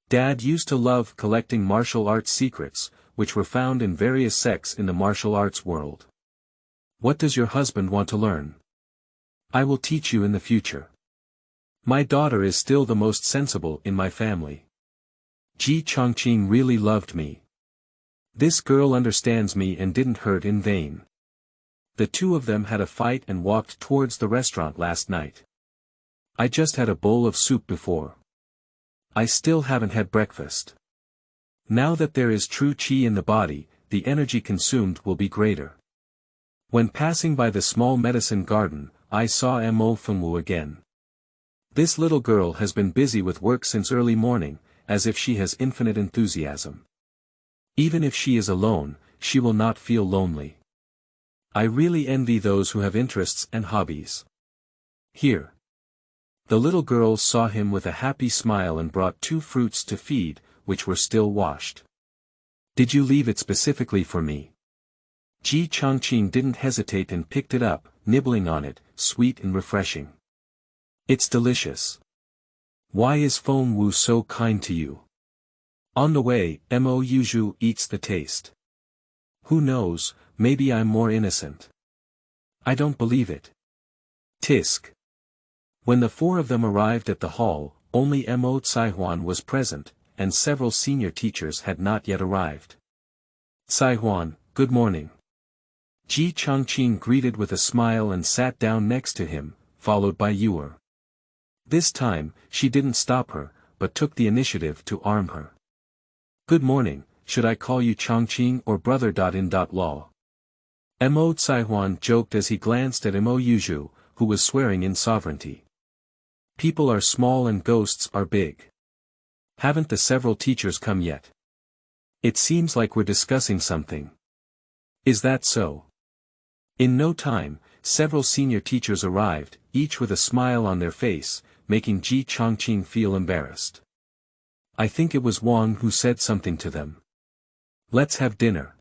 Dad used to love collecting martial arts secrets, which were found in various sects in the martial arts world. What does your husband want to learn? I will teach you in the future. My daughter is still the most sensible in my family. Ji Changqing really loved me. This girl understands me and didn't hurt in vain. The 2 of them had a fight and walked towards the restaurant last night. I just had a bowl of soup before. I still haven't had breakfast. Now that there is true qi in the body, the energy consumed will be greater. When passing by the small medicine garden, I saw Mofeng again. This little girl has been busy with work since early morning, as if she has infinite enthusiasm. Even if she is alone, she will not feel lonely. I really envy those who have interests and hobbies. Here. The little girl saw him with a happy smile and brought 2 fruits to feed, which were still washed. Did you leave it specifically for me? Ji Changqing didn't hesitate and picked it up, nibbling on it, sweet and refreshing. It's delicious. Why is Feng Wu so kind to you? On the way, Mo Yuzhu eats the taste. Who knows, maybe I'm more innocent. I don't believe it. Tisk. When the four of them arrived at the hall, only Mo Caihuan was present, and several senior teachers had not yet arrived. Caihuan, good morning. Ji Changqing greeted with a smile and sat down next to him, followed by Yuer. This time, she didn't stop her, but took the initiative to arm her. Good morning, should I call you Changqing or brother.in.law? Mo Caihuan joked as he glanced at Mo Yuzhu, who was swearing in sovereignty. People are small and ghosts are big. Haven't the several teachers come yet? It seems like we're discussing something. Is that so? In no time, several senior teachers arrived, each with a smile on their face, making Ji Changqing feel embarrassed. I think it was Wang who said something to them. Let's have dinner.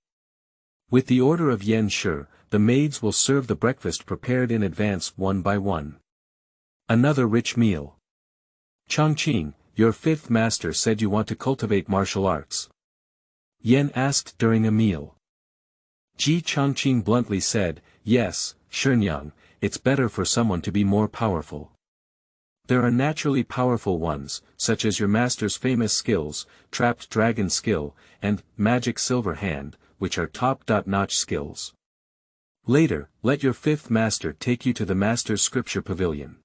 With the order of Yan Shi, the maids will serve the breakfast prepared in advance one by one. Another rich meal. Changqing, your fifth master said you want to cultivate martial arts. Yan asked during a meal. Ji Changqing bluntly said, yes, Shenyang, it's better for someone to be more powerful. There are naturally powerful ones, such as your master's famous skills, trapped dragon skill, and magic silver hand, which are top-notch skills. Later, let your fifth master take you to the master's scripture pavilion.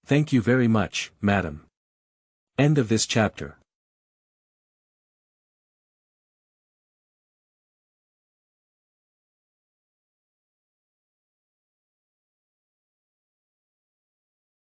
Thank you very much, madam. End of this chapter.